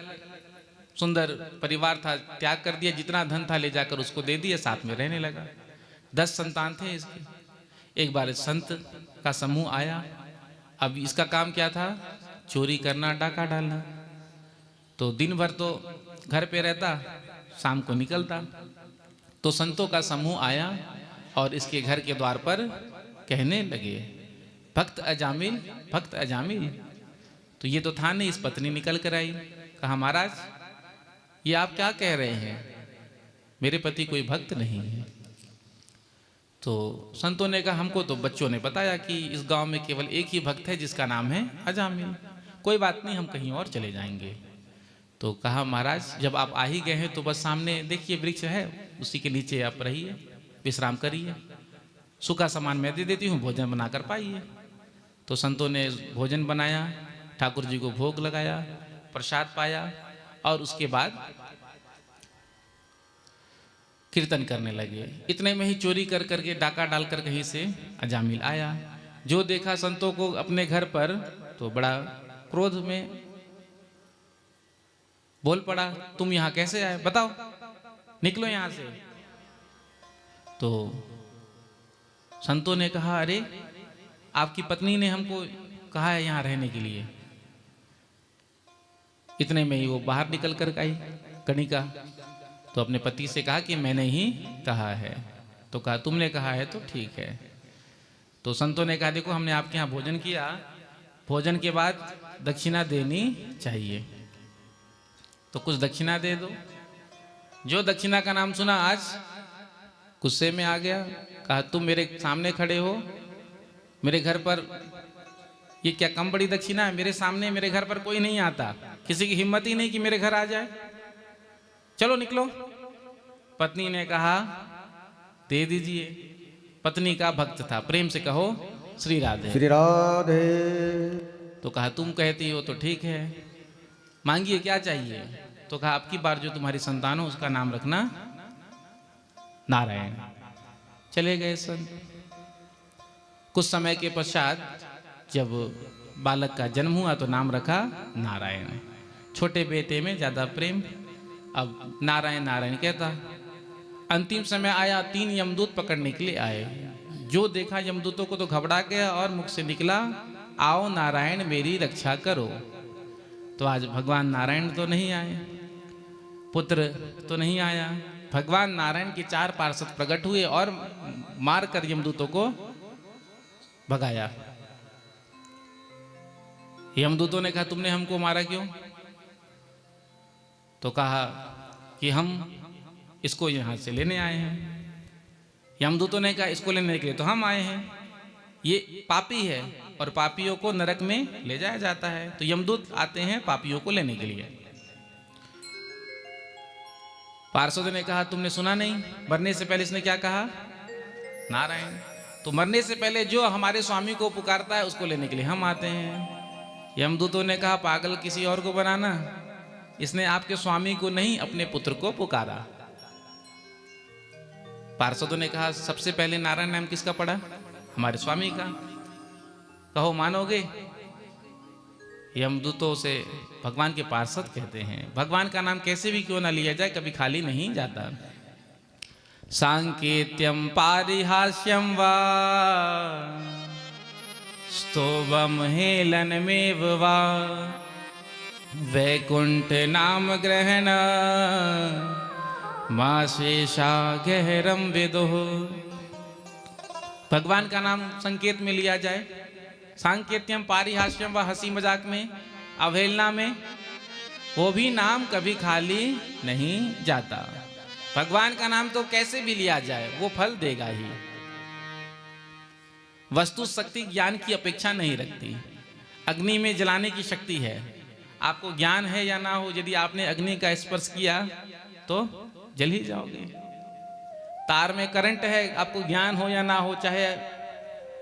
सुंदर परिवार था, त्याग कर दिया। जितना धन था ले जाकर उसको दे दिया, साथ में रहने लगा। 10 संतान थे इसके। एक बार संत का समूह आया। अब इसका काम क्या था? चोरी करना, डाका डालना। तो दिन भर तो घर पे रहता, शाम को निकलता। तो संतों का समूह आया और इसके घर के द्वार पर कहने लगे, भक्त अजामिल, भक्त अजामिल। तो ये तो था नहीं, इस पत्नी निकल कर आई। कहा, महाराज ये आप क्या कह रहे हैं? मेरे पति कोई भक्त नहीं है। तो संतों ने कहा हमको तो बच्चों ने बताया कि इस गांव में केवल एक ही भक्त है जिसका नाम है अजामिल, कोई बात नहीं, हम कहीं और चले जाएंगे। तो कहा महाराज जब आप आ ही गए हैं तो बस सामने देखिए वृक्ष है, उसी के नीचे आप रहिए, विश्राम करिए, सूखा सामान मैं दे देती हूँ, भोजन बनाकर पाइए। तो संतों ने भोजन बनाया, ठाकुर जी को भोग लगाया, प्रसाद पाया और उसके बाद कीर्तन करने लगे। इतने में ही चोरी कर करके डाका डालकर कहीं से अजामिल आया। जो देखा संतों को अपने घर पर तो बड़ा क्रोध में बोल पड़ा, तुम यहां कैसे आए, बताओ, निकलो यहां से। तो संतों ने कहा अरे आपकी पत्नी ने हमको कहा है यहां रहने के लिए। इतने में ही वो बाहर निकल कर आई कणिका, तो अपने पति से कहा कि मैंने ही कहा है। तो कहा तुमने कहा है तो ठीक है। तो संतों ने कहा देखो हमने आपके यहाँ भोजन किया, भोजन के बाद दक्षिणा देनी चाहिए, तो कुछ दक्षिणा दे दो। जो दक्षिणा का नाम सुना आज गुस्से में आ गया, कहा तुम मेरे सामने खड़े हो, मेरे घर पर ये क्या कम बड़ी दक्षिणा है, मेरे सामने मेरे घर पर कोई नहीं आता, किसी की हिम्मत ही नहीं कि मेरे घर आ जाए, चलो निकलो। पत्नी ने कहा दे दीजिए। पत्नी का भक्त था, प्रेम से कहो श्री राधे। श्री राधे। तो कहा तुम कहती हो तो ठीक है, मांगिए क्या चाहिए। तो कहा आपकी बार जो तुम्हारी संतान हो उसका नाम रखना नारायण। चले गए संत। कुछ समय के पश्चात जब बालक का जन्म हुआ तो नाम रखा नारायण। छोटे बेटे में ज्यादा प्रेम, अब नारायण नारायण कहता। अंतिम समय आया, 3 यमदूत पकड़ने के लिए आए। जो देखा यमदूतों को तो घबरा गया और मुख से निकला आओ नारायण मेरी रक्षा करो। तो आज भगवान नारायण तो नहीं आए, पुत्र तो नहीं आया, भगवान नारायण के 4 पार्षद प्रकट हुए और मारकर यमदूतों को भगाया। यमदूतों ने कहा तुमने हमको मारा क्यों। तो कहा कि हम इसको यहां से लेने आए हैं। यमदूतों ने कहा इसको लेने के लिए तो हम आए हैं, ये पापी है और पापियों को नरक में ले जाया जाता है, तो यमदूत आते हैं पापियों को लेने के लिए। पार्षदों ने कहा तुमने सुना नहीं, मरने से पहले इसने क्या कहा नारायण। तो मरने से पहले जो हमारे स्वामी को पुकारता है उसको लेने के लिए हम आते हैं। यमदूतों ने कहा पागल किसी और को बनाना, इसने आपके स्वामी को नहीं अपने पुत्र को पुकारा। पार्षदों ने कहा सबसे पहले नारायण नाम किसका पड़ा, हमारे स्वामी का, कहो मानोगे। यमदूतों से भगवान के पार्षद कहते हैं, भगवान का नाम कैसे भी क्यों ना लिया जाए कभी खाली नहीं जाता। सांकेत्यम पारिहास्यम वा स्तोभम हेलनमेव वा वैकुंठ नाम ग्रहण माशेषा गहरम विदुः। भगवान का नाम संकेत में लिया जाए, सांकेत्यम पारिहास्यम व हंसी मजाक में, अवहेलना में, वो भी नाम कभी खाली नहीं जाता। भगवान का नाम तो कैसे भी लिया जाए वो फल देगा ही। वस्तु शक्ति ज्ञान की अपेक्षा नहीं रखती। अग्नि में जलाने की शक्ति है, आपको ज्ञान है या ना हो, यदि आपने अग्नि का स्पर्श किया तो जल ही जाओगे। तार में करंट है, आपको ज्ञान हो या ना हो, चाहे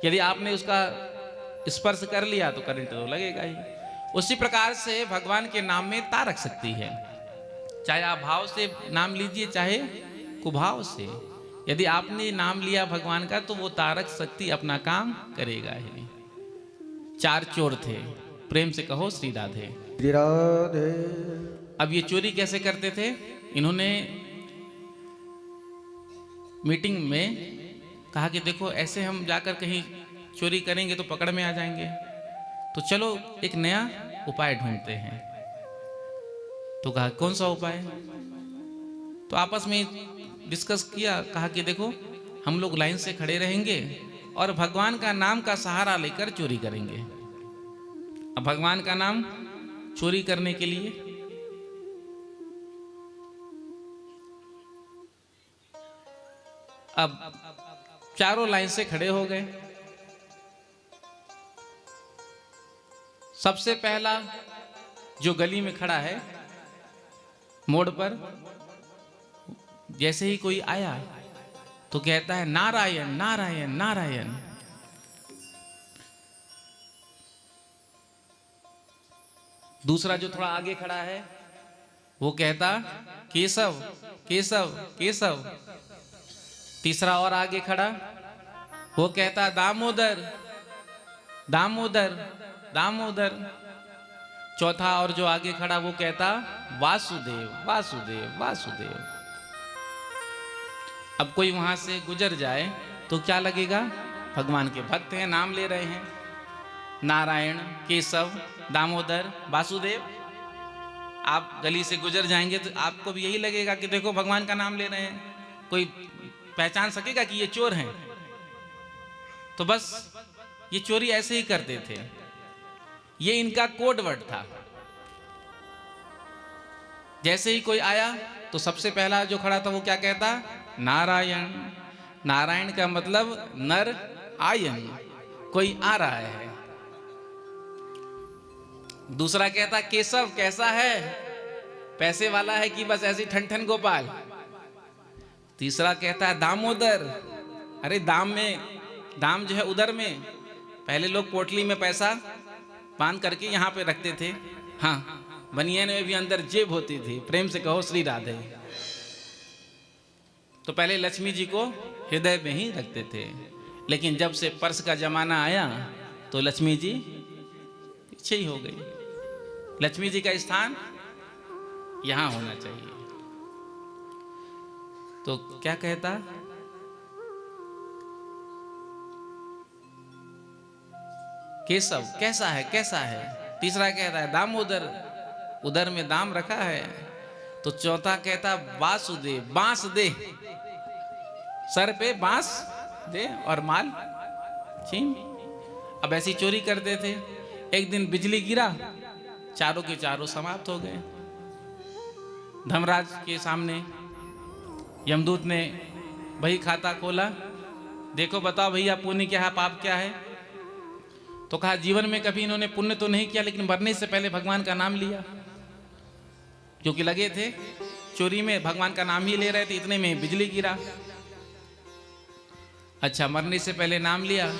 यदि आपने उसका स्पर्श कर लिया तो करंट तो लगेगा ही। उसी प्रकार से भगवान के नाम में तारक शक्ति है, चाहे आप भाव से नाम लीजिए चाहे कुभाव से। यदि आपने नाम लिया भगवान का तो वो तारक शक्ति अपना काम करेगा ही। 4 चोर थे, प्रेम से कहो श्री राधे। श्री राधे। अब ये चोरी कैसे करते थे, इन्होंने मीटिंग में कहा कि देखो ऐसे हम जाकर कहीं चोरी करेंगे तो पकड़ में आ जाएंगे, तो चलो एक नया उपाय ढूंढते हैं। तो कहा कौन सा उपाय। तो आपस में डिस्कस किया, कहा कि देखो हम लोग लाइन से खड़े रहेंगे और भगवान का नाम का सहारा लेकर चोरी करेंगे। अब भगवान का नाम चोरी करने के लिए अब चारों लाइन से खड़े हो गए। सबसे पहला जो गली में खड़ा है मोड़ पर, जैसे ही कोई आया तो कहता है नारायण नारायण नारायण। दूसरा जो थोड़ा आगे खड़ा है वो कहता केशव केशव केशव। तीसरा और आगे खड़ा वो कहता दामोदर दामोदर दामोदर। चौथा और जो आगे खड़ा वो कहता वासुदेव वासुदेव वासुदेव। अब कोई वहां से गुजर जाए तो क्या लगेगा, भगवान के भक्त हैं, नाम ले रहे हैं, नारायण केशव दामोदर वासुदेव। आप गली से गुजर जाएंगे तो आपको भी यही लगेगा कि देखो भगवान का नाम ले रहे हैं। कोई पहचान सकेगा कि ये चोर हैं? तो बस ये चोरी ऐसे ही करते थे, ये इनका कोड वर्ड था। जैसे ही कोई आया तो सबसे पहला जो खड़ा था वो क्या कहता, नारायण। नारायण का मतलब नर आयन, कोई आ रहा है। दूसरा कहता केशव कैसा है, पैसे वाला है कि बस ऐसे ठन ठन गोपाल। तीसरा कहता है दामोदर, अरे दाम में, दाम जो है उधर में। पहले लोग पोटली में पैसा बांध करके यहाँ पे रखते थे, हाँ बनियान में भी अंदर जेब होती थी, प्रेम से कहो श्री राधे। तो पहले लक्ष्मी जी को हृदय में ही रखते थे, लेकिन जब से पर्स का जमाना आया तो लक्ष्मी जी पीछे ही हो गई। लक्ष्मी जी का स्थान यहां होना चाहिए। तो क्या कहता, केशव कैसा है कैसा है। तीसरा कहता है दामोदर, उधर में दाम रखा है। तो चौथा कहता वासुदेव, बांस दे, सर पे बांस दे और माल छीन। अब ऐसी चोरी करते थे। एक दिन बिजली गिरा, चारों के चारों समाप्त हो गए। धर्मराज के सामने यमदूत ने वही खाता खोला, देखो बताओ भैया पुण्य क्या है पाप क्या है। तो कहा जीवन में कभी इन्होंने पुण्य तो नहीं किया, लेकिन मरने से पहले भगवान का नाम लिया। क्योंकि लगे थे चोरी में, भगवान का नाम ही ले रहे थे, इतने में बिजली गिरा। अच्छा मरने से पहले नाम लिया,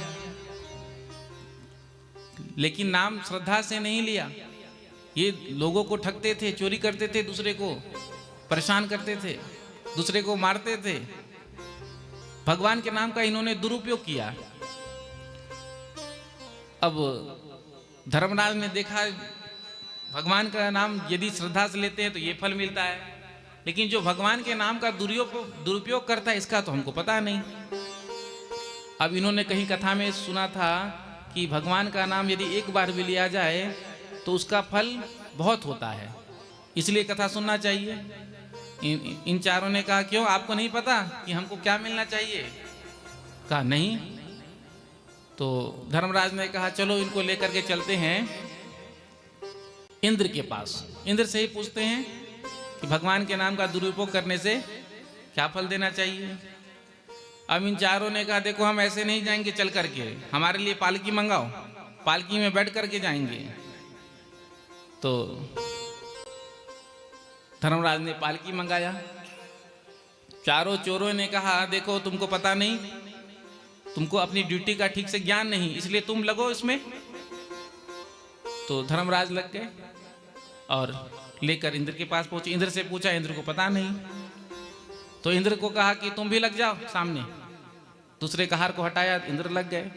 लेकिन नाम श्रद्धा से नहीं लिया। ये लोगों को ठगते थे, चोरी करते थे, दूसरे को परेशान करते थे, दूसरे को मारते थे। भगवान के नाम का इन्होंने दुरुपयोग किया। अब धर्मराज ने देखा भगवान का नाम यदि श्रद्धा से लेते हैं तो ये फल मिलता है, लेकिन जो भगवान के नाम का दुरुपयोग करता है इसका तो हमको पता नहीं। अब इन्होंने कहीं कथा में सुना था कि भगवान का नाम यदि एक बार भी लिया जाए तो उसका फल बहुत होता है, इसलिए कथा सुनना चाहिए। इन चारों ने कहा क्यों, आपको नहीं पता कि हमको क्या मिलना चाहिए? कहा नहीं। तो धर्मराज ने कहा चलो इनको लेकर के चलते हैं इंद्र के पास, इंद्र से ही पूछते हैं कि भगवान के नाम का दुरुपयोग करने से क्या फल देना चाहिए। अब इन चारों ने कहा देखो हम ऐसे नहीं जाएंगे चल करके, हमारे लिए पालकी मंगाओ, पालकी में बैठ करके जाएंगे। तो धर्मराज ने पालकी मंगाया। चारों चोरों ने कहा देखो तुमको पता नहीं, तुमको अपनी ड्यूटी का ठीक से ज्ञान नहीं, इसलिए तुम लगो इसमें। तो धर्मराज लग गए और लेकर इंद्र के पास पहुंचे। इंद्र से पूछा, इंद्र को पता नहीं। तो इंद्र को कहा कि तुम भी लग जाओ सामने। दूसरे कहार को हटाया, इंद्र लग गए।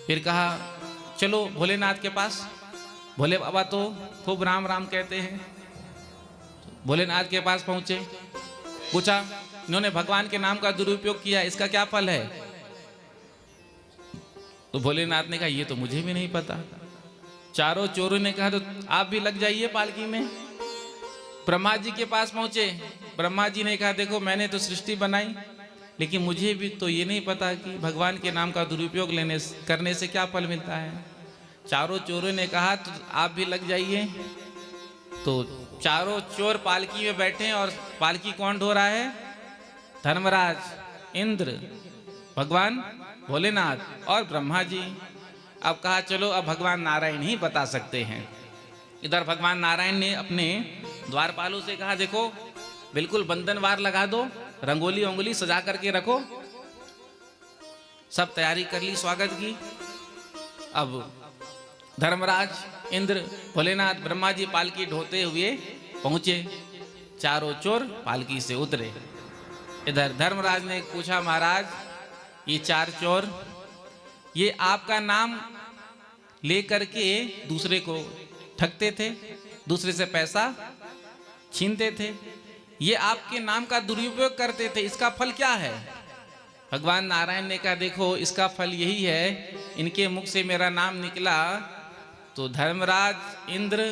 फिर कहा चलो भोलेनाथ के पास, भोले बाबा तो खूब राम राम कहते हैं। भोलेनाथ के पास पहुंचे, पूछा इन्होंने भगवान के नाम का दुरुपयोग किया, इसका क्या फल है? तो भोलेनाथ ने कहा ये तो मुझे भी नहीं पता। चारों चोरों ने कहा तो आप भी लग जाइए पालकी में। ब्रह्मा जी के पास पहुंचे, ब्रह्मा जी ने कहा देखो मैंने तो सृष्टि बनाई, लेकिन मुझे भी तो ये नहीं पता कि भगवान के नाम का दुरुपयोग करने से क्या फल मिलता है। चारों चोरों ने कहा तो आप भी लग जाइए। तो चारों चोर पालकी में बैठे और पालकी कौन ढो रहा है? धर्मराज, इंद्र भगवान भोलेनाथ और ब्रह्मा जी। अब कहा चलो अब भगवान नारायण ही बता सकते हैं। इधर भगवान नारायण ने अपने द्वारपालों से कहा देखो बिल्कुल बंधनवार लगा दो, रंगोली वंगोली सजा करके रखो। सब तैयारी कर ली स्वागत की। अब धर्मराज, इंद्र, भोलेनाथ, ब्रह्मा जी पालकी ढोते हुए पहुंचे। चारों चोर पालकी से उतरे। इधर धर्मराज ने पूछा महाराज ये चार चोर ये आपका नाम लेकर के दूसरे को ठगते थे, दूसरे से पैसा छीनते थे, ये आपके नाम का दुरुपयोग करते थे, इसका फल क्या है? भगवान नारायण ने कहा देखो इसका फल यही है, इनके मुख से मेरा नाम निकला तो धर्मराज, इंद्र,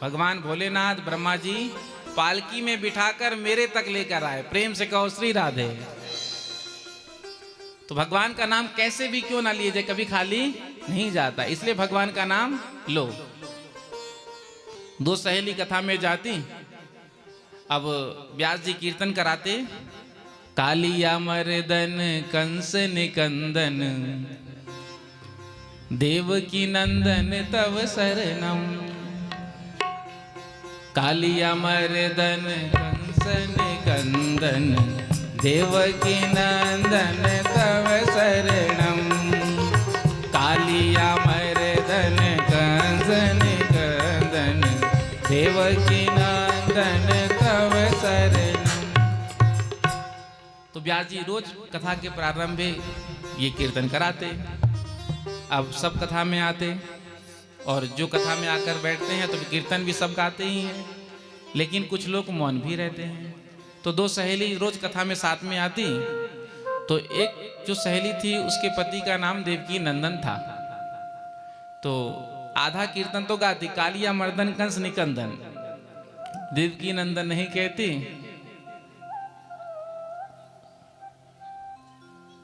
भगवान भोलेनाथ, ब्रह्मा जी पालकी में बिठाकर मेरे तक लेकर आए। प्रेम से कहो श्री राधे। तो भगवान का नाम कैसे भी क्यों ना लिए जाए, कभी खाली नहीं जाता, इसलिए भगवान का नाम लो। दो सहेली कथा में जाती। अब व्यास जी कीर्तन कराते। कालिया मर्दन कंस निकंदन देवकी नंदन तव शरणम। कालिया मर्दन कंस निकंदन देवकी नंदन तव शरणम। कालिया मर्दन कंस निकंदन देवकी नंदन तव शरणम। तो व्यास जी रोज कथा के प्रारंभ में ये कीर्तन कराते। अब सब कथा में आते और जो कथा में आकर बैठते हैं तो कीर्तन भी सब गाते ही हैं, लेकिन कुछ लोग मौन भी रहते हैं। तो दो सहेली रोज कथा में साथ में आती। तो एक जो सहेली थी उसके पति का नाम देवकी नंदन था। तो आधा कीर्तन तो गाती, कालिया मर्दन कंस निकंदन, देवकी नंदन नहीं कहती।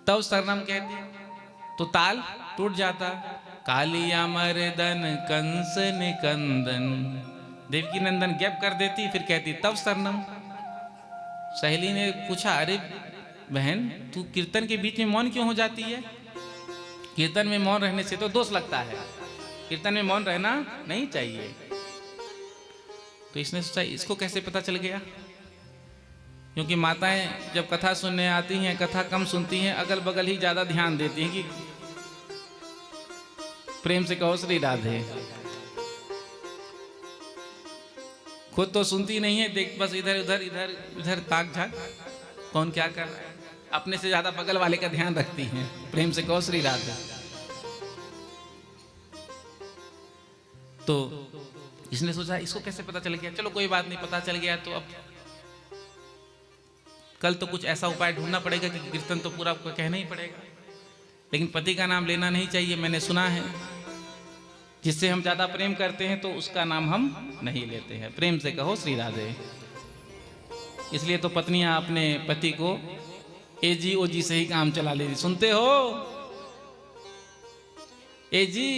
तब शरणम कहती तो ताल टूट जाता। कालिया मर्दन कंस निकंदन, देवकी नंदन गैप कर देती, फिर कहती तब शरणम। सहेली ने पूछा अरे बहन तू कीर्तन के बीच में मौन क्यों हो जाती है? कीर्तन में मौन रहने से तो दोष लगता है, कीर्तन में मौन रहना नहीं चाहिए। तो इसने सोचा इसको कैसे पता चल गया, क्योंकि माताएं जब कथा सुनने आती हैं कथा कम सुनती हैं, अगल बगल ही ज्यादा ध्यान देती हैं कि प्रेम से कहो श्री राधे। खुद तो सुनती नहीं है, देख बस इधर उधर इधर उधर ताक झाक कौन क्या कर रहा है, अपने से ज्यादा बगल वाले का ध्यान रखती हैं। प्रेम से कहो श्री राधे। तो इसने सोचा इसको कैसे पता चल गया, चलो कोई बात नहीं, पता चल गया तो अब कल तो कुछ ऐसा उपाय ढूंढना पड़ेगा कि कीर्तन तो पूरा आपको कहना ही पड़ेगा। लेकिन पति का नाम लेना नहीं चाहिए, मैंने सुना है जिससे हम ज्यादा प्रेम करते हैं तो उसका नाम हम नहीं लेते हैं। प्रेम से कहो श्री राधे। इसलिए तो पत्नियां अपने पति को एजी ओजी से ही काम चला लेती। सुनते हो एजी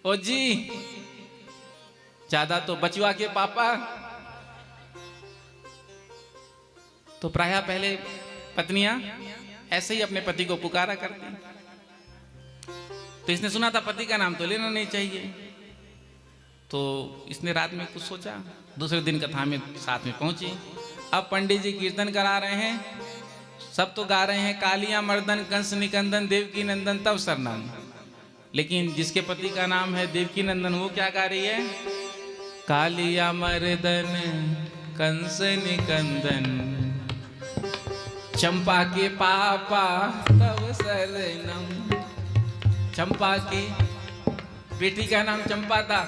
ओजी, ज्यादा तो बचुआ के पापा। तो प्रायः पहले पत्नियां ऐसे ही अपने पति को पुकारा करती। तो इसने सुना था पति का नाम तो लेना नहीं चाहिए, तो इसने रात में कुछ सोचा, दूसरे दिन कथा में साथ में पहुंची। अब पंडित जी कीर्तन करा रहे हैं, सब तो गा रहे हैं कालिया मर्दन कंस निकंदन देवकी नंदन तव शरणम, लेकिन जिसके पति का नाम है देवकी नंदन वो क्या गा रही है? कालिया मर्दन कंस निकंदन चंपा के पापा तव शरणम। चंपा की बेटी का नाम चंपा था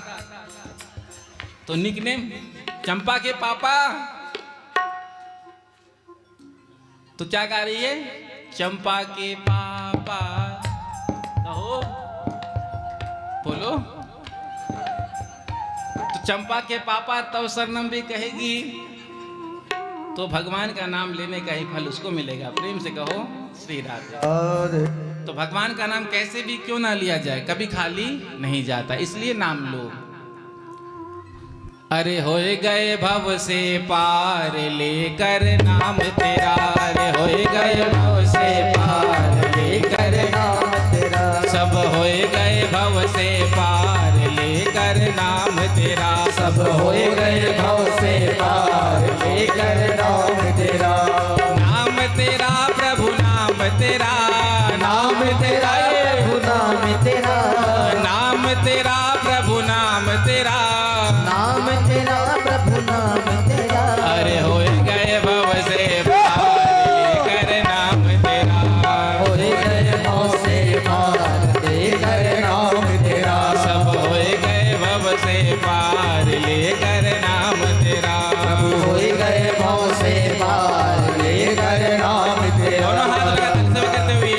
तो निकनेम चंपा के पापा। तो क्या गा रही है? चंपा के पापा, कहो बोलो। तो चंपा के पापा तव शरणम भी कहेगी तो भगवान का नाम लेने का ही फल उसको मिलेगा। प्रेम से कहो श्री राधे। तो भगवान का नाम कैसे भी क्यों ना लिया जाए, कभी खाली नहीं जाता, इसलिए नाम लो। अरे होए गए भव से पार लेकर नाम तेरा, अरे होए गए भव से पार लेकर नाम तेरा, सब होए गए भव से पार लेकर नाम तेरा, सब होए गए भव से पार लेकर नाम तेरा, नाम तेरा प्रभु नाम तेरा, नाम तेरा प्रभु नाम तेरा, नाम तेरा प्रभु नाम तेरा, नाम तेरा प्रभु नाम तेरा, अरे होए गए भव से पार लेकर नाम तेरा, होए गए भव से पार लेकर नाम तेरा, सब होए गए भव से पार लेकर नाम तेरा, होए गए भव से पार लेकर नाम तेरा। दोनों हाथ लगाकर सेवा करते हुए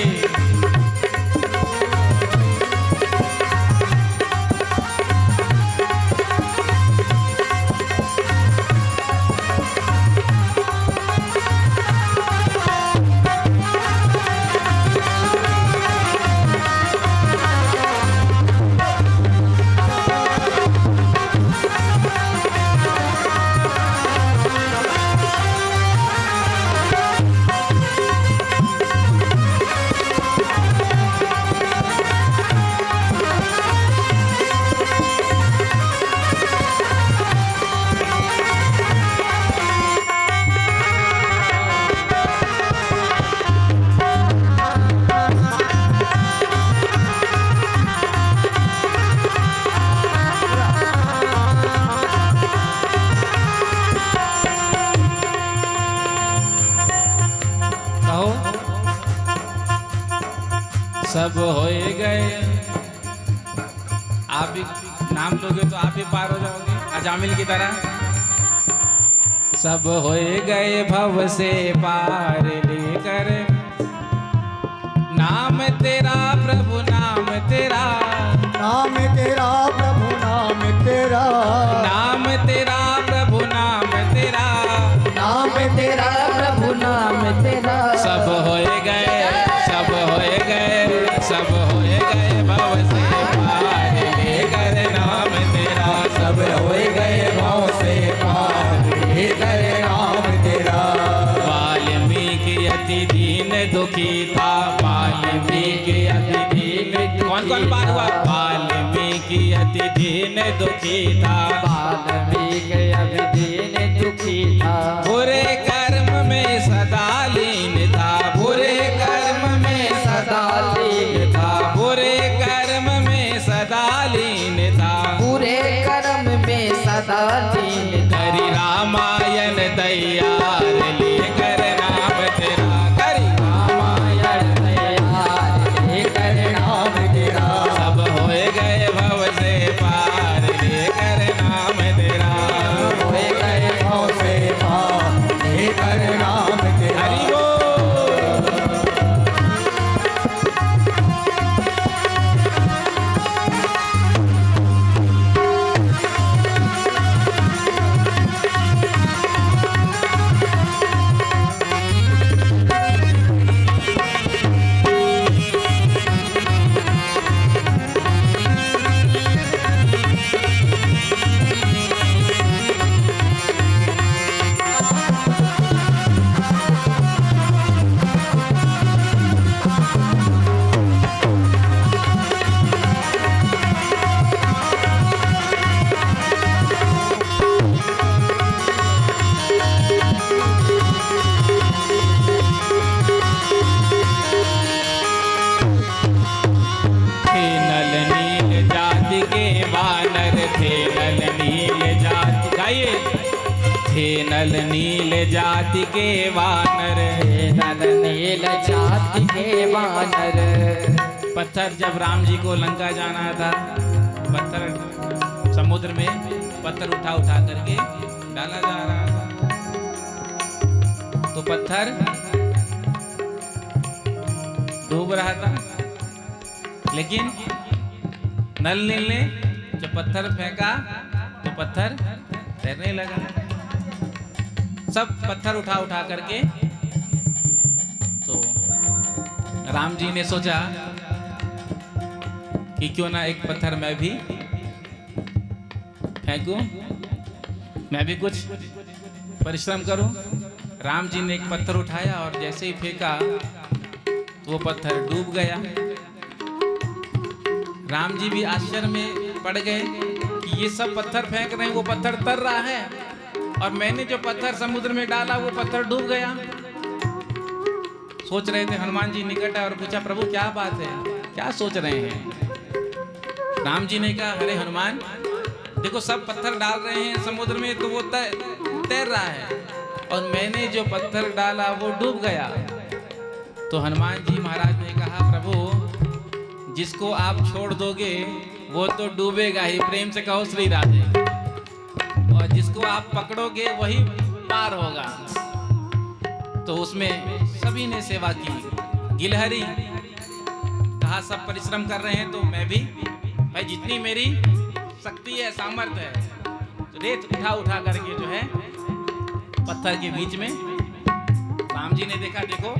सब होए गए। आप भी नाम लोगे तो आप भी पार हो जाओगे अजामिल की तरह। सब होए गए भव से पार लेकर नाम तेरा प्रभु नाम तेरा, नाम तेरा प्रभु नाम तेरा, नाम तेरा प्रभु नाम तेरा, नाम तेरा प्रभु नाम तेरा। सब होए गए, सब होए गए, सब होए गए भव से पार लेकर नाम तेरा, सब होए गए भाव से पार लेकर नाम तेरा। वाल्मीकि अति दीन दुखी था, वाल्मीकि अति दीन, कौन कौन पार हुआ? वाल्मीकि अति दीन दुखी था, वाल्मीकि अति दीन दुखी था, बुरे कर्म में सदा लीन था, बुरे कर्म में सदा लीन था, बुरे कर्म में सदा लीन था, पूरे कर्म में सदा लीन था। करी रामायण तैयार लेकर नाम तेरा, करी रामायण तैयार लेकर नाम तेरा। सब होए गए भव से पार लेकर नाम तेरा, होए गए भाव से पार लेकर नाम तेरा। हरि बोल। थे नल नील जाति के वानर, थे नल नील जाति, गाइए, थे नल नील जाति के वानर, नल नील जाति के वानर। पत्थर जब राम जी को लंका जाना था, पत्थर समुद्र में पत्थर उठा उठा करके डाला जा रहा था, तो पत्थर डूब रहा था, लेकिन नल नील ने जब पत्थर फेंका तो पत्थर तैरने लगा। सब पत्थर उठा उठा करके, तो राम जी ने सोचा कि क्यों ना एक पत्थर मैं भी फेंकूं, मैं भी कुछ परिश्रम करूं। राम जी ने एक पत्थर उठाया और जैसे ही फेंका तो वो पत्थर डूब गया। राम जी भी आश्चर्य में पड़ गए कि ये सब पत्थर फेंक रहे हैं, वो पत्थर तर रहा है और मैंने जो पत्थर समुद्र में डाला वो पत्थर डूब गया। सोच रहे थे, हनुमान जी निकट आए और पूछा, प्रभु क्या बात है, क्या सोच रहे हैं? राम जी ने कहा, अरे हनुमान, देखो सब पत्थर डाल रहे हैं समुद्र में तो वो तैर रहा है और मैंने जो पत्थर डाला वो डूब गया। तो हनुमान जी महाराज ने कहा, प्रभु जिसको आप छोड़ दोगे वो तो डूबेगा ही, प्रेम से कहो श्री राधे, और जिसको आप पकड़ोगे वही पार होगा। तो उसमें सभी ने सेवा की। गिलहरी कहा, सब परिश्रम कर रहे हैं तो मैं भी भाई जितनी मेरी शक्ति है, सामर्थ्य है, तो रेत उठा उठा करके जो है पत्थर के बीच में। राम जी ने देखा, देखो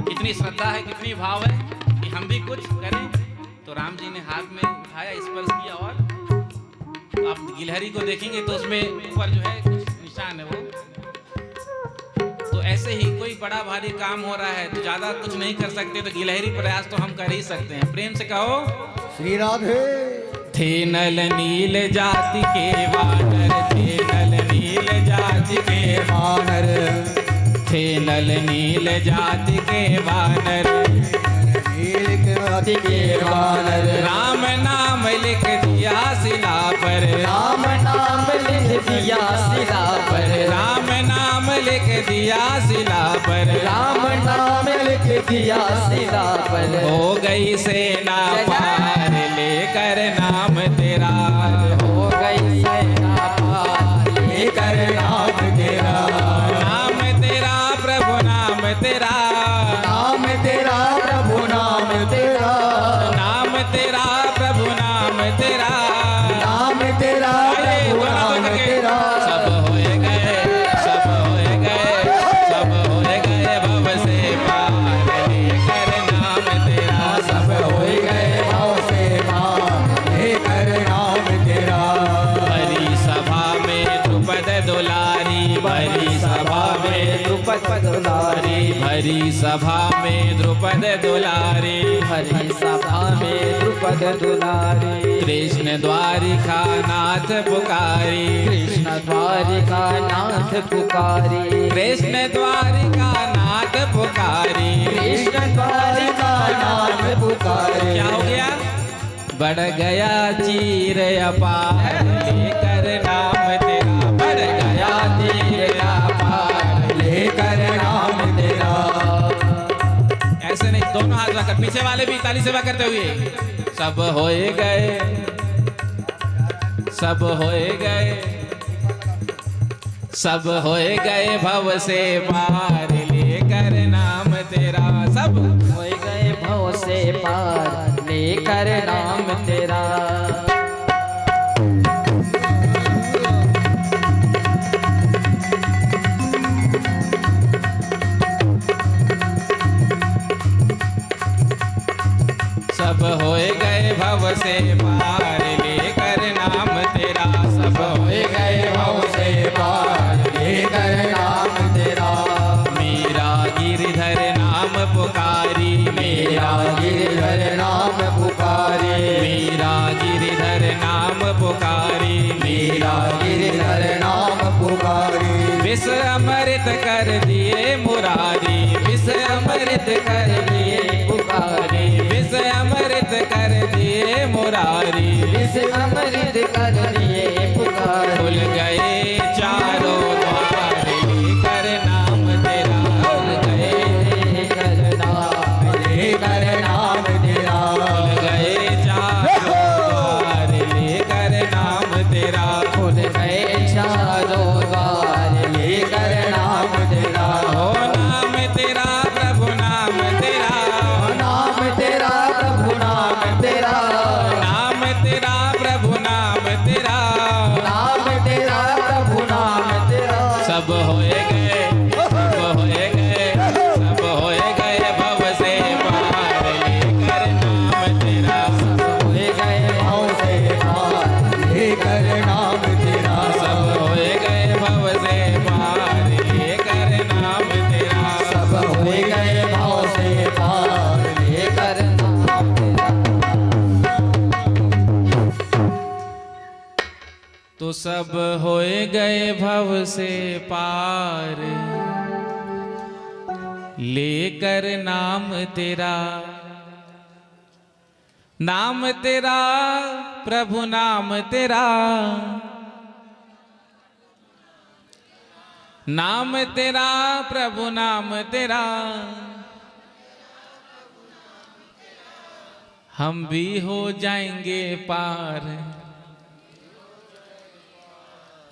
कितनी श्रद्धा है, कितनी भाव है कि हम भी कुछ करें। तो राम जी ने हाथ में उठाया, स्पर्श किया और आप गिलहरी को देखेंगे तो उसमें ऊपर जो है कुछ निशान है वो। तो ऐसे ही कोई बड़ा भारी काम हो रहा है तो ज्यादा कुछ नहीं कर सकते, तो गिलहरी प्रयास तो हम कर ही सकते हैं। प्रेम से कहो श्री राधे। थे नल नील जाति के वानर, थे नल नील जाति के वानर, थे नल नील जाति के वानर, नील जाति के वानर। राम नाम लिख दिया शिला पर, राम नाम लिख दिया शिला पर, राम नाम लिख दिया शिला पर, राम नाम लिख दिया शिला पर। हो गई सेना पार लेकर नाम तेरा, हो गई सेना पार लेकर नाम तेरा, नाम तेरा प्रभु नाम तेरा, नाम तेरा प्रभु नाम तेरा, नाम तेरा प्रभु नाम तेरा, नाम तेरा प्रभु नाम तेरा। सब होए गए, सब होए गए, सब होए गए भव से पार लेकर नाम तेरा, सब होए गए भाव से पार लेकर नाम तेरा। भरी सभा में द्रुपद दुलारी, भरी सभा में द्रुपद दुलारी, भरी सभा में द्रुपद दुलारी, हरि सभा में द्रुपद दुलारी। कृष्ण द्वारिका नाथ पुकारी, कृष्ण द्वारिका नाथ पुकारी, कृष्ण द्वारिका नाथ पुकारी, कृष्ण द्वारिका नाथ पुकारी। क्या हो गया? बढ़ गया चीर अपार लेकर नाम तेरा, बढ़ गया चीर अपार लेकर नाम तेरा। ऐसे नहीं, दोनों हाथ रखकर, पीछे वाले भी ताली सेवा करते हुए, सब होए गए, सब होए गए, सब होए गए भव से पार लेकर नाम तेरा, सब होए गए भव से पार लेकर नाम तेरा। सब होए गए भव से पार लेकर नाम तेरा, सब होए गए भव से पार लेकर नाम तेरा। मेरा गिरधर नाम पुकारी, मेरा गिरधर नाम पुकारी, मेरा गिरधर नाम पुकारी, मेरा गिरधर नाम पुकारी। विष अमृत कर दिए मुरारी, विष अमृत कर दिए पुकारी, विष अमृत कर दिए मुरारी, विष अमृत कर दिए पुकारी। खुल गए चारों द्वार लेकर नाम तेरा, खुल गए कर नाम लेकर नाम तेरा। खुल गए चारों द्वार लेकर नाम तेरा, खुल गए चारों द्वार लेकर नाम तेरा। हो नाम तेरा प्रभु नाम तेरा, नाम तेरा प्रभु नाम तेरा, नाम तेरा प्रभु नाम तो सब होए गए भव से पार, लेकर नाम तेरा, नाम तेरा प्रभु नाम तेरा, नाम तेरा प्रभु नाम तेरा, हम भी हो जाएंगे पार,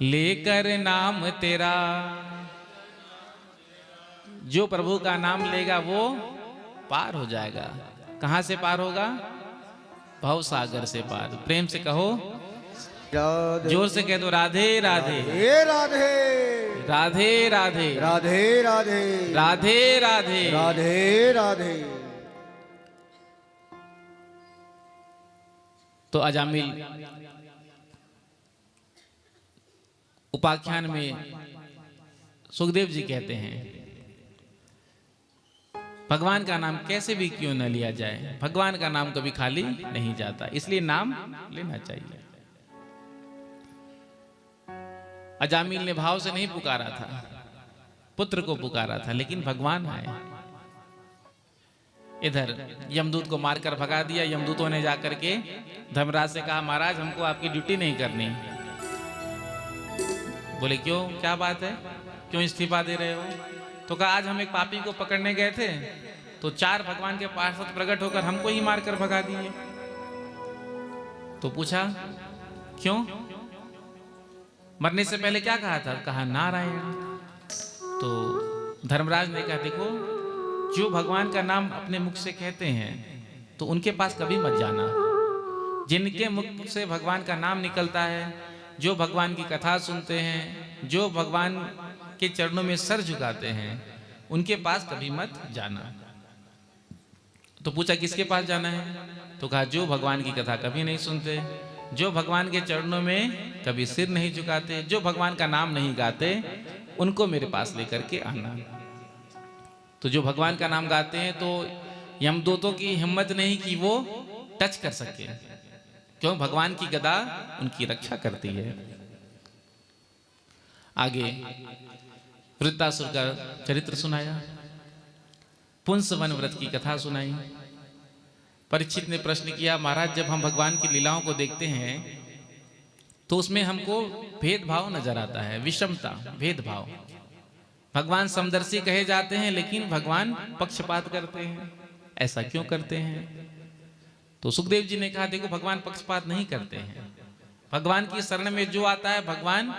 लेकर नाम तेरा। जो प्रभु का नाम लेगा वो पार हो जाएगा। कहां से पार होगा? भव सागर से पार। प्रेम से कहो, राधे जोर से कह दो, राधे राधे राधे राधे राधे राधे राधे राधे राधे। राधे राधे। तो अजामिल उपाख्यान में सुखदेव जी कहते हैं, भगवान का नाम कैसे भी क्यों न लिया जाए, भगवान का नाम कभी खाली नहीं जाता, इसलिए नाम लेना चाहिए। अजामिल ने भाव से नहीं पुकारा था, पुत्र को पुकारा था, लेकिन भगवान आए। इधर यमदूत को मारकर भगा दिया। यमदूतों ने जाकर के धर्मराज से कहा, महाराज हमको आपकी ड्यूटी नहीं करनी। बोले क्यों, क्या बात है, क्यों इस्तीफा दे रहे हो? तो कहा, आज हम एक पापी को पकड़ने गए थे तो 4 भगवान के पार्षद प्रकट होकर हमको ही मारकर भगा दिए। तो पूछा क्यों, मरने से पहले क्या कहा था? कहा नारायण। तो धर्मराज ने कहा, देखो जो भगवान का नाम अपने मुख से कहते हैं तो उनके पास कभी मत जाना। जिनके मुख से भगवान का नाम निकलता है, जो भगवान की कथा सुनते हैं, जो भगवान के चरणों में सर झुकाते हैं, उनके पास कभी मत जाना। तो पूछा किसके पास जाना है? तो कहा जो भगवान की कथा कभी नहीं सुनते, जो भगवान के चरणों में कभी सिर नहीं झुकाते, जो भगवान का नाम नहीं गाते, उनको मेरे पास लेकर के आना। तो जो भगवान का नाम गाते हैं तो यमदूतों की हिम्मत नहीं कि वो टच कर सके, क्यों? भगवान की गदा उनकी रक्षा करती है। आगे वृत्तासुर का चरित्र सुनाया, पुंसवन व्रत की कथा सुनाई। परीक्षित ने प्रश्न किया, महाराज जब हम भगवान की लीलाओं को देखते हैं तो उसमें हमको भेदभाव नजर आता है, विषमता, भेदभाव। भगवान समदर्शी कहे जाते हैं लेकिन भगवान पक्षपात करते हैं, ऐसा क्यों करते हैं? तो सुखदेव जी ने कहा, देखो भगवान पक्षपात नहीं करते हैं। भगवान की शरण में जो आता है भगवान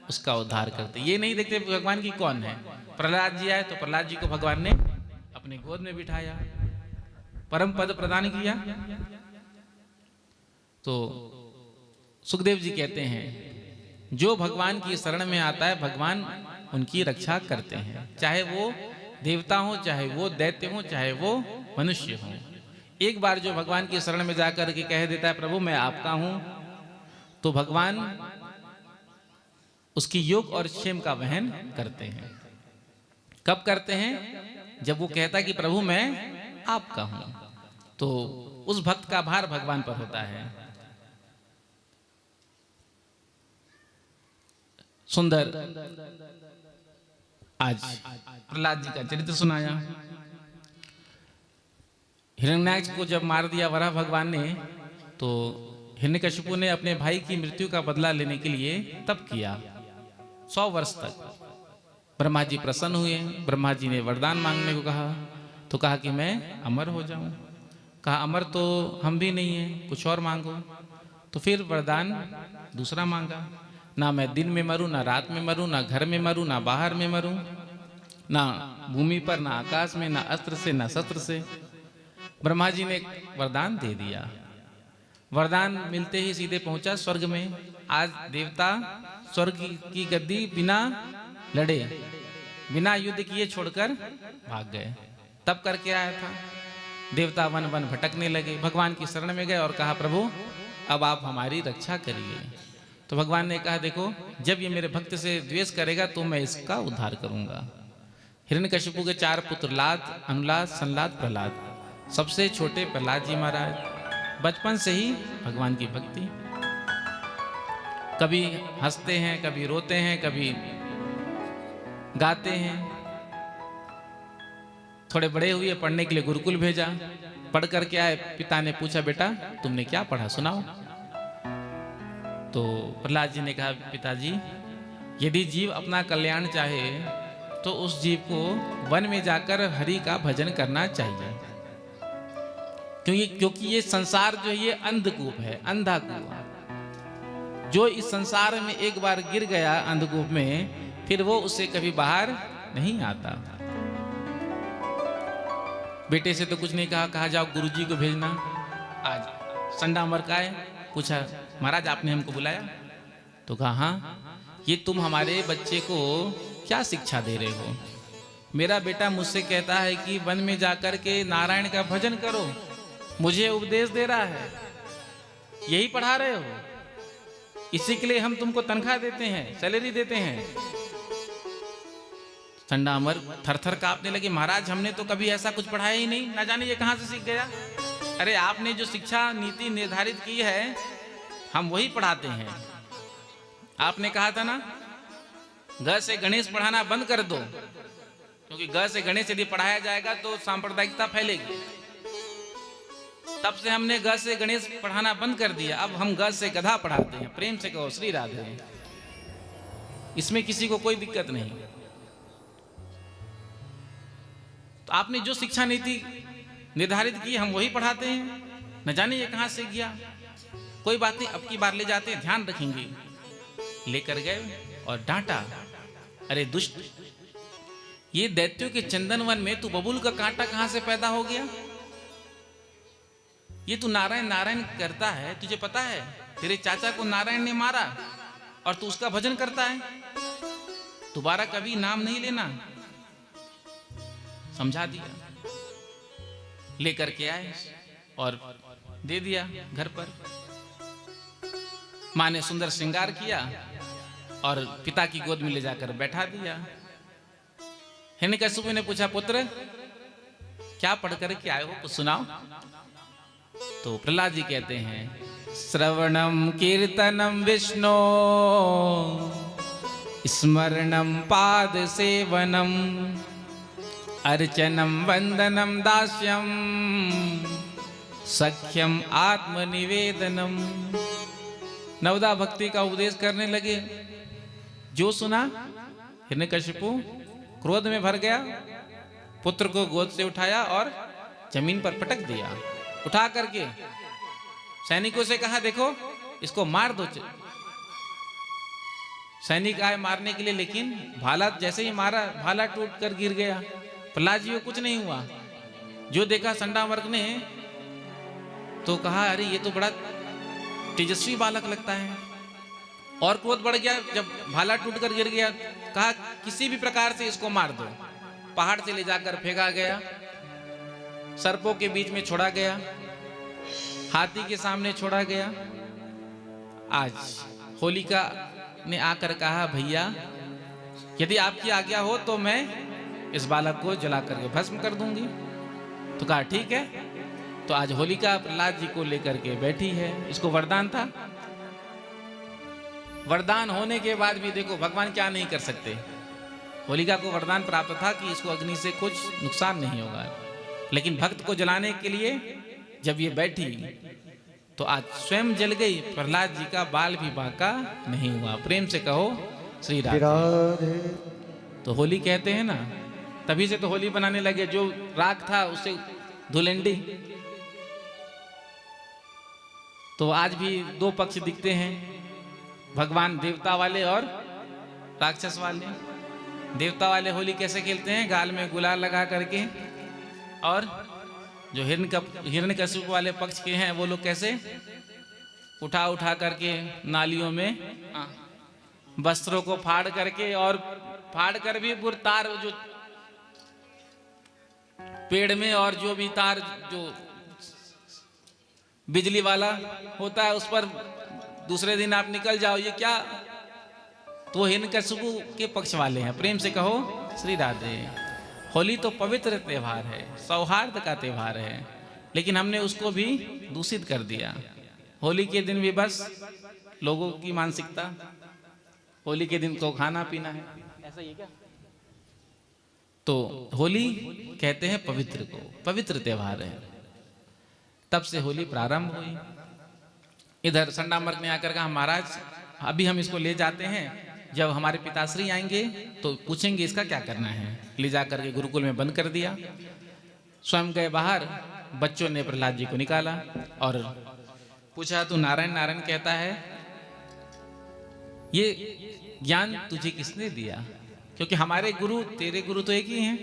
उसका उद्धार करते। ये नहीं देखते भगवान की कौन है। प्रहलाद जी आए तो प्रहलाद जी को भगवान ने अपने गोद में बिठाया, परम पद प्रदान किया। तो सुखदेव जी कहते हैं, जो भगवान की शरण में आता है भगवान उनकी रक्षा करते हैं, चाहे वो देवता हो, चाहे वो दैत्य हो, चाहे वो मनुष्य हो। एक बार जो भगवान की शरण में जाकर के कह देता है प्रभु मैं आपका हूं, तो भगवान उसकी योग और क्षेम का वहन करते हैं। कब करते हैं? जब वो कहता कि प्रभु मैं आपका हूं, तो उस भक्त का भार भगवान पर होता है। सुंदर आज प्रहलाद जी का चरित्र सुनाया। हिरण्याक्ष को जब मार दिया वराह भगवान ने, तो हिरण्यकशिपु ने अपने भाई की मृत्यु का बदला लेने के लिए तप किया 100 वर्ष तक। ब्रह्मा जी प्रसन्न हुए, ब्रह्मा जी ने वरदान मांगने को कहा, तो कहा कि मैं अमर हो जाऊं। कहा अमर तो हम भी नहीं है, कुछ और मांगो। तो फिर वरदान दूसरा मांगा, ना मैं दिन में मरूं, ना रात में मरूं, ना घर में मरूं, ना बाहर में मरूं, ना भूमि पर, ना आकाश में, ना अस्त्र से, ना शस्त्र से। ब्रह्मा जी ने वरदान दे दिया। वरदान मिलते ही सीधे पहुंचा स्वर्ग में। आज देवता स्वर्ग की गद्दी बिना लड़े, बिना युद्ध किए छोड़कर भाग गए। तब करके आया था। देवता वन वन भटकने लगे, भगवान की शरण में गए और कहा प्रभु अब आप हमारी रक्षा करिए। तो भगवान ने कहा देखो जब ये मेरे भक्त से द्वेष करेगा तो मैं इसका उद्धार करूंगा। हिरण्यकशिपु के 4 पुत्र लाद, अनुलाद, संलाद, प्रहलाद। सबसे छोटे प्रहलाद जी महाराज, बचपन से ही भगवान की भक्ति। कभी हंसते हैं, कभी रोते हैं, कभी गाते हैं। थोड़े बड़े हुए, पढ़ने के लिए गुरुकुल भेजा। पढ़ कर के आए, पिता ने पूछा बेटा तुमने क्या पढ़ा, सुनाओ। तो प्रहलाद जी ने कहा पिताजी, यदि जीव अपना कल्याण चाहे तो उस जीव को वन में जाकर हरि का भजन करना चाहिए। क्योंकि ये संसार जो है ये अंधकूप है, अंधा कुआं। जो इस संसार में एक बार गिर गया अंधकूप में, फिर वो उससे कभी बाहर नहीं आता। बेटे से तो कुछ नहीं कहा, कहा जाओ गुरुजी को भेजना। आज संडा मर का है, पूछा महाराज आपने हमको बुलाया? तो कहा हाँ, ये तुम हमारे बच्चे को क्या शिक्षा दे रहे हो? मेरा बेटा मुझसे कहता है कि वन में जाकर के नारायण का भजन करो, मुझे उपदेश दे रहा है, यही पढ़ा रहे हो? इसी के लिए हम तुमको तनख्वाह देते हैं, सैलरी देते हैं। ठंडा अमर थर-थर कांपने लगे, महाराज हमने तो कभी ऐसा कुछ पढ़ाया ही नहीं, ना जाने ये कहां से सीख गया। अरे आपने जो शिक्षा नीति निर्धारित की है हम वही पढ़ाते हैं। आपने कहा था ना ग से गणेश पढ़ाना बंद कर दो, क्योंकि ग से गणेश यदि पढ़ाया जाएगा तो सांप्रदायिकता फैलेगी। तब से हमने ग से गणेश पढ़ाना बंद कर दिया, अब हम ग से गधा पढ़ाते हैं। प्रेम से कहो श्री राधे। इसमें किसी को कोई दिक्कत नहीं। तो आपने जो शिक्षा नीति निर्धारित की हम वही पढ़ाते हैं, न जाने ये कहां से गया। कोई बात नहीं, अब की बार ले जाते हैं, ध्यान रखेंगे। लेकर गए और डांटा, अरे दुष्ट, ये दैत्यों के चंदन वन में तू बबूल का कांटा कहां से पैदा हो गया? ये तू नारायण नारायण करता है, तुझे पता है तेरे चाचा को नारायण ने मारा और तू उसका भजन करता है। दोबारा कभी नाम नहीं लेना। समझा दिया, लेकर के आए और दे दिया घर पर। मां ने सुंदर श्रृंगार किया और पिता की गोद में ले जाकर बैठा दिया। हिरण्यकशिपु ने पूछा पुत्र क्या पढ़ कर के आए हो, कुछ सुनाओ। तो प्रहलाद जी कहते हैं श्रवणम कीर्तनम विष्णु स्मरणम पाद सेवनम अर्चनम वंदनम दास्यम सख्यम आत्मनिवेदनम। नवदा भक्ति का उपदेश करने लगे। जो सुना हिरण्यकशिपु क्रोध में भर गया, पुत्र को गोद से उठाया और जमीन पर पटक दिया। उठा करके सैनिकों से कहा देखो इसको मार दो। सैनिक आए मारने के लिए, लेकिन भाला जैसे ही मारा भाला टूट कर गिर गया। प्रहलाद जी को कुछ नहीं हुआ। जो देखा संडामर्क ने तो कहा अरे ये तो बड़ा तेजस्वी बालक लगता है, और क्रोध बढ़ गया। जब भाला टूट कर गिर गया कहा किसी भी प्रकार से इसको मार दो। पहाड़ से ले जाकर फेंका गया, सर्पों के बीच में छोड़ा गया, हाथी के सामने छोड़ा गया। आज होलिका ने आकर कहा भैया यदि आपकी आज्ञा हो तो मैं इस बालक को जला करके भस्म कर दूंगी। तो कहा ठीक है। तो आज होलिका प्रहलाद जी को लेकर के बैठी है। इसको वरदान था। वरदान होने के बाद भी देखो भगवान क्या नहीं कर सकते। होलिका को वरदान प्राप्त था कि इसको अग्नि से कुछ नुकसान नहीं होगा, लेकिन भक्त को जलाने के लिए जब ये बैठी तो आज स्वयं जल गई। प्रहलाद जी का बाल भी बांका नहीं हुआ। प्रेम से कहो श्री राधे। तो होली कहते हैं ना, तभी से तो होली बनाने लगे। जो राख था उससे धुलंडी। तो आज भी दो पक्ष दिखते हैं, भगवान देवता वाले और राक्षस वाले। देवता वाले होली कैसे खेलते हैं, गाल में गुलाल लगा करके, और जो हिरण्यकशिपु वाले पक्ष के हैं वो लोग कैसे उठा उठा करके नालियों में वस्त्रों को फाड़ करके, और फाड़ कर भी तार जो पेड़ में और जो भी तार जो बिजली वाला होता है उस पर दूसरे दिन आप निकल जाओ। ये क्या? तो हिरण्यकशिपु के पक्ष वाले हैं। प्रेम से कहो श्री राधे। होली तो पवित्र त्योहार है, सौहार्द का त्योहार है, लेकिन हमने उसको भी दूषित कर दिया। होली के दिन भी बस लोगों की मानसिकता, होली के दिन को खाना पीना है, ऐसा ही है क्या? तो होली कहते हैं पवित्र को, पवित्र त्योहार है। तब से होली प्रारंभ हुई। इधर संडामर्ग ने आकर कहा महाराज अभी हम इसको ले जाते हैं, जब हमारे पिताश्री आएंगे तो पूछेंगे इसका क्या करना है। ले जाकर के गुरुकुल में बंद कर दिया। स्वयं गए बाहर, बच्चों ने प्रहलाद जी को निकाला और पूछा तू नारायण नारायण कहता है, ये ज्ञान तुझे किसने दिया? क्योंकि हमारे गुरु तेरे गुरु तो एक ही हैं,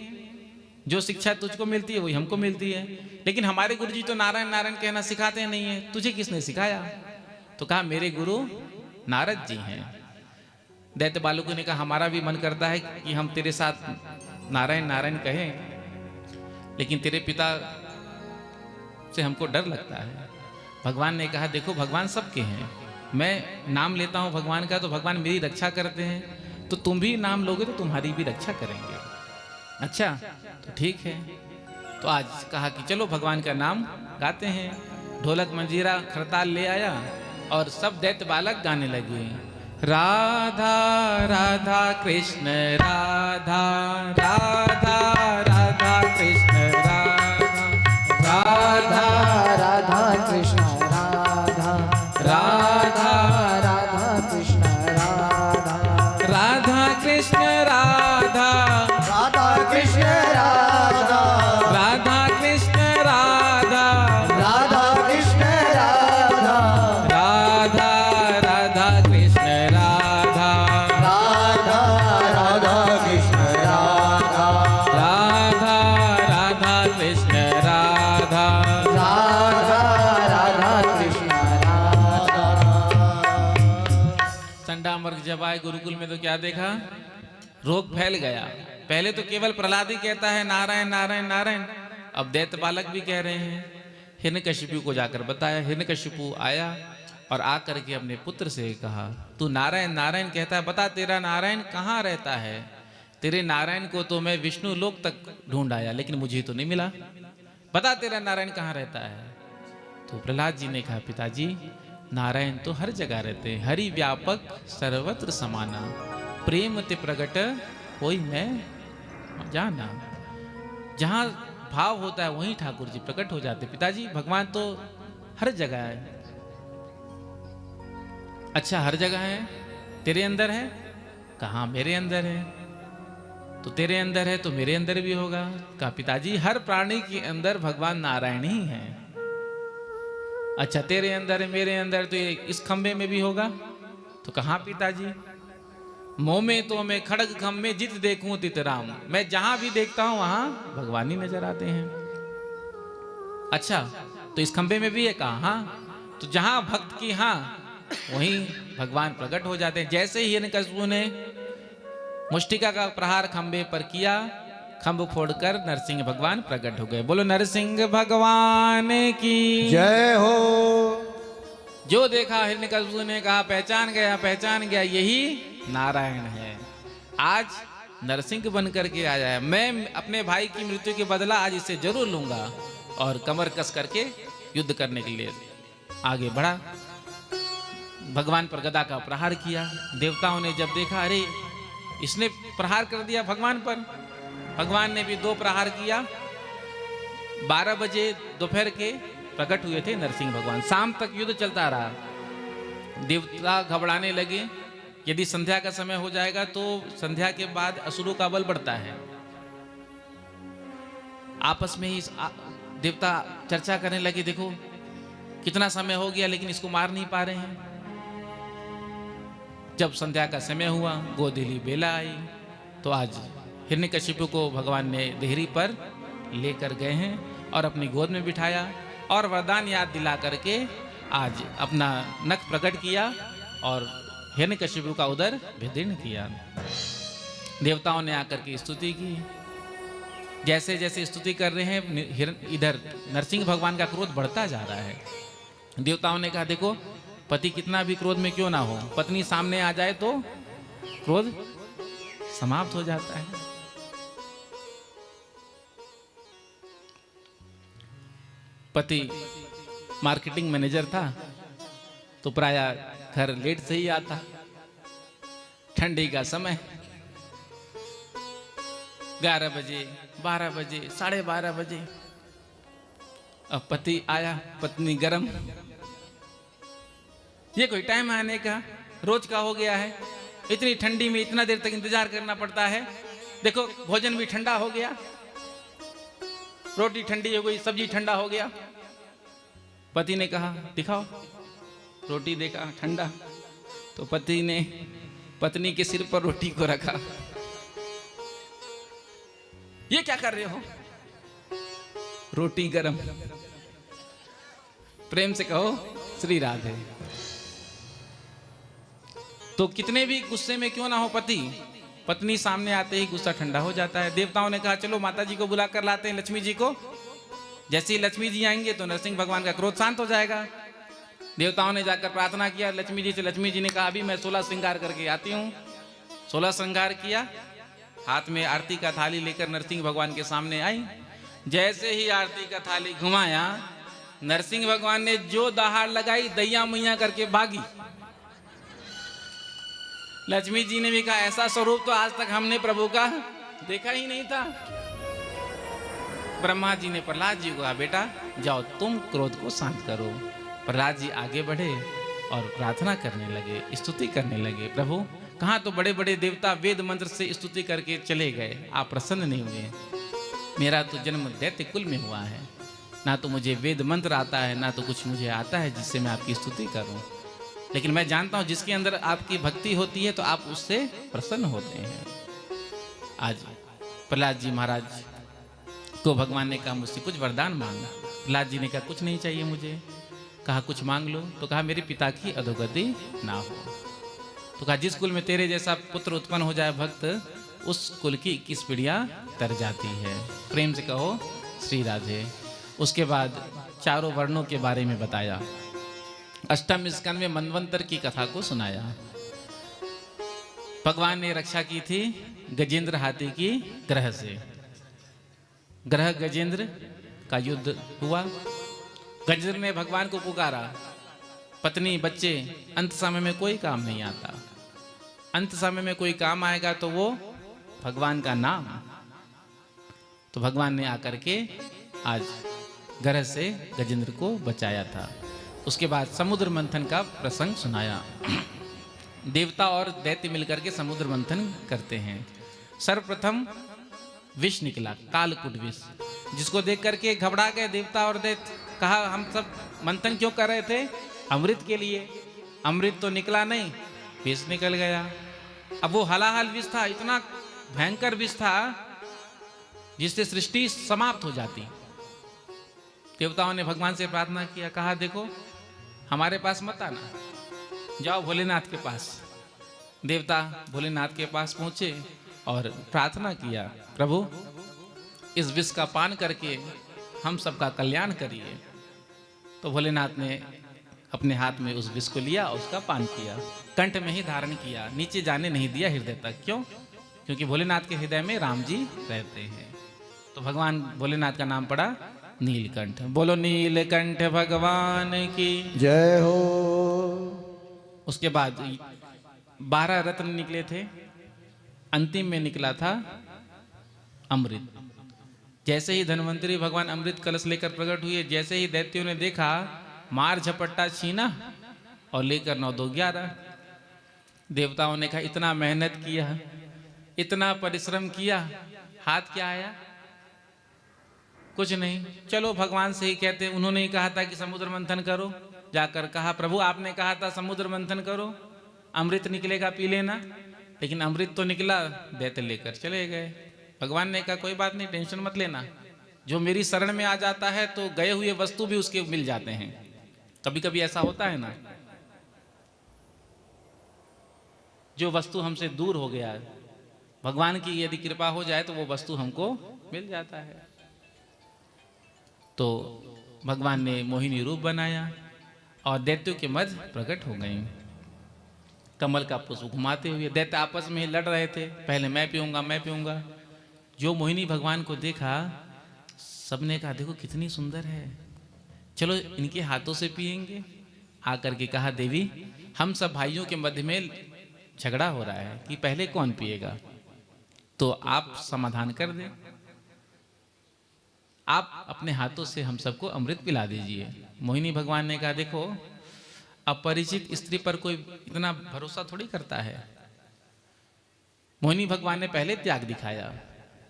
जो शिक्षा तुझको मिलती है वही हमको मिलती है, लेकिन हमारे गुरु जी तो नारायण नारायण कहना सिखाते नहीं है, तुझे किसने सिखाया? तो कहा मेरे गुरु नारद जी हैं। दैत्य बालकों ने कहा हमारा भी मन करता है कि हम तेरे साथ नारायण नारायण कहें, लेकिन तेरे पिता से हमको डर लगता है। भगवान ने कहा देखो भगवान सबके हैं, मैं नाम लेता हूं भगवान का तो भगवान मेरी रक्षा करते हैं, तो तुम भी नाम लोगे तो तुम्हारी भी रक्षा करेंगे। अच्छा तो ठीक है। तो आज कहा कि चलो भगवान का नाम गाते हैं। ढोलक मंजीरा खरताल ले आया और सब दैत्य बालक गाने लगे, राधा राधा कृष्ण राधा राधा राधा कृष्ण राधा राधा राधा कृष्ण राधा राधा राधा कृष्ण राधा राधा कृष्ण राधा राधा कृष्ण राधा राधा कृष्ण राधा राधा कृष्ण राधा राधा राधा कृष्ण राधा राधा राधा कृष्ण राधा राधा राधा कृष्ण राधा राधा राधा कृष्ण राधा। संडामर्ग जब आए गुरुकुल में तो क्या देखा? रोग फैल गया। पहले तो केवल प्रहलाद ही कहता है नारायण नारायण नारायण, अब दैत्य बालक भी कह रहे हैं। हिरण्यकशिपु को जाकर बताया। हिरण्यकशिपु आया और आकर के अपने पुत्र से कहा तू नारायण नारायण कहता है, बता तेरा नारायण कहाँ रहता है? तेरे नारायण को तो मैं विष्णु लोक तक ढूंढ आया, लेकिन मुझे तो नहीं मिला, बता तेरा नारायण कहाँ रहता है? तो प्रहलाद जी ने कहा पिताजी नारायण तो हर जगह रहते हैं, हरि व्यापक सर्वत्र समाना, प्रेम ते प्रगट होई मैं जाना। जहां भाव होता है वहीं ठाकुर जी प्रकट हो जाते। पिताजी भगवान तो हर जगह है। अच्छा हर जगह है, तेरे अंदर है? कहाँ मेरे अंदर है। तो तेरे अंदर है तो मेरे अंदर भी होगा। कहा पिताजी हर प्राणी के अंदर भगवान नारायण ही है। अच्छा तेरे अंदर है मेरे अंदर तो ये इस खंबे में भी होगा। तो कहाँ पिताजी? मोह में तो मैं खड़ग खम में जित देखूं तित राम, मैं जहां भी देखता हूं वहां भगवान ही नजर आते हैं। अच्छा तो इस खंबे में भी है? कहा हाँ। तो जहां भक्त की हाँ वहीं भगवान प्रकट हो जाते हैं। जैसे ही हिरण्यकशिपु ने मुष्टिका का प्रहार खंबे पर किया, खंब फोड़कर नरसिंह भगवान प्रकट हो गए। बोलो नरसिंह भगवान की जय हो। जो देखा हिरण्यकशिपु ने कहा पहचान गया, यही नारायण है। आज नरसिंह बन करके आया है। मैं अपने भाई की मृत्यु के बदला आज इसे जरूर लूंगा। और कमर कस करके युद्ध करने के लिए आगे बढ़ा। भगवान पर गदा का प्रहार किया। देवताओं ने जब देखा अरे इसने प्रहार कर दिया भगवान पर, भगवान ने भी 2 प्रहार किया। 12 बजे दोपहर के प्रकट हुए थे नरसिंह भगवान। शाम तक युद्ध चलता रहा। देवता घबराने लगे, यदि संध्या का समय हो जाएगा तो संध्या के बाद असुरों का बल बढ़ता है। आपस में ही देवता चर्चा करने लगे, देखो कितना समय हो गया लेकिन इसको मार नहीं पा रहे हैं। जब संध्या का समय हुआ, गोधीली बेला आई, तो आज हिरण्यकशिपु को भगवान ने देहरी पर लेकर गए हैं और अपनी गोद में बिठाया और वरदान याद दिला करके आज अपना नख प्रकट किया और हिरण्यकशिपु का उदर विदीर्ण किया। देवताओं ने आकर के स्तुति की। जैसे जैसे स्तुति कर रहे हैं इधर नरसिंह भगवान का क्रोध बढ़ता जा रहा है। देवताओं ने कहा देखो पति कितना भी क्रोध में क्यों ना हो, पत्नी सामने आ जाए तो क्रोध समाप्त हो जाता है। पति मार्केटिंग मैनेजर था तो प्राय घर लेट से ही आता, ठंडी का समय, 11 बजे, 12 बजे, 12:30 बजे। अब पति आया, पत्नी गरम। ये कोई टाइम आने का? रोज का हो गया है। इतनी ठंडी में इतना देर तक इंतजार करना पड़ता है। देखो भोजन भी ठंडा हो गया, रोटी ठंडी हो गई, सब्जी ठंडा हो गया। पति ने कहा दिखाओ, रोटी देखा ठंडा, तो पति ने पत्नी के सिर पर रोटी को रखा। ये क्या कर रहे हो? रोटी गरम। प्रेम से कहो श्री राधे। तो कितने भी गुस्से में क्यों ना हो पति, पत्नी सामने आते ही गुस्सा ठंडा हो जाता है। देवताओं ने कहा चलो माता जी को बुलाकर लाते हैं, लक्ष्मी जी को। जैसे ही लक्ष्मी जी आएंगे तो नरसिंह भगवान का क्रोध शांत हो जाएगा। देवताओं ने जाकर प्रार्थना किया लक्ष्मी जी से। लक्ष्मी जी ने कहा अभी मैं 16 श्रृंगार करके आती हूँ। 16 श्रृंगार किया, हाथ में आरती का थाली लेकर नरसिंह भगवान के सामने आई। जैसे ही आरती का थाली घुमाया, नरसिंह भगवान ने जो दहाड़ लगाई, दैया मैया करके भागी। लक्ष्मी जी ने भी कहा ऐसा स्वरूप तो आज तक हमने प्रभु का देखा ही नहीं था। ब्रह्मा जी ने प्रहलाद जी को कहा बेटा जाओ तुम क्रोध को शांत करो। प्रहलाद जी आगे बढ़े और प्रार्थना करने लगे, स्तुति करने लगे। प्रभु कहाँ तो बड़े बड़े देवता वेद मंत्र से स्तुति करके चले गए, आप प्रसन्न नहीं हुए। मेरा तो जन्म दैत्य कुल में हुआ है, ना तो मुझे वेद मंत्र आता है, ना तो कुछ मुझे आता है जिससे मैं आपकी स्तुति करूं। लेकिन मैं जानता हूं जिसके अंदर आपकी भक्ति होती है तो आप उससे प्रसन्न होते हैं। आज प्रहलाद जी महाराज को भगवान ने कहा मुझसे कुछ वरदान मांगा। प्रहलाद जी ने कहा कुछ नहीं चाहिए मुझे। कहा कुछ मांग लो। तो कहा मेरे पिता की अधोगति ना हो। तो कहा जिस कुल में तेरे जैसा पुत्र उत्पन्न हो जाए भक्त, उस कुल की 21 पीढ़ियां तर जाती है। प्रेम से कहो श्री राधे। उसके बाद चारों वर्णों के बारे में बताया। अष्टम स्कंद में मनवंतर की कथा को सुनाया। भगवान ने रक्षा की थी गजेंद्र हाथी की ग्रह से। ग्रह गजेंद्र का युद्ध हुआ। गजेंद्र ने भगवान को पुकारा, पत्नी बच्चे अंत समय में कोई काम नहीं आता। अंत समय में कोई काम आएगा तो वो भगवान का नाम। तो भगवान ने आकर के आज ग्रह से गजेंद्र को बचाया था। उसके बाद समुद्र मंथन का प्रसंग सुनाया। देवता और दैत्य मिलकर के समुद्र मंथन करते हैं। सर्वप्रथम विष निकला, कालकूट विष, जिसको देख करके घबरा गए देवता और दैत्य। कहा हम सब मंथन क्यों कर रहे थे? अमृत के लिए। अमृत तो निकला नहीं, विष निकल गया। अब वो हलाहल विष था, इतना भयंकर विष था जिससे सृष्टि समाप्त हो जाती। देवताओं ने भगवान से प्रार्थना किया, कहा देखो हमारे पास मत आना, जाओ भोलेनाथ के पास। देवता भोलेनाथ के पास पहुंचे और प्रार्थना किया, प्रभु इस विष का पान करके हम सबका कल्याण करिए। तो भोलेनाथ ने अपने हाथ में उस विष को लिया और उसका पान किया, कंठ में ही धारण किया, नीचे जाने नहीं दिया हृदय तक। क्यों? क्योंकि भोलेनाथ के हृदय में राम जी रहते हैं। तो भगवान भोलेनाथ का नाम पड़ा नीलकंठ। बोलो नीलकंठ भगवान की जय हो। उसके बाद 12 रत्न निकले थे, अंतिम में निकला था अमृत। जैसे ही धन्वंतरी भगवान अमृत कलश लेकर प्रकट हुए, जैसे ही दैत्यों ने देखा, मार झपट्टा छीना और लेकर 9 2 11। देवताओं ने कहा इतना मेहनत किया, इतना परिश्रम किया, हाथ क्या आया? कुछ नहीं। चलो भगवान से ही कहते, उन्होंने ही कहा था कि समुद्र मंथन करो। जाकर कहा प्रभु आपने कहा था समुद्र मंथन करो, अमृत निकलेगा पी लेना। लेकिन अमृत तो निकला, दैत्य लेकर चले गए। भगवान ने कहा कोई बात नहीं, टेंशन मत लेना। जो मेरी शरण में आ जाता है तो गए हुए वस्तु भी उसके मिल जाते हैं। कभी कभी ऐसा होता है ना, जो वस्तु हमसे दूर हो गया, भगवान की यदि कृपा हो जाए तो वो वस्तु हमको मिल जाता है। तो भगवान ने मोहिनी रूप बनाया और दैत्यों के मध्य प्रकट हो गई। कमल का पुष्प घुमाते हुए दैत्य आपस में ही लड़ रहे थे, पहले मैं पीऊंगा मैं पीऊंगा। जो मोहिनी भगवान को देखा, सबने कहा देखो कितनी सुंदर है, चलो इनके हाथों से पिएंगे। आकर के कहा देवी हम सब भाइयों के मध्य में झगड़ा हो रहा है कि पहले कौन पिएगा, तो आप समाधान कर दें, आप अपने हाथों से हम सबको अमृत पिला दीजिए। मोहिनी भगवान ने कहा देखो, अपरिचित स्त्री पर कोई इतना भरोसा थोड़ी करता है। मोहिनी भगवान ने पहले त्याग दिखाया,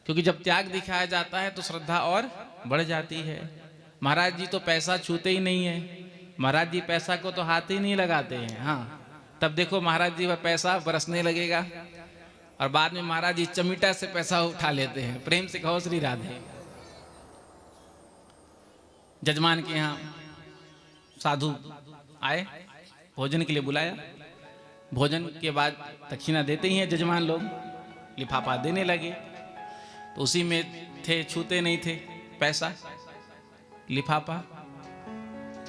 क्योंकि जब त्याग दिखाया जाता है तो श्रद्धा और बढ़ जाती है। महाराज जी तो पैसा छूते ही नहीं है, महाराज जी पैसा को तो हाथ ही नहीं लगाते हैं। हाँ, तब देखो महाराज जी पर पैसा बरसने लगेगा और बाद में महाराज जी चमीटा से पैसा उठा लेते हैं। प्रेम से कहो श्री राधे। जजमान के यहाँ साधु आए, भोजन के लिए बुलाया। भोजन के बाद दक्षिणा देते ही हैं जजमान लोग, लिफाफा देने लगे। तो उसी में थे, छूते नहीं थे पैसा, लिफाफा।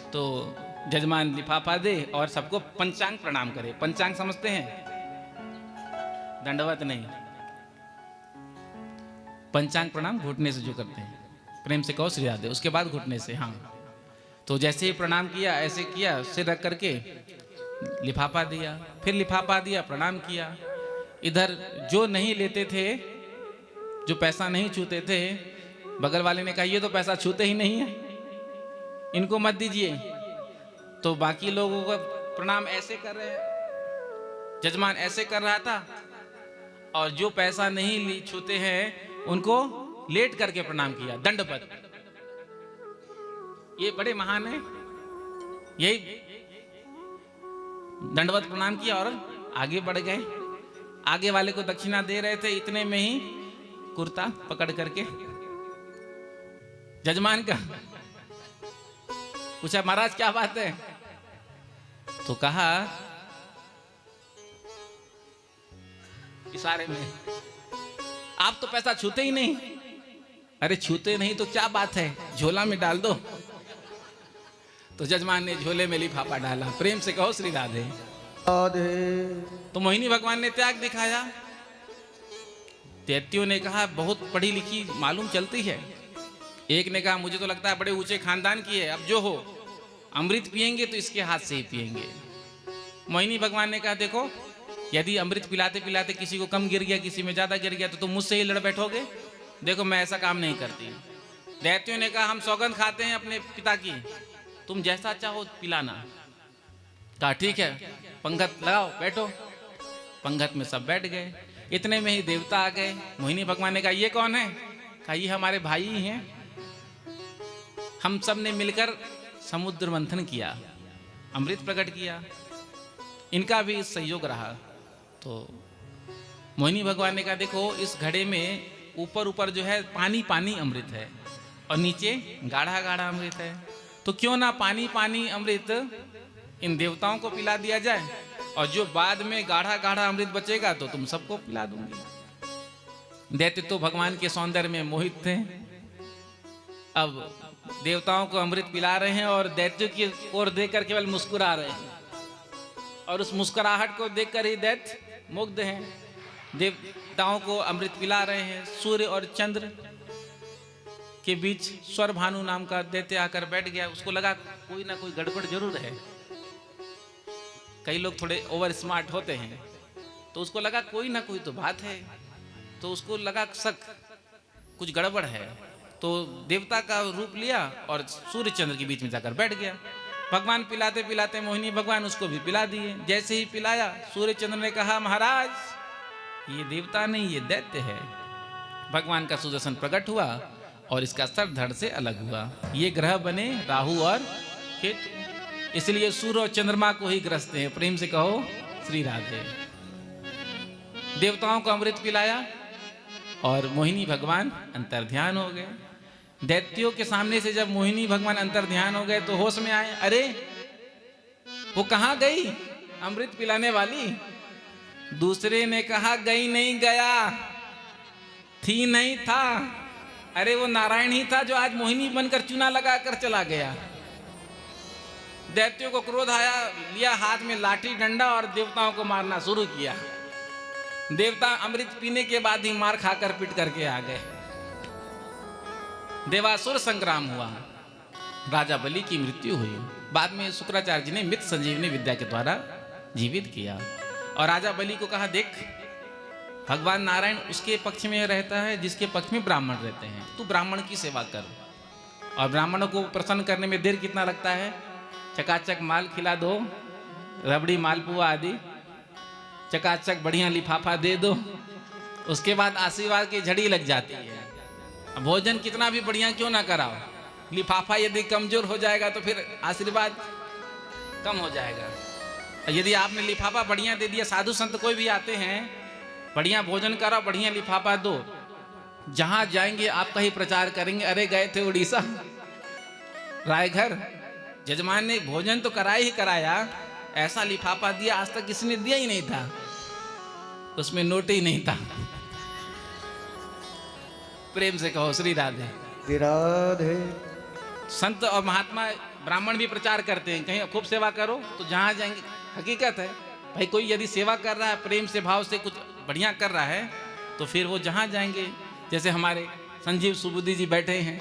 तो जजमान लिफाफा दे और सबको पंचांग प्रणाम करे। पंचांग समझते हैं? दंडवत नहीं, पंचांग प्रणाम घुटने से जो करते हैं। प्रेम से कहो श्री राधे। उसके बाद घुटने से। हाँ, तो जैसे ही प्रणाम किया ऐसे किया, सिर रख करके लिफाफा दिया, फिर लिफाफा दिया, प्रणाम किया। इधर जो नहीं लेते थे, जो पैसा नहीं छूते थे, बगल वाले ने कहा ये तो पैसा छूते ही नहीं है, इनको मत दीजिए। तो बाकी लोगों को प्रणाम ऐसे कर रहे हैं, जजमान ऐसे कर रहा था, और जो पैसा नहीं छूते हैं उनको लेट करके प्रणाम किया, दंडवत। ये बड़े महान है, यही दंडवत प्रणाम किया और आगे बढ़ गए। आगे वाले को दक्षिणा दे रहे थे, इतने में ही कुर्ता पकड़ करके जजमान का पूछा महाराज क्या बात है? तो कहा इशारे में, आप तो पैसा छूते ही नहीं। अरे छूते नहीं तो क्या बात है, झोला में डाल दो। तो जजमान ने झोले में लिफाफा डाला। प्रेम से कहो श्री राधे। तो मोहिनी भगवान ने त्याग दिखाया। दैत्यों ने कहा बहुत पढ़ी लिखी मालूम चलती है। एक ने कहा मुझे तो लगता है बड़े ऊंचे खानदान की है, अब जो हो अमृत पिएंगे तो इसके हाथ से ही पिएंगे। मोहिनी भगवान ने कहा देखो, यदि अमृत पिलाते पिलाते किसी को कम गिर गया, किसी में ज्यादा गिर गया, तो तुम मुझसे ही लड़ बैठोगे। देखो मैं ऐसा काम नहीं करती। दैत्यों ने कहा हम सौगंध खाते हैं अपने पिता की, तुम जैसा चाहो पिलाना। कहा ठीक है, पंगत लगाओ, बैठो। पंगत में सब बैठ गए। इतने में ही देवता आ गए। मोहिनी भगवान ने कहा ये कौन है? कहा ये हमारे भाई ही हैं, हम सब ने मिलकर समुद्र मंथन किया, अमृत प्रकट किया, इनका भी सहयोग रहा। तो मोहिनी भगवान ने कहा देखो इस घड़े में ऊपर ऊपर जो है पानी पानी अमृत है और नीचे गाढ़ा गाढ़ा अमृत है, तो क्यों ना पानी पानी अमृत इन देवताओं को पिला दिया जाए, और जो बाद में गाढ़ा गाढ़ा अमृत बचेगा तो तुम सबको पिला दूंगी। दैत्य तो भगवान के सौंदर्य में मोहित थे। अब देवताओं को अमृत पिला रहे हैं और दैत्य की ओर देखकर केवल मुस्कुरा रहे हैं, और उस मुस्कुराहट को देखकर ही दैत्य मुग्ध हैं। देवताओं को अमृत पिला रहे हैं। सूर्य और चंद्र के बीच स्वर भानु नाम का दैत्य आकर बैठ गया। उसको लगा कोई ना कोई गड़बड़ जरूर है। कई लोग थोड़े ओवर स्मार्ट होते हैं, तो उसको लगा कोई ना कोई तो बात है, तो उसको लगा शक कुछ गड़बड़ है। तो देवता का रूप लिया और सूर्य चंद्र के बीच में जाकर बैठ गया। भगवान पिलाते पिलाते मोहिनी भगवान उसको भी पिला दिए। जैसे ही पिलाया, सूर्य चंद्र ने कहा महाराज ये देवता नहीं, ये दैत्य है। भगवान का सुदर्शन प्रकट हुआ और इसका सर धड़ से अलग हुआ। ये ग्रह बने राहु और केतु, इसलिए सूर्य और चंद्रमा को ही ग्रसते हैं। प्रेम से कहो श्री राधे। देवताओं को अमृत पिलाया और मोहिनी भगवान अंतर्ध्यान हो गए। दैत्यों के सामने से जब मोहिनी भगवान अंतर्ध्यान हो गए तो होश में आए, अरे वो कहाँ गई अमृत पिलाने वाली? दूसरे ने कहा गई नहीं, गया थी नहीं था। अरे वो नारायण ही था जो आज मोहिनी बनकर चूना लगा कर चला गया। दैत्यों को क्रोध आया, लिया हाथ में लाठी डंडा और देवताओं को मारना शुरू किया। देवता अमृत पीने के बाद ही मार खाकर पिट करके आ गए। देवासुर संग्राम हुआ, राजा बलि की मृत्यु हुई। बाद में शुक्राचार्य जी ने मित संजीवनी विद्या के द्वारा जीवित किया। और राजा बलि को कहा, देख भगवान नारायण उसके पक्ष में रहता है जिसके पक्ष में ब्राह्मण रहते हैं, तू ब्राह्मण की सेवा कर। और ब्राह्मणों को प्रसन्न करने में देर कितना लगता है? चकाचक माल खिला दो, रबड़ी मालपुआ आदि, चकाचक बढ़िया लिफाफा दे दो, उसके बाद आशीर्वाद की झड़ी लग जाती है। भोजन कितना भी बढ़िया क्यों ना कराओ, लिफाफा यदि कमजोर हो जाएगा तो फिर आशीर्वाद कम हो जाएगा। यदि आपने लिफाफा बढ़िया दे दिया, साधु संत कोई भी आते हैं, बढ़िया भोजन कराओ, बढ़िया लिफाफा दो, जहां जाएंगे आपका ही प्रचार करेंगे। अरे गए थे उड़ीसा रायघर, जजमान ने भोजन तो कराया ही कराया, ऐसा लिफाफा दिया आज तक किसी ने दिया ही नहीं था, उसमें नोट ही नहीं था। प्रेम से कहो श्री राधे राधे। संत और महात्मा ब्राह्मण भी प्रचार करते हैं, कहीं खूब सेवा करो तो जहां जाएंगे। हकीकत है भाई, कोई यदि सेवा कर रहा है प्रेम से भाव से कुछ बढ़िया कर रहा है तो फिर वो जहां जाएंगे, जैसे हमारे संजीव सुबुद्धि जी बैठे हैं,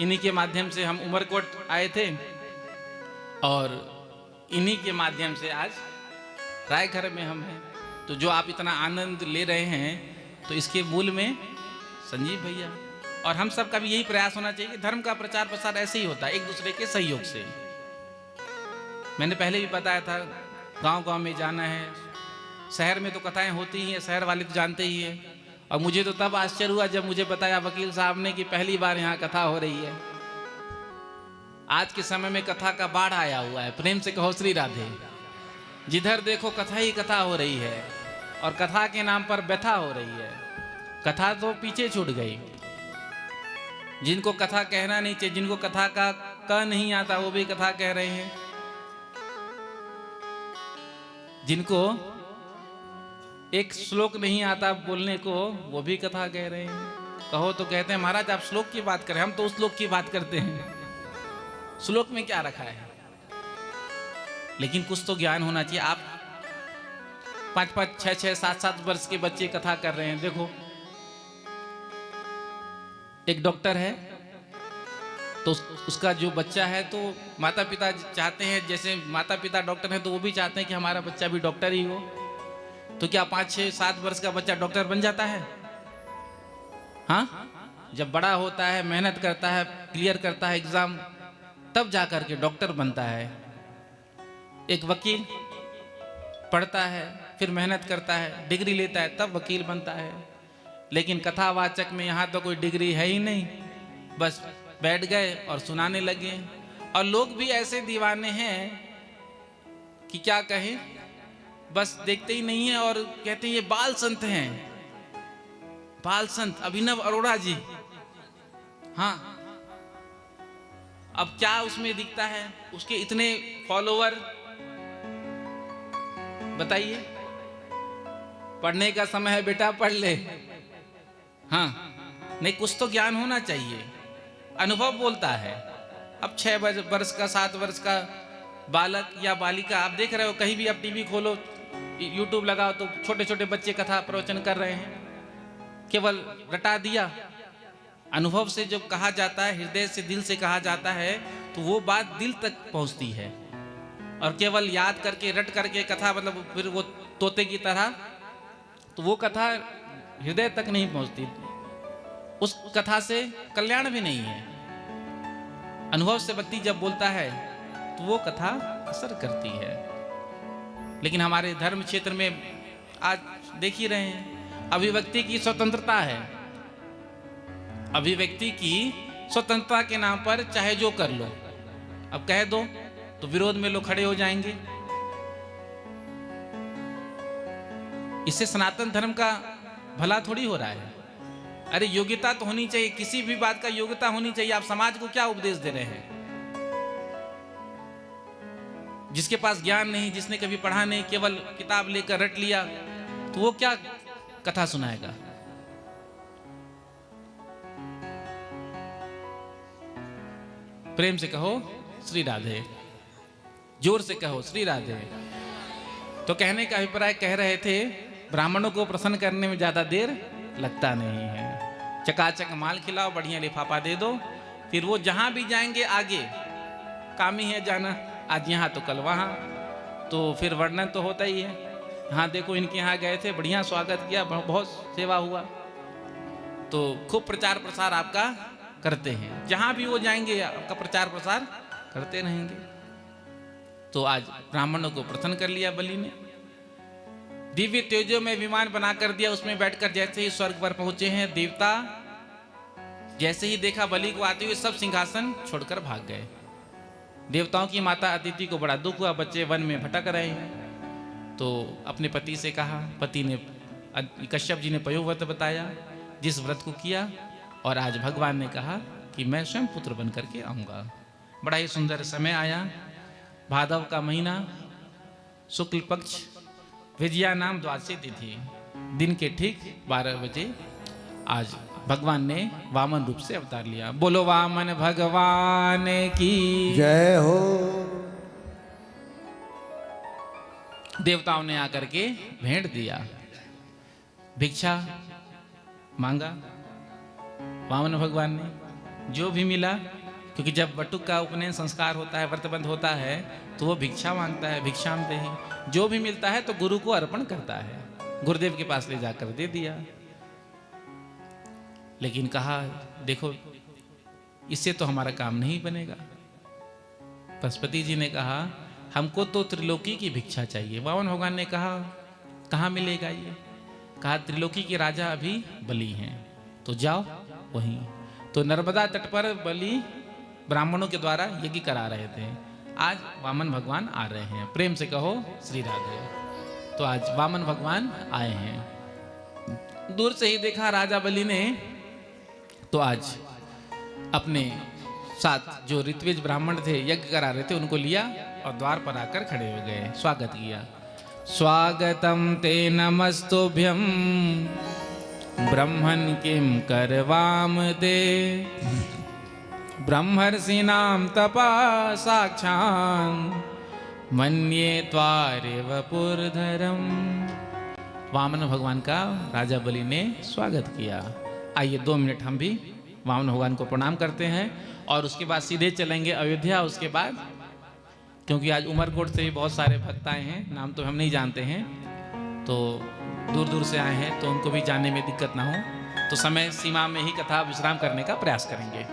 इन्हीं के माध्यम से हम उमरकोट आए थे और इन्हीं के माध्यम से आज रायघर में हम हैं। तो जो आप इतना आनंद ले रहे हैं तो इसके मूल में संजीव भैया और हम सब का भी यही प्रयास होना चाहिए कि धर्म का प्रचार प्रसार ऐसे ही होता है, एक दूसरे के सहयोग से। मैंने पहले भी बताया था, गांव-गांव में जाना है, शहर में तो कथाएं होती ही हैं, शहर वाले तो जानते ही हैं। और मुझे तो तब आश्चर्य हुआ जब मुझे बताया वकील साहब ने कि पहली बार यहाँ कथा हो रही है। आज के समय में कथा का बाढ़ आया हुआ है। प्रेम से कहो श्री राधे। जिधर देखो कथा ही कथा हो रही है और कथा के नाम पर व्यथा हो रही है। कथा तो पीछे छूट गई। जिनको कथा कहना नहीं चाहिए, जिनको कथा का क नहीं आता वो भी कथा कह रहे हैं, जिनको एक श्लोक नहीं आता बोलने को वो भी कथा कह रहे हैं। कहो तो कहते हैं महाराज आप श्लोक की बात करें, हम तो उस श्लोक की बात करते हैं, श्लोक में क्या रखा है। लेकिन कुछ तो ज्ञान होना चाहिए। आप 5-5, 6-6, 7-7 वर्ष के बच्चे कथा कर रहे हैं। देखो एक डॉक्टर है तो उसका जो बच्चा है तो माता पिता चाहते हैं, जैसे माता पिता डॉक्टर हैं तो वो भी चाहते हैं कि हमारा बच्चा भी डॉक्टर ही हो। तो क्या 5-6-7 वर्ष का बच्चा डॉक्टर बन जाता है? हाँ, जब बड़ा होता है, मेहनत करता है, क्लियर करता है एग्जाम, तब जाकर के डॉक्टर बनता है। एक वकील पढ़ता है, फिर मेहनत करता है, डिग्री लेता है, तब वकील बनता है। लेकिन कथावाचक में यहाँ तो कोई डिग्री है ही नहीं, बस बैठ गए और सुनाने लगे। और लोग भी ऐसे दीवाने हैं कि क्या कहें, बस देखते ही नहीं है और कहते हैं ये बाल संत हैं, बाल संत अभिनव अरोड़ा जी। हाँ, अब क्या उसमें दिखता है, उसके इतने फॉलोवर, बताइए। पढ़ने का समय है बेटा, पढ़ ले। हाँ, नहीं कुछ तो ज्ञान होना चाहिए। अनुभव बोलता है। अब 6 वर्ष का 7 वर्ष का बालक या बालिका, आप देख रहे हो कहीं भी, आप टीवी खोलो, यूट्यूब लगाओ तो छोटे छोटे बच्चे कथा प्रवचन कर रहे हैं। केवल रटा दिया। अनुभव से जब कहा जाता है, हृदय से दिल से कहा जाता है तो वो बात दिल तक पहुंचती है। और केवल याद करके रट करके कथा, मतलब फिर वो तोते की तरह, तो वो कथा हृदय तक नहीं पहुंचती। उस कथा से कल्याण भी नहीं है। अनुभव से व्यक्ति जब बोलता है तो वो कथा असर करती है। लेकिन हमारे धर्म क्षेत्र में आज देख ही रहे हैं, अभिव्यक्ति की स्वतंत्रता है। अभिव्यक्ति की स्वतंत्रता के नाम पर चाहे जो कर लो। अब कह दो तो विरोध में लोग खड़े हो जाएंगे। इससे सनातन धर्म का भला थोड़ी हो रहा है। अरे योग्यता तो होनी चाहिए, किसी भी बात का योग्यता होनी चाहिए। आप समाज को क्या उपदेश दे रहे हैं? जिसके पास ज्ञान नहीं, जिसने कभी पढ़ा नहीं, केवल किताब लेकर रट लिया, तो वो क्या कथा सुनाएगा? प्रेम से कहो श्री राधे, जोर से कहो श्री राधे। तो कहने का अभिप्राय कह रहे थे, ब्राह्मणों को प्रसन्न करने में ज्यादा देर लगता नहीं है। चकाचक माल खिलाओ, बढ़िया लिफाफा दे दो, फिर वो जहां भी जाएंगे आगे, काम ही है जाना, आज यहाँ तो कल वहां। तो तो फिर वर्णन तो होता ही है। हाँ देखो इनके यहाँ गए थे, बढ़िया स्वागत किया, बहुत सेवा हुआ, तो खूब प्रचार प्रसार आपका करते हैं, जहाँ भी वो जाएंगे आपका प्रचार प्रसार करते रहेंगे। तो आज ब्राह्मणों को प्रसन्न कर लिया बलि ने, दिव्य तेजो में विमान बना कर दिया, उसमें बैठकर जैसे ही स्वर्ग पर पहुंचे हैं देवता, जैसे ही देखा बलि को आते हुए सब सिंहासन छोड़कर भाग गए। देवताओं की माता अदिति को बड़ा दुख हुआ, बच्चे वन में भटक रहे हैं। तो अपने पति से कहा, पति ने कश्यप जी ने पयोव्रत बताया, जिस व्रत को किया, और आज भगवान ने कहा कि मैं स्वयं पुत्र बन करके आऊँगा। बड़ा ही सुंदर समय आया, भादव का महीना, शुक्ल पक्ष, विजया नाम द्वादशी तिथि, दिन के ठीक 12 बजे आज भगवान ने वामन रूप से अवतार लिया। बोलो वामन भगवान की जय हो। देवताओं ने आकर के भेंट दिया, भिक्षा मांगा वामन भगवान ने, जो भी मिला, क्योंकि जब बटुक का उपनयन संस्कार होता है, व्रतबंध होता है, तो वो भिक्षा मांगता है, भिक्षाम देहि, जो भी मिलता है तो गुरु को अर्पण करता है। गुरुदेव के पास ले जाकर दे दिया, लेकिन कहा देखो इससे तो हमारा काम नहीं बनेगा। पशुपति जी ने कहा हमको तो त्रिलोकी की भिक्षा चाहिए। वामन भगवान ने कहा कहाँ मिलेगा ये? कहा त्रिलोकी के राजा अभी बलि हैं, तो जाओ वहीं। तो नर्मदा तट पर बलि ब्राह्मणों के द्वारा यज्ञ करा रहे थे, आज वामन भगवान आ रहे हैं। प्रेम से कहो श्री राधे। तो आज वामन भगवान आए हैं। दूर से ही देखा राजा बलि ने, तो आज अपने साथ जो ऋत्विज ब्राह्मण थे यज्ञ करा रहे थे उनको लिया और द्वार पर आकर खड़े हो गए, स्वागत किया। स्वागतम ते नमस्तुभ्यम ब्रह्मन् किं करवाम दे, ब्रह्मर्षिणां तपा साक्षान् मन्ये त्वारेव पुरधरम। वामन भगवान का राजा बलि ने स्वागत किया। आइए 2 मिनट हम भी वामन भगवान को प्रणाम करते हैं और उसके बाद सीधे चलेंगे अयोध्या। उसके बाद क्योंकि आज उमरकोट से भी बहुत सारे भक्त आए हैं, नाम तो हम नहीं जानते हैं, तो दूर दूर से आए हैं, तो उनको भी जानने में दिक्कत ना हो, तो समय सीमा में ही कथा विश्राम करने का प्रयास करेंगे।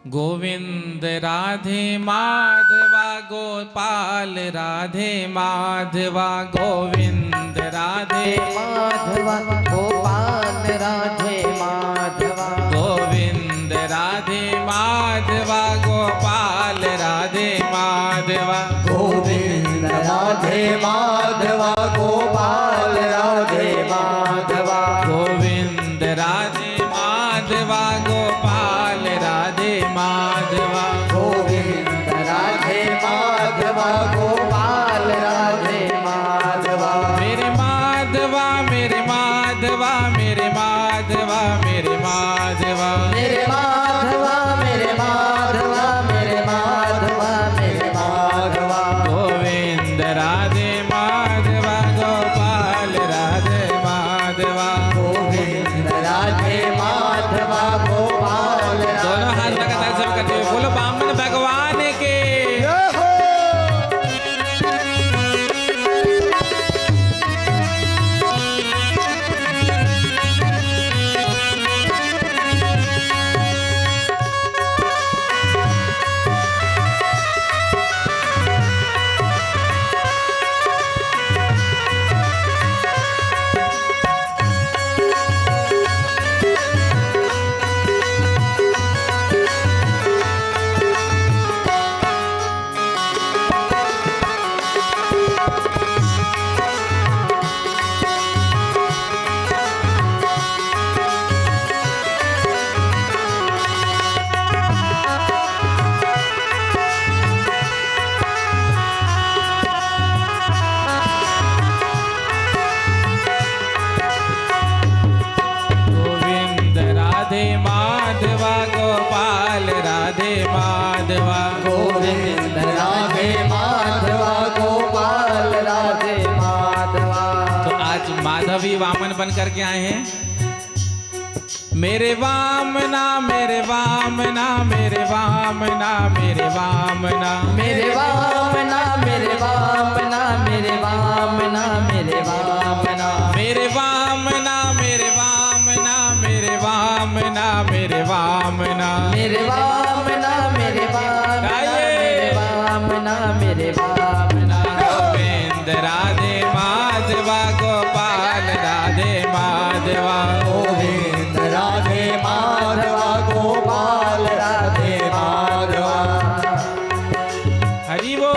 गोविंद राधे माधवा गोपाल राधे माधवा, गोविंद राधे माधवा गोपाल राधे माधवा, गोविंद राधे माधवा गोपाल राधे माधवा, गोविंद राधे माधवा गोपाल राधे माधवा, गोविंद राधे माधवा गोपाल राधे माधवा, गोविंद राधे माधवा गोपाल राधे माधवा, मेरे माधवा मेरे माधवा मेरे माधवा मेरे माधवा, मेरे माधवा मेरे माधवा मेरे माधवा मेरे माधवा, गोविंद राधे माधवा गोपाल राधे माधवा, गोविंद राधे माधवा गोपाल दोनों हाथ लगातार सब करते हुए बोलो वामन भगवान के। गोविंद राधे माधवा गोपाल राधे माधवा, गोविंद राधे माधवा गोपाल राधे माधवा। तो आज माधवी वामन बन करके आए हैं। मेरे वामना मेरे वामना मेरे वामना मेरे वामना मेरे वामना मेरे वामना मेरे वामना मेरे वामना मेरे वामना मेरे वामना मेरे वामना मेरे वामना मेरे वामना मेरे वामना मेरे वामना मेरे वामना गोविंद राधे माधवा गोपाल राधे माधवा गोविंद राधे माधवा गोपाल राधे माधवा हरि बोल।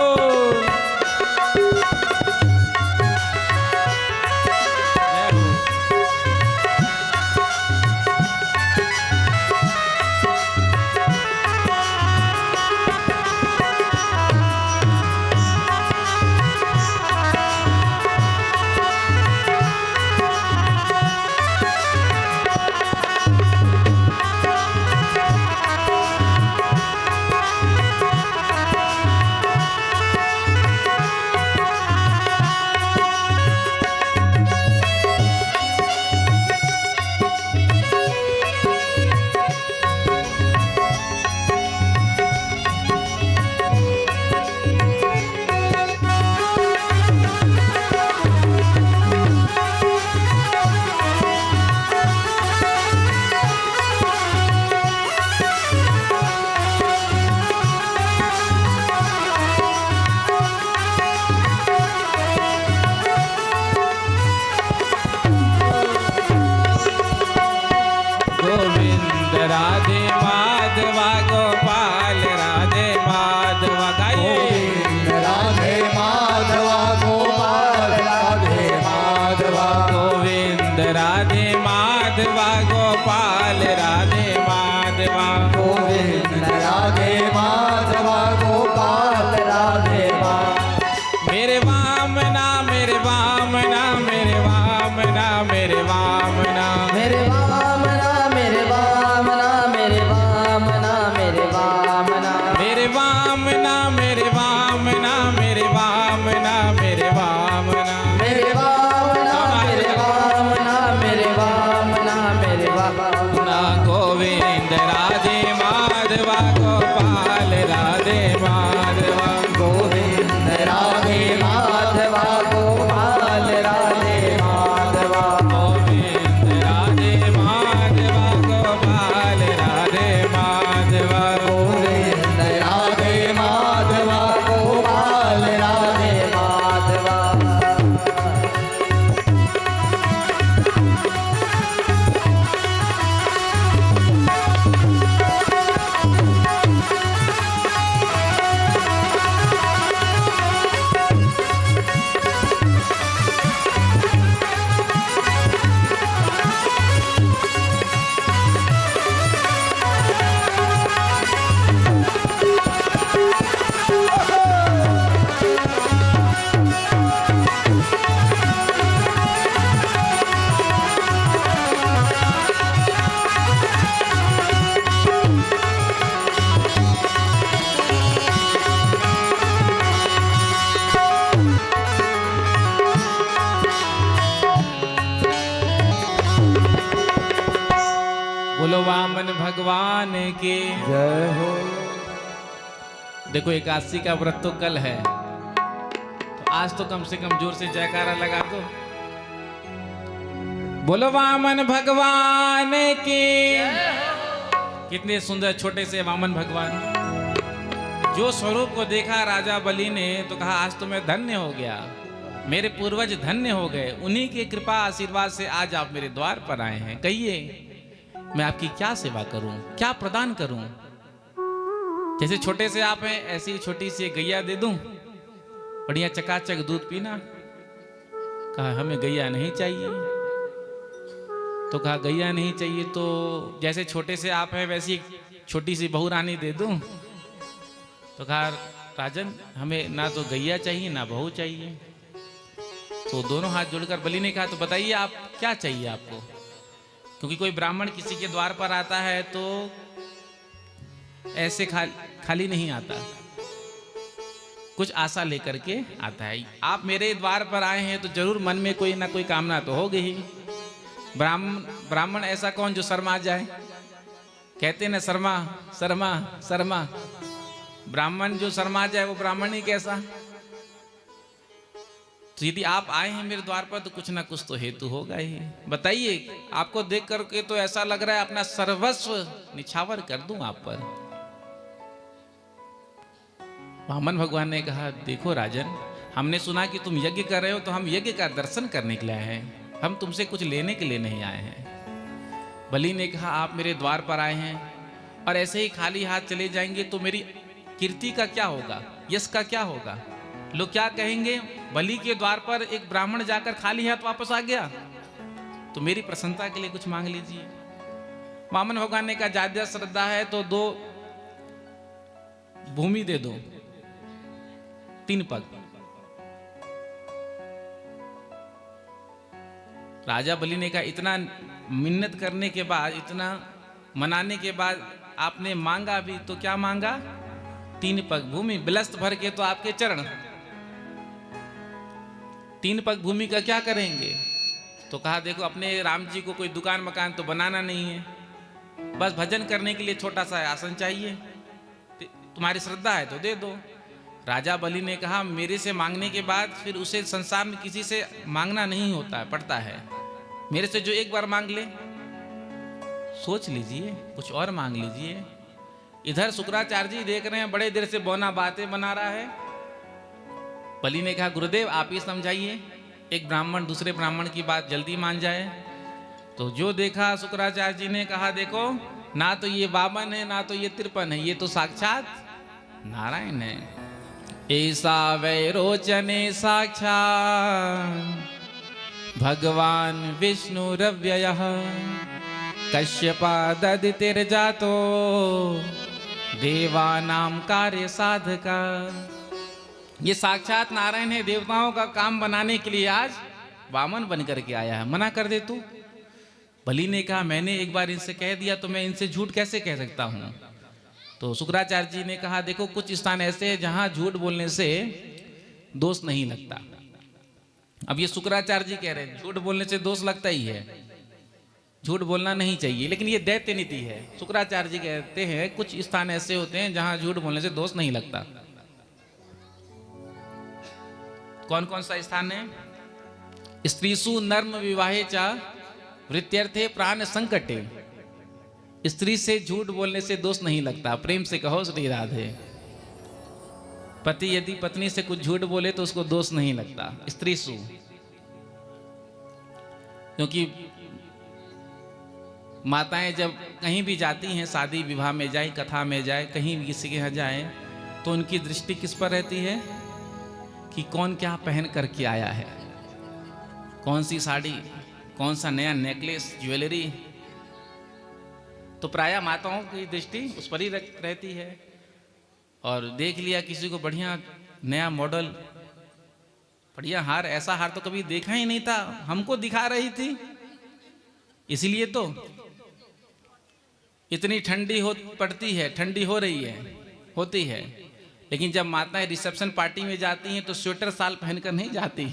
गोविंद राधे माधवा गोपाल राधे माधवा गाइए। गोविंद राधे माधवा गोपाल राधे माधवा गोविंद राधे माधवा गोपाल राधे माधवा गोविंद राधे माधवा गोपाल राधे माधवा मेरे वामना मेरे वामना मेरे वामना मेरे वामना मेरे वामना मेरे वामना मेरे वामना मेरे वामना मेरे वामना मेरे वामना मेरे वामना मेरे वामना मेरे वामना मेरे वामना मेरे वामना मेरे वामना गोविंद राधे माधवा गोपाल राधे माधवा गोविंद राधे माधवा गोपाल राधे माधवा गोविंद राधे माधवा गोपाल राधे माधवा गोविंद राधे माधवा गोपाल राधे माधवा बोलो वामन भगवान के। जय हो देखो एकादशी का व्रत तो कल है, तो आज तो कम से कम जोर से जयकारा लगा दो। बोलो वामन भगवान के। कितने सुंदर छोटे से वामन भगवान, जो स्वरूप को देखा राजा बलि ने तो कहा आज तो मैं धन्य हो गया, मेरे पूर्वज धन्य हो गए, उन्हीं के कृपा आशीर्वाद से आज आप मेरे द्वार पर आए हैं। कहिए मैं आपकी क्या सेवा करूं, क्या प्रदान करूं। जैसे छोटे से आप हैं, ऐसी छोटी सी गैया दे दूं, बढ़िया चकाचक दूध पीना। कहा हमें गैया नहीं चाहिए। तो कहा गैया नहीं चाहिए तो जैसे छोटे से आप हैं वैसी एक छोटी सी बहू रानी दे दूं। तो कहा राजन हमें ना तो गैया चाहिए ना बहू चाहिए। तो दोनों हाथ जोड़कर बलि ने कहा तो बताइए आप क्या चाहिए आपको, क्योंकि कोई ब्राह्मण किसी के द्वार पर आता है तो ऐसे खाली नहीं आता, कुछ आशा लेकर के आता है। आप मेरे द्वार पर आए हैं तो जरूर मन में कोई ना कोई कामना तो होगी ही। ब्राह्मण ऐसा कौन जो शर्मा जाए? कहते ना शर्मा शर्मा शर्मा। ब्राह्मण जो शर्मा जाए वो ब्राह्मण ही कैसा? तो यदि आप आए हैं मेरे द्वार पर तो कुछ ना कुछ तो हेतु होगा ही। बताइए, आपको देख करके तो ऐसा लग रहा है अपना सर्वस्व निछावर कर दूं आप पर। वामन भगवान ने कहा, देखो राजन, हमने सुना कि तुम यज्ञ कर रहे हो, तो हम यज्ञ का दर्शन करने के लिए आए हैं, हम तुमसे कुछ लेने के लिए नहीं आए हैं। बलि ने कहा, आप मेरे द्वार पर आए हैं और ऐसे ही खाली हाथ चले जाएंगे तो मेरी कीर्ति का क्या होगा, यश का क्या होगा? लोग क्या कहेंगे? बलि के द्वार पर एक ब्राह्मण जाकर खाली हाथ वापस आ गया। तो मेरी प्रसन्नता के लिए कुछ मांग लीजिए। वामन भगवान ने कहा, ज्यादा श्रद्धा है तो 2 भूमि दे दो, 3 पग। राजा बलि ने कहा, इतना मिन्नत करने के बाद, इतना मनाने के बाद आपने मांगा भी तो क्या मांगा? 3 पग भूमि, बिलस्त भर के तो आपके चरण। 3 पग भूमि का क्या करेंगे? तो कहा, देखो अपने राम जी को कोई दुकान मकान तो बनाना नहीं है, बस भजन करने के लिए छोटा सा आसन चाहिए, तुम्हारी श्रद्धा है तो दे दो। राजा बलि ने कहा, मेरे से मांगने के बाद फिर उसे संसार में किसी से मांगना नहीं होता पड़ता है, मेरे से जो एक बार मांग ले, सोच लीजिए कुछ और मांग लीजिए। इधर शुक्राचार्य जी देख रहे हैं, बड़े देर से बौना बातें बना रहा है। बलि ने कहा, गुरुदेव आप ही समझाइए, एक ब्राह्मण दूसरे ब्राह्मण की बात जल्दी मान जाए। तो जो देखा शुक्राचार्य जी ने कहा, देखो ना तो ये वामन है ना तो ये तिरपन है, ये तो साक्षात नारायण है। ऐसा वैरोचने साक्षात भगवान विष्णु रव्ययः कश्यपाददितिर्जातो देवानां कार्य साधका। ये साक्षात नारायण है, देवताओं का काम बनाने के लिए आज वामन बन करके आया है। मना कर दे तू। बलि ने कहा, मैंने एक बार इनसे कह दिया तो मैं इनसे झूठ कैसे कह सकता हूँ? तो शुक्राचार्य जी ने कहा, देखो कुछ स्थान ऐसे हैं जहां झूठ बोलने से दोष नहीं लगता। अब ये शुक्राचार्य जी कह रहे हैं झूठ बोलने से दोष लगता ही है, झूठ बोलना नहीं चाहिए, लेकिन ये दैत्य नीति है। शुक्राचार्य जी कहते हैं कुछ स्थान ऐसे होते हैं जहां झूठ बोलने से दोष नहीं लगता। कौन कौन सा स्थान है? स्त्रीसु नर्म विवाहे चा वृत्यर्थे प्राण संकटे। स्त्री से झूठ बोलने से दोष नहीं लगता। प्रेम से कहो श्री राधे। पति यदि पत्नी से कुछ झूठ बोले तो उसको दोष नहीं लगता। स्त्रीसु, क्योंकि माताएं जब कहीं भी जाती हैं, शादी विवाह में जाए, कथा में जाए, कहीं भी किसी के यहाँ जाए, तो उनकी दृष्टि किस पर रहती है कि कौन क्या पहन करके आया है, कौन सी साड़ी, कौन सा नया नेकलेस, ज्वेलरी। तो प्रायः माताओं की दृष्टि उस पर ही रहती है। और देख लिया किसी को बढ़िया नया मॉडल, बढ़िया हार, ऐसा हार तो कभी देखा ही नहीं था, हमको दिखा रही थी, इसलिए तो इतनी ठंडी पड़ती है, ठंडी हो रही है, होती है। लेकिन जब माताएं रिसेप्शन पार्टी में जाती हैं तो स्वेटर साल पहनकर नहीं जाती,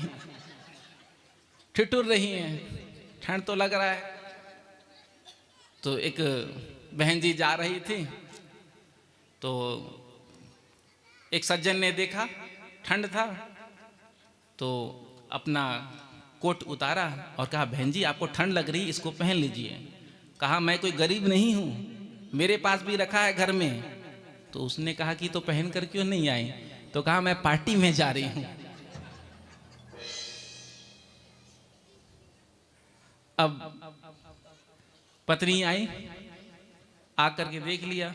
ठिठुर रही हैं, ठंड तो लग रहा है। तो एक बहन जी जा रही थी तो एक सज्जन ने देखा, ठंड था, तो अपना कोट उतारा और कहा, बहन जी आपको ठंड लग रही, इसको पहन लीजिए। कहा, मैं कोई गरीब नहीं हूँ, मेरे पास भी रखा है घर में। तो उसने कहा कि तो पहन कर क्यों नहीं आई? तो कहा, मैं पार्टी में जा रही हूँ। अब पत्नी आई, आकर के देख लिया,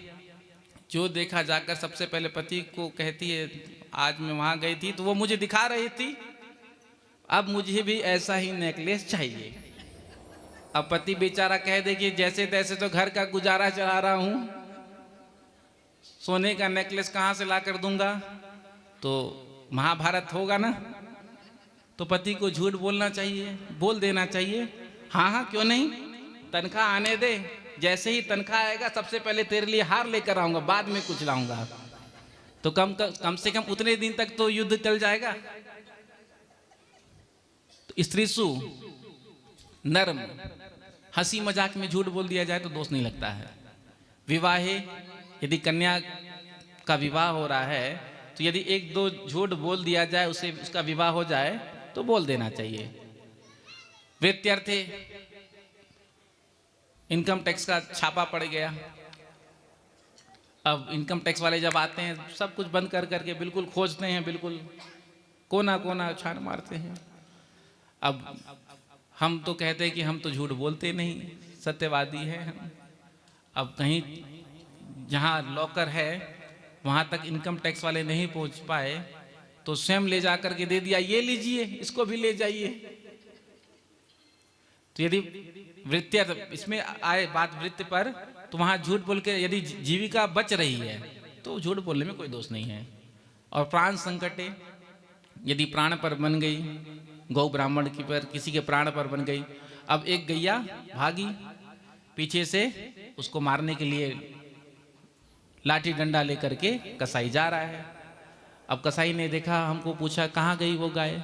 जो देखा जाकर सबसे पहले पति को कहती है, आज मैं वहां गई थी तो वो मुझे दिखा रही थी, अब मुझे भी ऐसा ही नेकलेस चाहिए। अब पति बेचारा कह दे कि जैसे तैसे तो घर का गुजारा चला रहा हूं, सोने का नेकलेस कहां से ला कर दूंगा? तो महाभारत होगा ना। तो पति को झूठ बोलना चाहिए, बोल देना चाहिए, हाँ हाँ क्यों नहीं, तनख्वाह आने दे, जैसे ही तनख्वाह आएगा सबसे पहले तेरे लिए हार लेकर आऊंगा, बाद में कुछ लाऊंगा। तो कम से कम उतने दिन तक तो युद्ध चल जाएगा। तो स्त्रीसु नर्म हंसी मजाक में झूठ बोल दिया जाए तो दोष नहीं लगता है। विवाहे यदि कन्या का विवाह हो रहा है तो यदि एक दो झूठ बोल दिया जाए, उसे उसका विवाह हो जाए तो बोल देना चाहिए। वृत्त्यर्थे इनकम टैक्स का छापा पड़ गया। अब इनकम टैक्स वाले जब आते हैं सब कुछ बंद कर करके बिल्कुल खोजते हैं, बिल्कुल कोना कोना छान मारते हैं। अब हम तो कहते हैं कि हम तो झूठ बोलते नहीं, सत्यवादी हैं हम। अब कहीं जहाँ लॉकर है वहाँ तक इनकम टैक्स वाले नहीं पहुँच पाए तो स्वयं ले जा करके दे दिया, ये लीजिए, इसको भी ले जाइए। तो यदि वृत्ति इसमें आए बात वृत्ति पर, तो वहाँ झूठ बोल के यदि जीविका बच रही है तो झूठ बोलने में कोई दोष नहीं है। और प्राण संकटे, यदि प्राण पर बन गई, गौ ब्राह्मण की पर किसी के प्राण पर बन गई। अब एक गैया भागी, पीछे से उसको मारने के लिए लाठी डंडा लेकर के कसाई जा रहा है। अब कसाई ने देखा, हमको पूछा कहाँ गई वो गाय,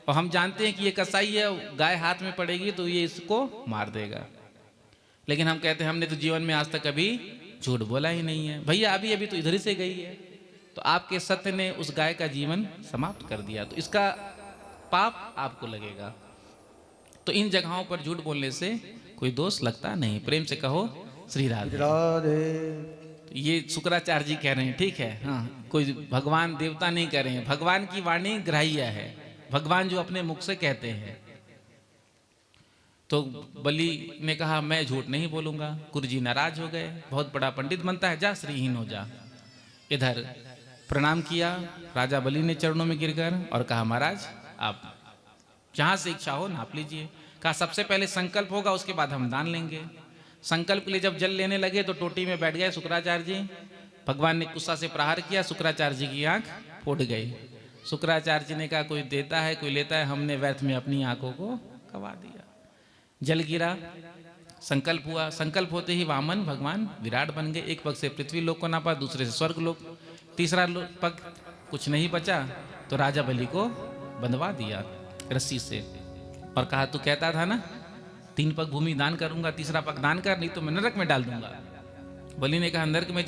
और हम जानते हैं कि ये कसाई है, गाय हाथ में पड़ेगी तो ये इसको मार देगा। लेकिन हम कहते हैं हमने तो जीवन में आज तक कभी झूठ बोला ही नहीं है। भैया अभी अभी तो इधर ही से गई है, तो आपके सत्य ने उस गाय का जीवन समाप्त कर दिया, तो इसका पाप आपको लगेगा। तो इन जगहों पर झूठ बोलने से कोई दोष लगता नहीं। प्रेम से कहो श्री राधे राधे। ये शुक्राचार्य जी कह रहे हैं, ठीक है। हाँ, कोई भगवान देवता नहीं कह रहे हैं, भगवान की वाणी ग्राह्य है, भगवान जो अपने मुख से कहते हैं। तो बलि ने कहा मैं झूठ नहीं बोलूंगा। गुरु जी नाराज हो गए, बहुत बड़ा पंडित बनता है, जा श्रीहीन हो जा। इधर प्रणाम किया राजा बलि ने चरणों में गिरकर और कहा महाराज आप जहां से इच्छा हो नाप लीजिए। कहा सबसे पहले संकल्प होगा, उसके बाद हम दान लेंगे। संकल्प के लिए जब जल लेने लगे तो टोटी में बैठ गए शुक्राचार्य जी। भगवान ने गुस्सा से प्रहार किया, शुक्राचार्य जी की आंख फूट गई। शुक्राचार्य जी ने कहा कोई देता है कोई लेता है, हमने व्यर्थ में अपनी आंखों को गवा दिया। जल गिरा, संकल्प हुआ, संकल्प होते ही वामन भगवान विराट बन गए। एक पग से पृथ्वी लोक को नापा, दूसरे से स्वर्ग लोक, तीसरा पग कुछ नहीं बचा तो राजा बलि को बंधवा दिया रस्सी से और कहा तू कहता था ना 3 पग भूमि दान करूंगा, तीसरा पग दान कर, नहीं तो मैं नरक में डाल दूंगा। बलि ने कहा नरक में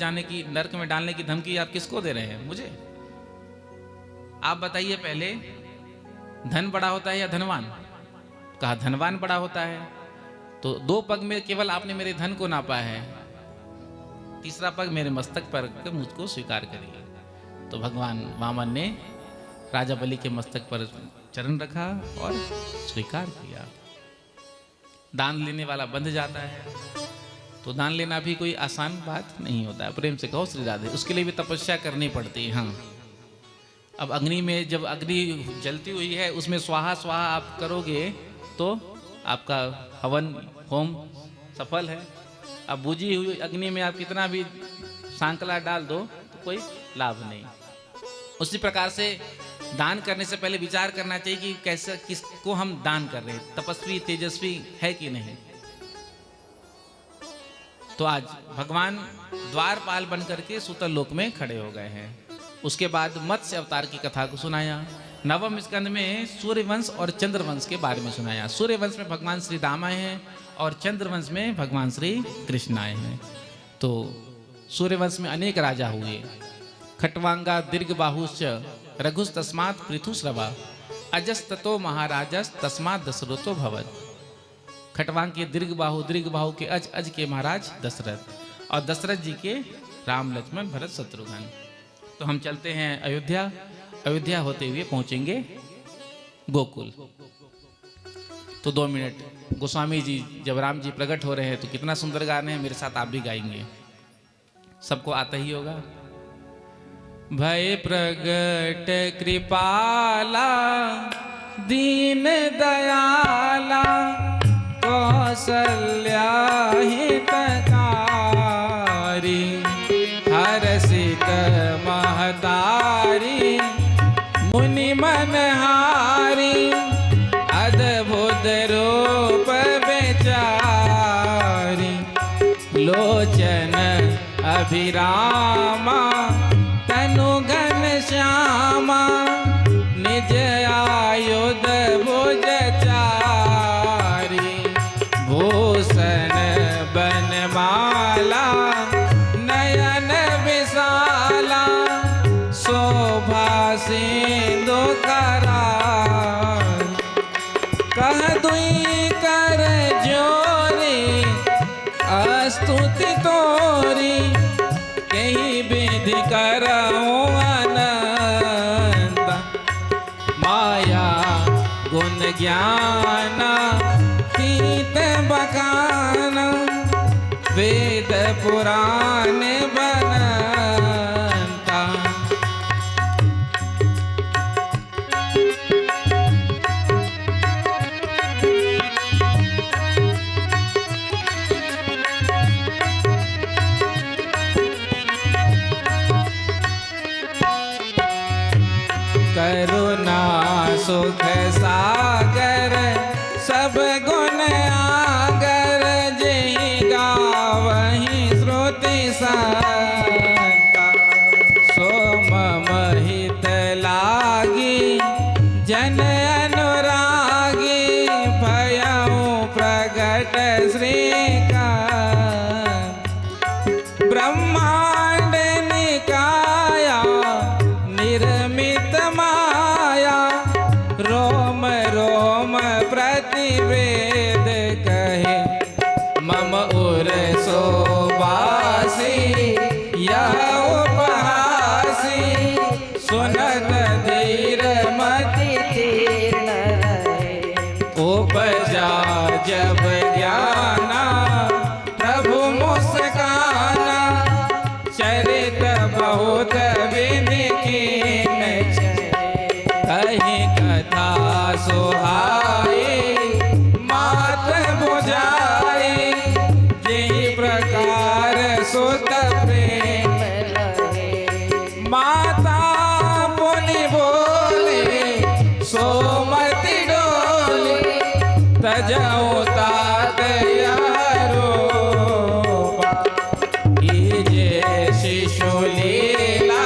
डालने की धमकी आप किसको दे रहे हैं? मुझे। आप बताइए पहले धन बड़ा होता है या धनवान? कहा धनवान बड़ा होता है। तो 2 पग में केवल आपने मेरे धन को नापा है, तीसरा पग मेरे मस्तक पर मुझको स्वीकार करिए। तो भगवान वामन ने राजा बलि के मस्तक पर चरण रखा और स्वीकार किया। दान लेने वाला बंध जाता है, तो दान लेना भी कोई आसान बात नहीं होता है। प्रेम से कहो श्री राधे। उसके लिए भी तपस्या करनी पड़ती है। हाँ, अब अग्नि में जब अग्नि जलती हुई है उसमें स्वाहा स्वाहा आप करोगे तो आपका हवन होम सफल है। अब बुझी हुई अग्नि में आप कितना भी सांकला डाल दो तो कोई लाभ नहीं। उसी प्रकार से दान करने से पहले विचार करना चाहिए कि कैसे किसको हम दान कर रहे हैं, तपस्वी तेजस्वी है कि नहीं। तो आज भगवान द्वारपाल बन करके सुतल लोक में खड़े हो गए हैं। उसके बाद मत्स्य अवतार की कथा को सुनाया। नवम स्कंद में सूर्यवंश और चंद्रवंश के बारे में सुनाया। सूर्यवंश में भगवान श्री राम आए हैं और चंद्रवंश में भगवान श्री कृष्ण आए हैं। तो सूर्यवंश में अनेक राजा हुए। खट्वांगा दीर्घ बाहुश्च रघुस तस्मात् पृथुश्रवा अजस्ततो महाराजस तस्मात् दशरथो भवत्। खट्वांग के दीर्घ बाहु के अज के महाराज दशरथ और दशरथ जी के राम लक्ष्मण भरत शत्रुघ्न। तो हम चलते हैं अयोध्या। अयोध्या होते हुए पहुंचेंगे गोकुल। तो 2 मिनट गोस्वामी जी जब राम जी प्रकट हो रहे हैं तो कितना सुंदर गा रहे हैं, मेरे साथ आप भी गाएंगे, सबको आता ही होगा। भय प्रगट कृपाला दीन दयाला कौसल्या हितकारी हरसित महतारी मुनि मनहारी अद्भुत रूप बेचारी लोचन अभिरामा तनु घन श्यामा निज आयुध भुज चारी भूषण दुई कर जोरी स्तुति तोरी कहीं विधि करऊं अनंत माया गुण ज्ञान तीत बखान वेद पुराण बनता। करुणा सुख सागर सब गुण आगर जही गावही श्रुति संता। सो मम हित लागी जन अनुरागी भयऊ प्रगट श्रीकांत। ब्रह्मांड निकाया निर्मित माया रोम रोम प्रतिवेद कहे मम उर सोबासी यह उपहासी सुनत धीर मति तीर्ण रहे। उपजा जब ज्ञाना प्रभु मुस्काना चरित बहुत विधि कीन कहीं कथा सुहाई मात बुझाई यही प्रकार सुत प्रेम माता पुनि बोले सोमति डोली तजऊ तात यारो शिशु लीला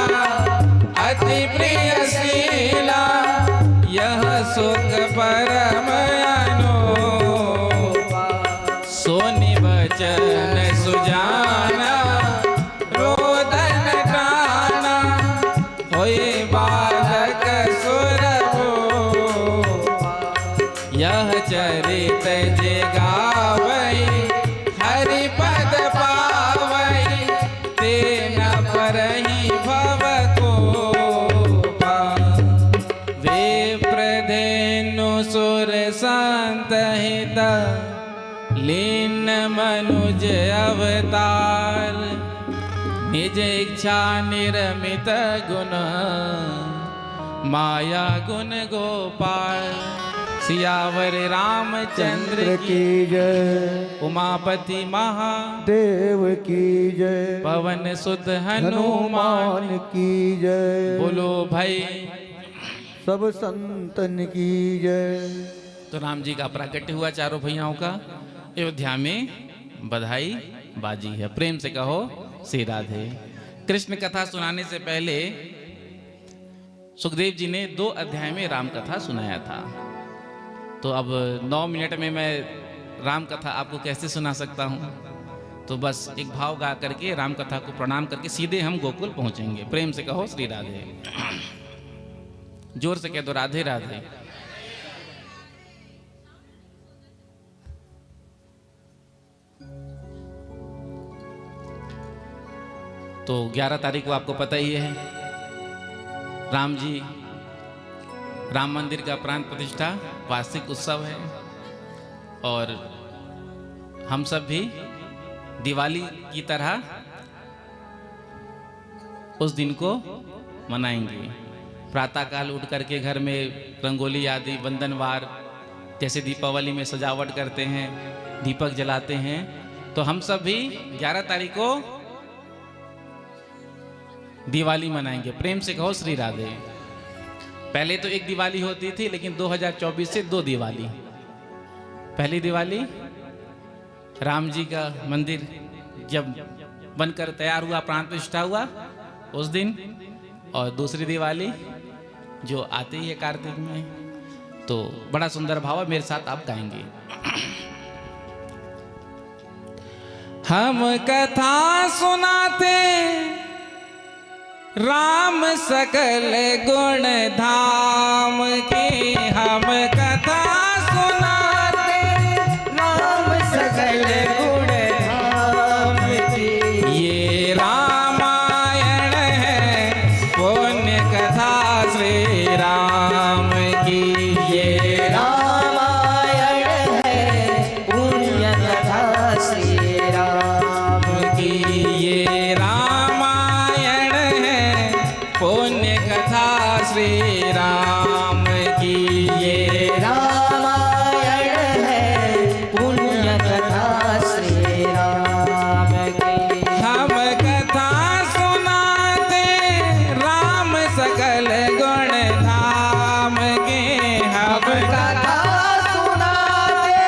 अति प्रिय शीला यह सुख परम अनूपा। सोनि बचन सुजाना रोदन टाना होए बालक सुरभूपा। यह चरित जे गावई हरि पद पावई तेन परहि भव कोपा। वे प्रधेनु सुर संत हित लीन मनुज अवतार निज इच्छा निर्मित गुण माया गुण गोपाल। सियावर रामचंद्र की जय। उमापति महादेव देव की जय। पवन सुत हनुमान हनुमान की जय। बोलो भाई। सब संतन की जय। तो राम जी का प्राकट्य हुआ चारों भैयाओं का। अयोध्या में बधाई बाजी है। प्रेम से कहो श्री राधे। कृष्ण कथा सुनाने से पहले सुखदेव जी ने 2 अध्याय में राम कथा सुनाया था। तो अब 9 मिनट में मैं राम कथा आपको कैसे सुना सकता हूँ। तो बस एक भाव गा करके राम कथा को प्रणाम करके सीधे हम गोकुल पहुंचेंगे। प्रेम से कहो श्री राधे। जोर से कह दो राधे राधे। तो 11 तारीख को आपको पता ही है राम जी राम मंदिर का प्राण प्रतिष्ठा वार्षिक उत्सव है। और हम सब भी दिवाली की तरह उस दिन को मनाएंगे। प्रातःकाल उठ करके घर में रंगोली आदि बंधनवार जैसे दीपावली में सजावट करते हैं, दीपक जलाते हैं। तो हम सब भी 11 तारीख को दिवाली मनाएंगे। प्रेम से कहो श्री राधे। पहले तो एक दिवाली होती थी, लेकिन 2024 से 2 दिवाली। पहली दिवाली राम जी का मंदिर जब बनकर तैयार हुआ, प्राण प्रतिष्ठा हुआ उस दिन, और दूसरी दिवाली जो आती है कार्तिक में। तो बड़ा सुंदर भाव है, मेरे साथ आप गाएंगे। हम कथा सुनाते राम सकल गुण धाम की, हम कथा सुनाते हम कथा सुनाते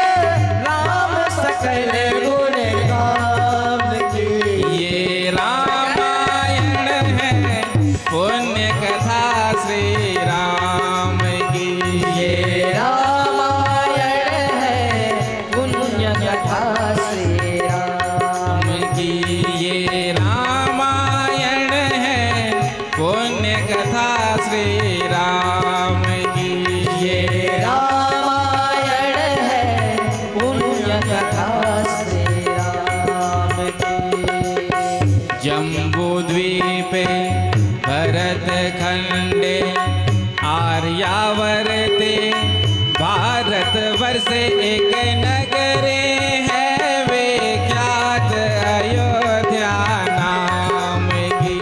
राम सकल गुण गाम की। ये रामायण है पुण्य कथा श्री राम की। ये रामायण है पुण्य कथा श्री राम की ये रामायण है पुण्य कथा श्री राम की। ये रामायण है पुण्य कथा श्री राम की। जम्बूद्वीपे भरत खंडे आर्यावर्ते भारत वर्ष एक नगरे है विख्यात अयोध्या नाम की।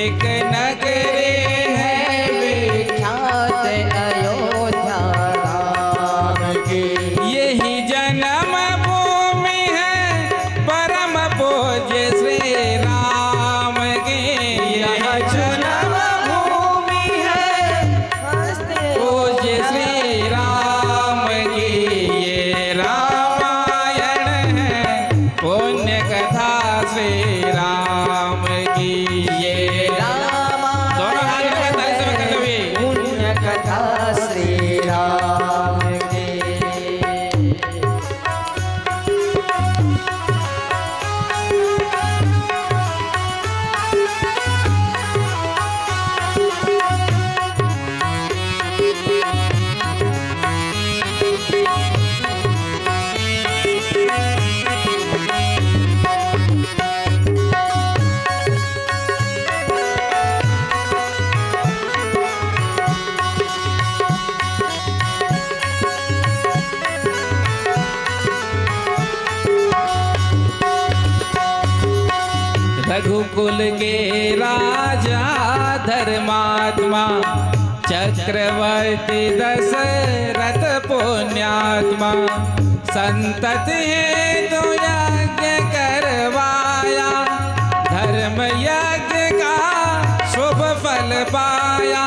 एक नगरे है विख्यात अयोध्या राम की। यही जन्म भूमि है परम पूज्य श्री राम की। यही जन्म भूमि है पूज्य श्री राम की। ये रामायण है पुण्य कथा श्री राम की। ये दोनों हाथ में ताली से कर लो भी। पुण्य कथा श्री राम की। रघुकुल के राजा धर्मात्मा चक्रवर्ती दशरथ पुण्यात्मा संतति हेतु यज्ञ करवाया धर्म यज्ञ का शुभ फल पाया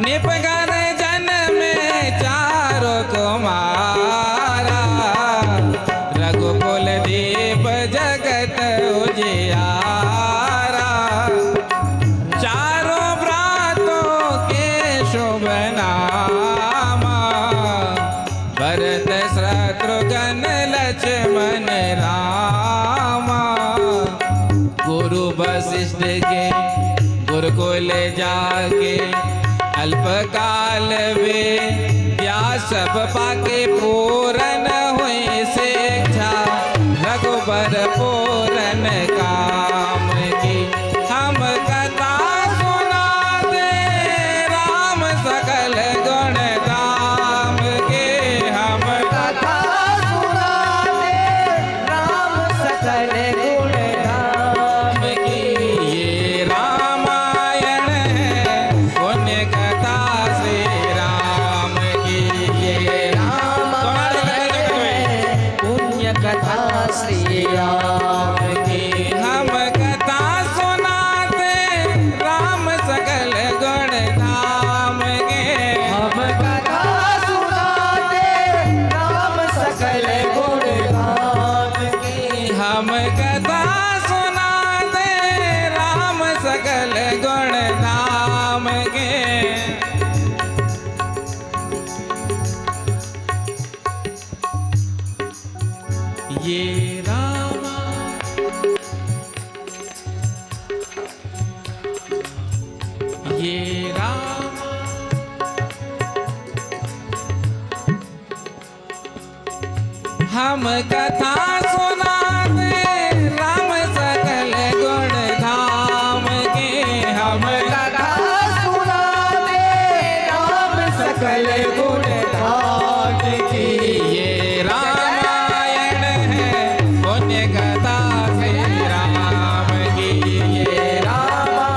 निपगर जन में चारों कुमारा रघुकुल दीप जगत उजियारा चारों भ्रातों के शुभ नामा भरत शत्रुघ्न लक्ष्मण रामा। गुरु वशिष्ठ के गुरुकुल जाके अल्पकाल वे व्यास पाके पूरन हुई शिक्षा रघुबर पूरन काम की। हम कथा सुनाते राम सकल गुण धाम के। हम कथा सुनाते राम सकल गुण धाम की। ये रामायण है पुण्य कथा श्री राम की। ये रामायण है पुण्य कथा श्री राम की। हम कथा सुनाते राम सकल गुण धाम के। हम कथा सुनाते राम सकल गुण धाम की। हम कथा सुनाते राम सकल गुण धाम के। ये रामा ये रामा हम कथा सुनाते राम सकल गुण धाम के। हम कथा सुनाते राम सकल गुण धाम की। ये रामायण है पुण्य कथा श्री राम की। ये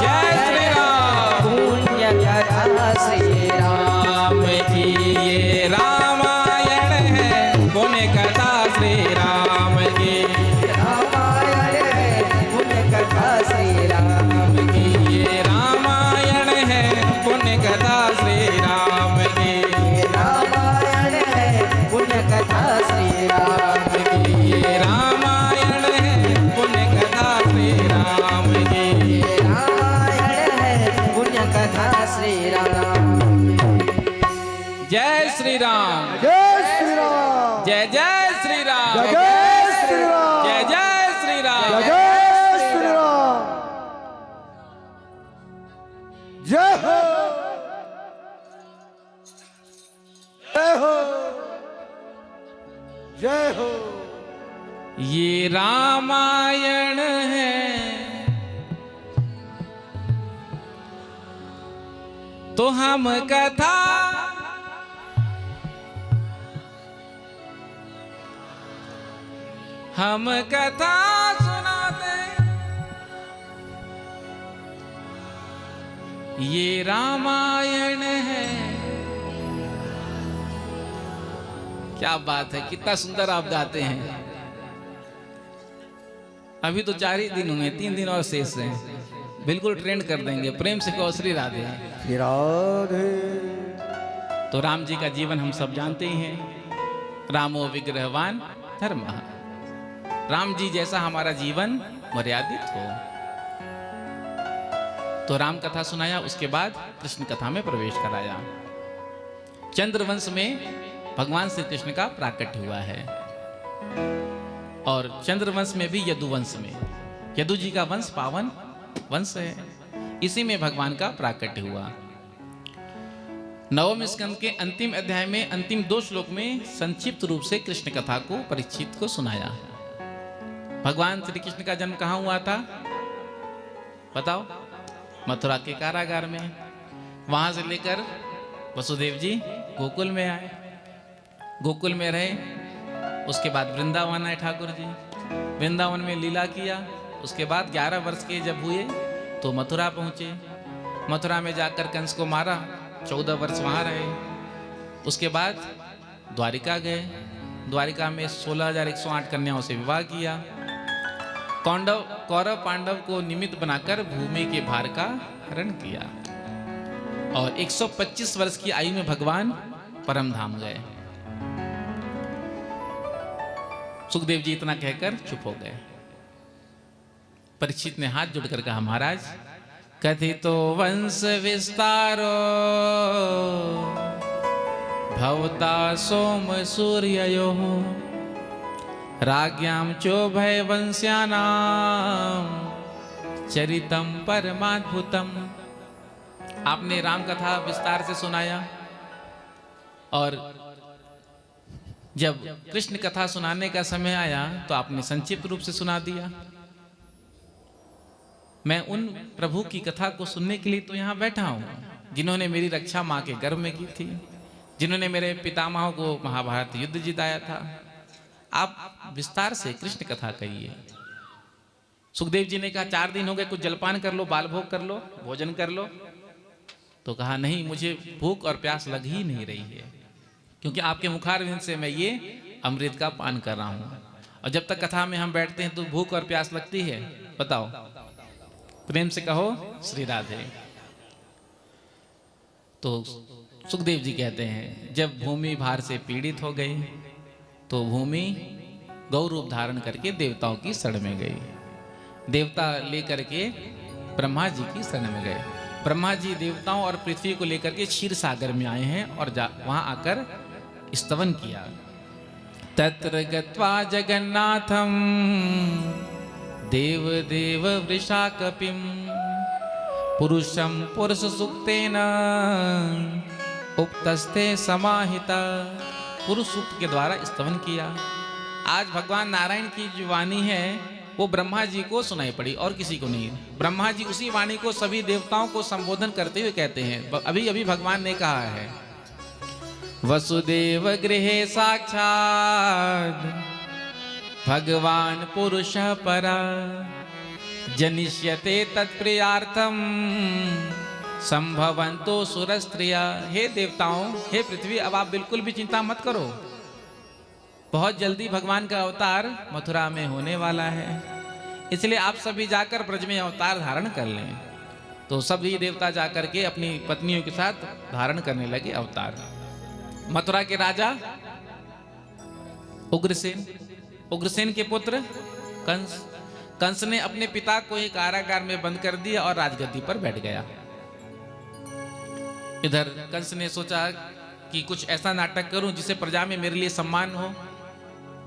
जय श्री राम पुण्य कथा श्री राम की। ये रामायण है पुण्य कथा श्री राम की। रामायण है पुण्य कथा श्री राम की। ये रामायण है पुण्य कथा श्री राम की। रामायण जय श्री राम, जय श्री राम, जय जय श्री राम, जय जय श्री राम, जय जय श्री राम, जय जय श्री राम, जय हो, जय हो, जय हो। ये रामायण है तो हम कथा सुनाते। ये रामायण है। क्या बात है, कितना सुंदर आप गाते हैं। अभी तो 4 ही दिन हुए, 3 दिन और शेष हैं। बिल्कुल ट्रेंड कर देंगे। प्रेम से कहो श्री राधे। श्री राधे। तो राम जी का जीवन हम सब जानते ही हैं। रामो विग्रहवान धर्मः। राम जी जैसा हमारा जीवन मर्यादित हो। तो राम कथा सुनाया, उसके बाद कृष्ण कथा में प्रवेश कराया। चंद्रवंश में भगवान श्री कृष्ण का प्राकट्य हुआ है और चंद्रवंश में भी यदुवंश में, यदु जी का वंश पावन वंश है, इसी में भगवान का प्राकट्य हुआ। 9वें स्कंद के अंतिम अध्याय में अंतिम 2 श्लोक में संक्षिप्त रूप से कृष्ण कथा को परीक्षित को सुनाया। भगवान श्री कृष्ण का जन्म कहाँ हुआ था बताओ? मथुरा के कारागार में। वहां से लेकर वसुदेव जी गोकुल में आए, गोकुल में रहे। उसके बाद वृंदावन आए ठाकुर जी, वृंदावन में लीला किया। उसके बाद 11 वर्ष के जब हुए तो मथुरा पहुंचे। मथुरा में जाकर कंस को मारा, 14 वर्ष वहां रहे। उसके बाद द्वारिका गए। द्वारिका में 16,108 कन्याओं से विवाह किया। कौरव पांडव को निमित्त बनाकर भूमि के भार का हरण किया और 125 वर्ष की आयु में भगवान परम धाम गए। सुखदेव जी इतना कहकर चुप हो गए। परीक्षित ने हाथ जोड़कर कहा, महाराज कथितो वंश विस्तारो भवता सोम सूर्ययोः राज्ञां चोभय वंश्यानां चरितम परमाद्भुतम। आपने राम कथा विस्तार से सुनाया और जब कृष्ण कथा सुनाने का समय आया तो आपने संक्षिप्त रूप से सुना दिया। मैं उन प्रभु की कथा को सुनने के लिए तो यहाँ बैठा हूँ जिन्होंने मेरी रक्षा माँ के गर्भ में की थी, जिन्होंने मेरे पितामहों को महाभारत युद्ध जिताया था। आप विस्तार से कृष्ण कथा कहिए। सुखदेव जी ने कहा 4 दिन हो गए, कुछ जलपान कर लो, बाल भोग कर लो, भोजन कर लो। तो कहा नहीं, मुझे भूख और प्यास लग ही नहीं रही है, क्योंकि आपके मुखारविंद से मैं ये अमृत का पान कर रहा हूं। और जब तक कथा में हम बैठते हैं तो भूख और प्यास लगती है। बताओ, प्रेम से कहो श्री राधे। तो सुखदेव जी कहते हैं जब भूमि भार से पीड़ित हो गई तो भूमि गौ रूप धारण करके देवताओं की शरण में गई। देवता लेकर के ब्रह्मा जी की शरण में गए। ब्रह्मा जी देवताओं और पृथ्वी को लेकर के क्षीर सागर में आए हैं और वहां आकर स्तवन किया। तत्र गत्वा जगन्नाथम देव देव वृषाकपिम पुरुषम पुरुष सुक्तेन उपतस्ते समाहिता। पुरुष सूक्त के द्वारा स्तवन किया। आज भगवान नारायण की जो वाणी है वो ब्रह्मा जी को सुनाई पड़ी और किसी को नहीं। ब्रह्मा जी उसी वाणी को सभी देवताओं को संबोधन करते हुए कहते हैं। अभी अभी भगवान ने कहा है, वसुदेव गृहे साक्षात् भगवान पुरुष परा जनिष्यते तत्प्रियार्थम संभवंतो सुरस्त्रिया। हे देवताओं, हे पृथ्वी, अब आप बिल्कुल भी चिंता मत करो। बहुत जल्दी भगवान का अवतार मथुरा में होने वाला है, इसलिए आप सभी जाकर ब्रज में अवतार धारण कर लें। तो सभी देवता जाकर के अपनी पत्नियों के साथ धारण करने लगे अवतार। मथुरा के राजा उग्रसेन, उग्रसेन के पुत्र कंस, कंस ने अपने पिता को एक कारागार में बंद कर दिया और राजगद्दी पर बैठ गया। इधर कंस ने सोचा कि कुछ ऐसा नाटक करूं जिससे प्रजा में मेरे लिए सम्मान हो।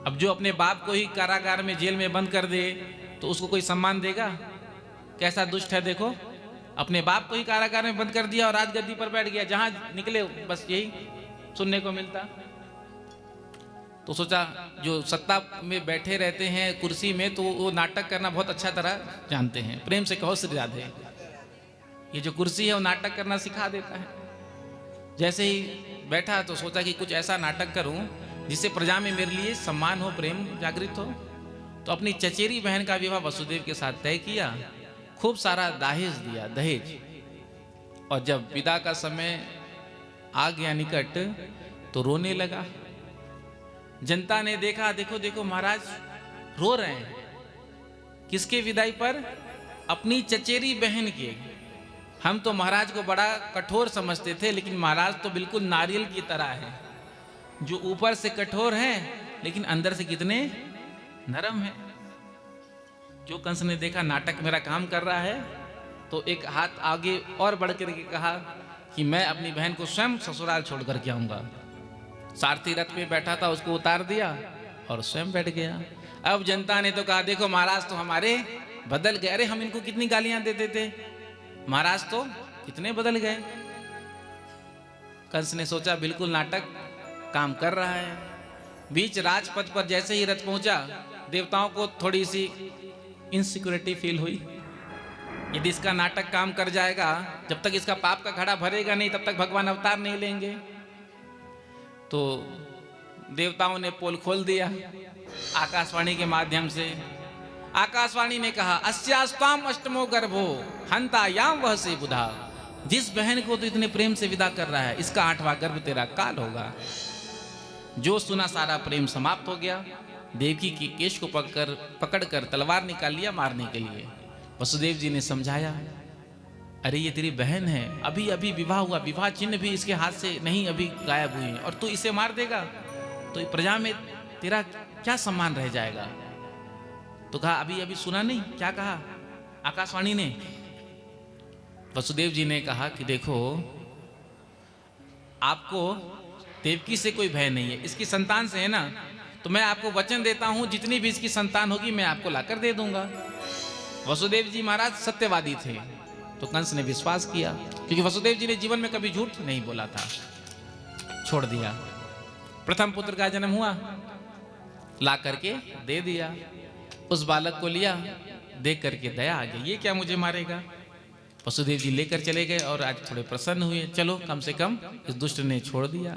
अब जो अपने बाप को ही कारागार में जेल में बंद कर दे तो उसको कोई सम्मान देगा? कैसा दुष्ट है देखो, अपने बाप को ही कारागार में बंद कर दिया और आज गद्दी पर बैठ गया, जहां निकले बस यही सुनने को मिलता। तो सोचा जो सत्ता में बैठे रहते हैं कुर्सी में, तो वो नाटक करना बहुत अच्छा तरह जानते हैं। प्रेम से कहो श्री राधे। ये जो कुर्सी है वो नाटक करना सिखा देता है। जैसे ही बैठा तो सोचा कि कुछ ऐसा नाटक करूं जिससे प्रजा में मेरे लिए सम्मान हो, प्रेम जागृत हो। तो अपनी चचेरी बहन का विवाह वसुदेव के साथ तय किया, खूब सारा दहेज दिया, दहेज। और जब विदा का समय आ गया निकट तो रोने लगा। जनता ने देखा, देखो देखो महाराज रो रहे हैं। किसके विदाई पर? अपनी चचेरी बहन के। हम तो महाराज को बड़ा कठोर समझते थे, लेकिन महाराज तो बिल्कुल नारियल की तरह है, जो ऊपर से कठोर हैं लेकिन अंदर से कितने नरम हैं। जो कंस ने देखा नाटक मेरा काम कर रहा है, तो एक हाथ आगे और बढ़ करके कहा कि मैं अपनी बहन को स्वयं ससुराल छोड़ करके आऊंगा। सारथी रथ पे बैठा था, उसको उतार दिया और स्वयं बैठ गया। अब जनता ने तो कहा देखो महाराज तो हमारे बदल गए। अरे हम इनको कितनी गालियां देते थे, महाराज तो कितने बदल गए। कंस ने सोचा बिल्कुल नाटक काम कर रहा है। बीच राजपथ पर जैसे ही रथ पहुंचा, देवताओं को थोड़ी सी इनसिक्योरिटी फील हुई। यदि इसका नाटक काम कर जाएगा, जब तक इसका पाप का घड़ा भरेगा नहीं तब तक भगवान अवतार नहीं लेंगे। तो देवताओं ने पोल खोल दिया आकाशवाणी के माध्यम से। आकाशवाणी ने कहा अस्यास्ताम अष्टमो गर्भो हंतायाम वह से बुधा। जिस बहन को तो इतने प्रेम से विदा कर रहा है, इसका 8वां गर्भ तेरा काल होगा। जो सुना सारा प्रेम समाप्त हो गया। देवकी की केश को पकड़कर तलवार निकाल लिया मारने के लिए। वसुदेव जी ने समझाया, अरे ये तेरी बहन है, अभी अभी विवाह हुआ, विवाह चिन्ह भी इसके हाथ से नहीं अभी गायब हुए हैं, और तू इसे मार देगा तो प्रजा में तेरा क्या सम्मान रह जाएगा। तो कहा अभी अभी सुना नहीं क्या कहा आकाशवाणी ने? वसुदेव जी ने कहा कि देखो आपको देवकी से कोई भय नहीं है, इसकी संतान से है ना, तो मैं आपको वचन देता हूं जितनी भी इसकी संतान होगी मैं आपको लाकर दे दूंगा। वसुदेव जी महाराज सत्यवादी थे, तो कंस ने विश्वास किया, क्योंकि वसुदेव जी ने जीवन में कभी झूठ नहीं बोला था। छोड़ दिया। प्रथम पुत्र का जन्म हुआ, ला करके दे दिया। उस बालक को लिया, देख करके दया आ गई, ये क्या मुझे मारेगा। वसुदेव जी लेकर चले गए और आज थोड़े प्रसन्न हुए, चलो कम से कम इस दुष्ट ने छोड़ दिया।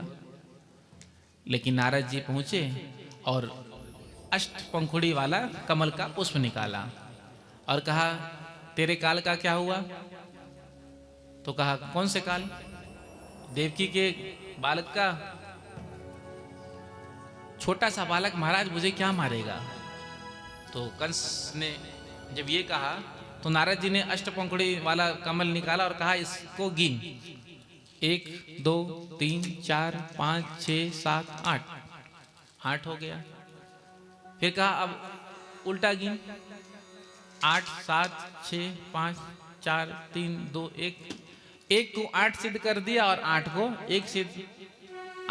लेकिन नारद जी पहुंचे और अष्टपंखुड़ी वाला कमल का पुष्प निकाला और कहा तेरे काल का क्या हुआ? तो कहा कौन से काल? देवकी के बालक का। छोटा सा बालक महाराज मुझे क्या मारेगा? तो कंस ने जब ये कहा तो नारद जी ने अष्टपंखुड़ी वाला कमल निकाला और कहा इसको गिन, 1 2 3 4 5 6 7 8, 8 हो गया। फिर कहा अब उल्टा गिन, 8 7 6 5 4 3 2 1। 1 को 8 सिद्ध कर दिया और 8 को 1 सिद्ध।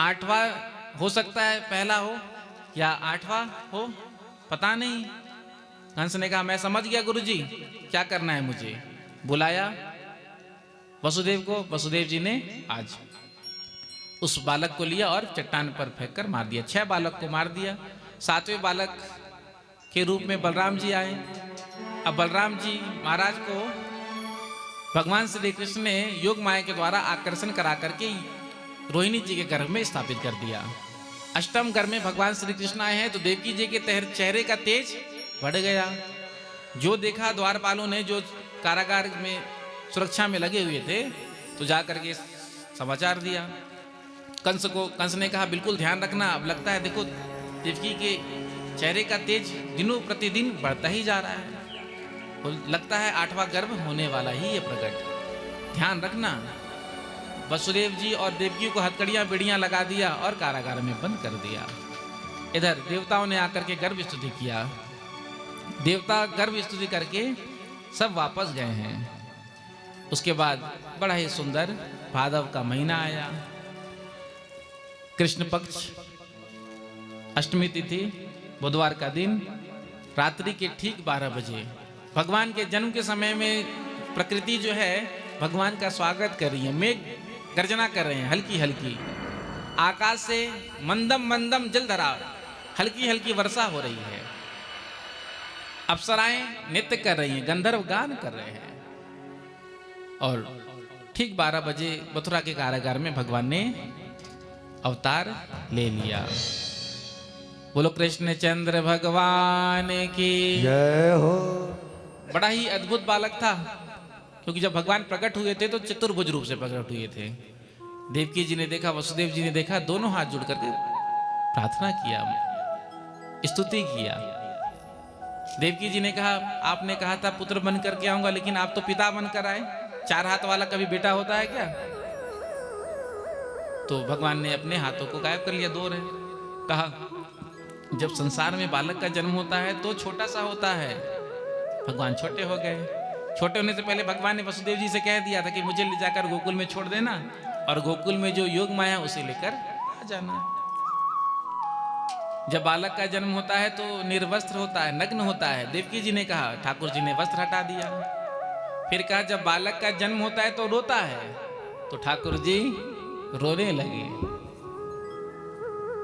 8वां हो सकता है पहला हो या 8वां हो, पता नहीं। कंस ने कहा मैं समझ गया गुरुजी, क्या करना है मुझे। बुलाया वसुदेव को, वसुदेव जी ने आज उस बालक को लिया और चट्टान पर फेंक कर मार दिया। 6 बालक को मार दिया। 7वें बालक के रूप में बलराम जी आए। अब बलराम जी महाराज को भगवान श्री कृष्ण ने योग माया के द्वारा आकर्षण करा करके रोहिणी जी के गर्भ में स्थापित कर दिया। अष्टम गर्भ में भगवान श्री कृष्ण आए हैं तो देवकी जी के चेहरे का तेज बढ़ गया। जो देखा द्वारपालों ने, जो कारागार में सुरक्षा में लगे हुए थे, तो जाकर के समाचार दिया कंस ने कहा बिल्कुल ध्यान रखना। अब लगता है देखो देवकी के चेहरे का तेज दिनों प्रतिदिन बढ़ता ही जा रहा है, और लगता है 8वां गर्भ होने वाला ही है प्रकट, ध्यान रखना। वसुदेव जी और देवकी को हथकड़ियां बेड़ियां लगा दिया और कारागार में बंद कर दिया। इधर देवताओं ने आकर के गर्भ स्तुति किया। देवता गर्भ स्तुति करके सब वापस गए हैं। उसके बाद बड़ा ही सुंदर भादव का महीना आया। कृष्ण पक्ष अष्टमी तिथि बुधवार का दिन रात्रि के ठीक 12 बजे भगवान के जन्म के समय में प्रकृति जो है भगवान का स्वागत कर रही है। मेघ गर्जना कर रहे हैं हल्की हल्की, आकाश से मंदम मंदम जलधरा हल्की हल्की वर्षा हो रही है। अप्सराएं नृत्य कर रही हैं, गंधर्व गान कर रहे हैं। और ठीक 12 बजे मथुरा के कारागार में भगवान ने अवतार ले लिया। बोलो कृष्ण चंद्र भगवान की जय हो। बड़ा ही अद्भुत बालक था, क्योंकि जब भगवान प्रकट हुए थे तो चतुर्भुज रूप से प्रकट हुए थे। देवकी जी ने देखा, वसुदेव जी ने देखा, दोनों हाथ जुड़ करके प्रार्थना किया, स्तुति किया। देवकी जी ने कहा आपने कहा था पुत्र बन करके आऊंगा, लेकिन आप तो पिता बनकर आए। 4 हाथ वाला कभी बेटा होता है क्या? तो भगवान ने अपने हाथों को गायब कर लिया, 2 रहे। कहा जब संसार में बालक का जन्म होता है तो छोटा सा होता है। भगवान छोटे हो गए। छोटे होने से पहले भगवान ने वसुदेव जी से कह दिया था कि मुझे ले जाकर गोकुल में छोड़ देना, और गोकुल में जो योग माया उसे लेकर आ जाना। जब बालक का जन्म होता है तो निर्वस्त्र होता है, नग्न होता है। देवकी जी ने कहा, ठाकुर जी ने वस्त्र हटा दिया। फिर कहा जब बालक का जन्म होता है तो रोता है, तो ठाकुर जी रोने लगे।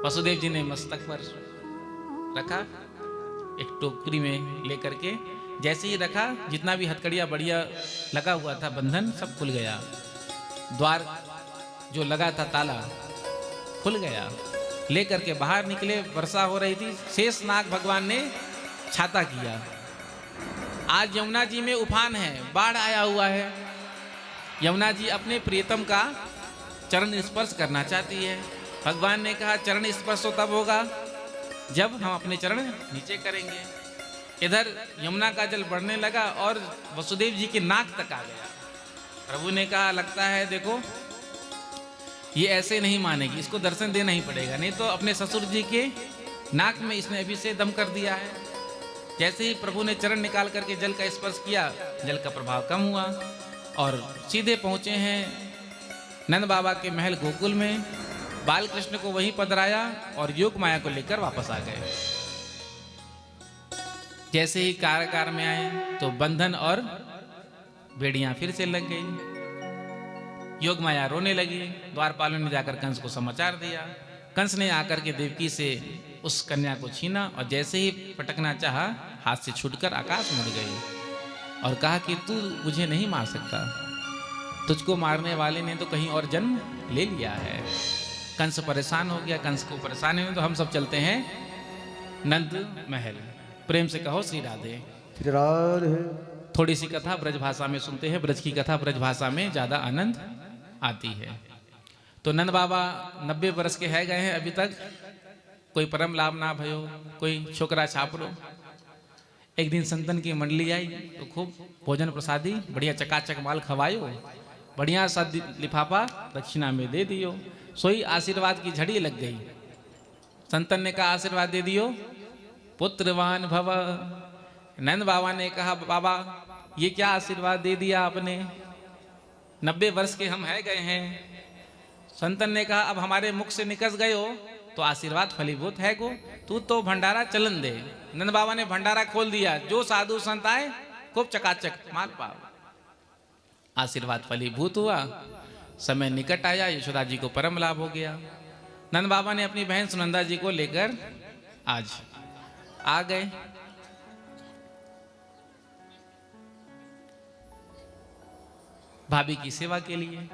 वसुदेव जी ने मस्तक पर रखा, एक टोकरी में लेकर के जैसे ही रखा, जितना भी हथकड़िया बढ़िया लगा हुआ था बंधन सब खुल गया। द्वार जो लगा था ताला खुल गया। लेकर के बाहर निकले, वर्षा हो रही थी। शेषनाग भगवान ने छाता किया। आज यमुना जी में उफान है, बाढ़ आया हुआ है। यमुना जी अपने प्रियतम का चरण स्पर्श करना चाहती है। भगवान ने कहा चरण स्पर्श तो तब होगा जब हम अपने चरण नीचे करेंगे। इधर यमुना का जल बढ़ने लगा और वसुदेव जी के नाक तक आ गया। प्रभु ने कहा लगता है देखो ये ऐसे नहीं मानेगी, इसको दर्शन देना ही पड़ेगा, नहीं तो अपने ससुर जी के नाक में इसने अभी से दम कर दिया है। जैसे ही प्रभु ने चरण निकाल करके जल का स्पर्श किया, जल का प्रभाव कम हुआ और सीधे पहुंचे हैं नंद बाबा के महल गोकुल में। बाल कृष्ण को वहीं पधराया और योग माया को लेकर वापस आ गए। जैसे ही कारागार में आए तो बंधन और बेड़ियां फिर से लग गई। योग माया रोने लगी। द्वारपालों ने जाकर कंस को समाचार दिया। कंस ने आकर के देवकी से उस कन्या को छीना और जैसे ही पटकना चाहा, हाथ से छूटकर आकाश में उड़ गई और कहा कि तू मुझे नहीं मार सकता, तुझको मारने वाले ने तो कहीं और जन्म ले लिया है। कंस परेशान हो गया। कंस को परेशान हुए तो हम सब चलते हैं नंद महल। प्रेम से कहो श्री राधे। श्री राधे। थोड़ी सी कथा ब्रज भाषा में सुनते हैं। ब्रज की कथा ब्रज भाषा में ज्यादा आनंद आती है। तो नंद बाबा 90 वर्ष के है गए हैं, अभी तक कोई परम लाभ ना भयो, कोई छोकरा छापरो। एक दिन संतन की मंडली आई तो खूब भोजन प्रसादी बढ़िया चकाचक माल खवायो, बढ़िया सा लिफाफा दक्षिणा में दे दियो। सोई आशीर्वाद की झड़ी लग गई। संतन ने कहा आशीर्वाद दे दियो, पुत्रवान भव। नंद बाबा ने कहा बाबा ये क्या आशीर्वाद दे दिया आपने, 90 वर्ष के हम है गए हैं। संतन ने कहा अब हमारे मुख से निकस गए हो तो आशीर्वाद फलीभूत है गो, तू तो भंडारा चलन दे। नंद बाबा ने भंडारा खोल दिया। जो साधु संत आए खूब चकाचक माल पाओ। आशीर्वाद फलीभूत हुआ। समय निकट आया, यशोदा जी को परम लाभ हो गया। नंद बाबा ने अपनी बहन सुनंदा जी को लेकर आज आ गए। भाभी की सेवा के लिए।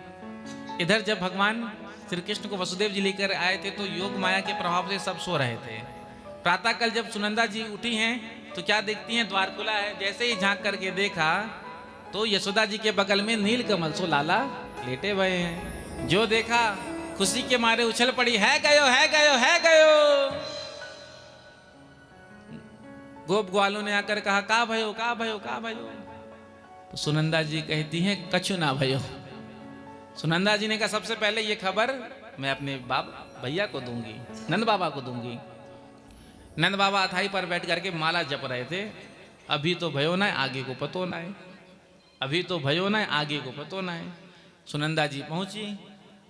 इधर जब भगवान श्री कृष्ण को वसुदेव जी लेकर आए थे तो योग माया के प्रभाव से सब सो रहे थे। प्रातःकाल जब सुनंदा जी उठी हैं तो क्या देखती हैं, द्वार खुला है। जैसे ही झांक करके देखा तो यशोदा जी के बगल में नील कमल सो लाला लेटे हुए हैं। जो देखा खुशी के मारे उछल पड़ी, है गयो है गयो है गयो। गोप ग्वालों ने आकर कहा का भयो का भयो का भयो। तो सुनंदा जी कहती हैं कछु ना भयो। सुनंदा जी ने कहा सबसे पहले ये खबर मैं अपने भैया को दूंगी, नंद बाबा को दूंगी। नंद बाबा अथाई पर बैठ करके माला जप रहे थे। अभी तो भयो ना आगे को पतो ना है, अभी तो भयो ना आगे को पतो ना है। सुनंदा जी पहुंची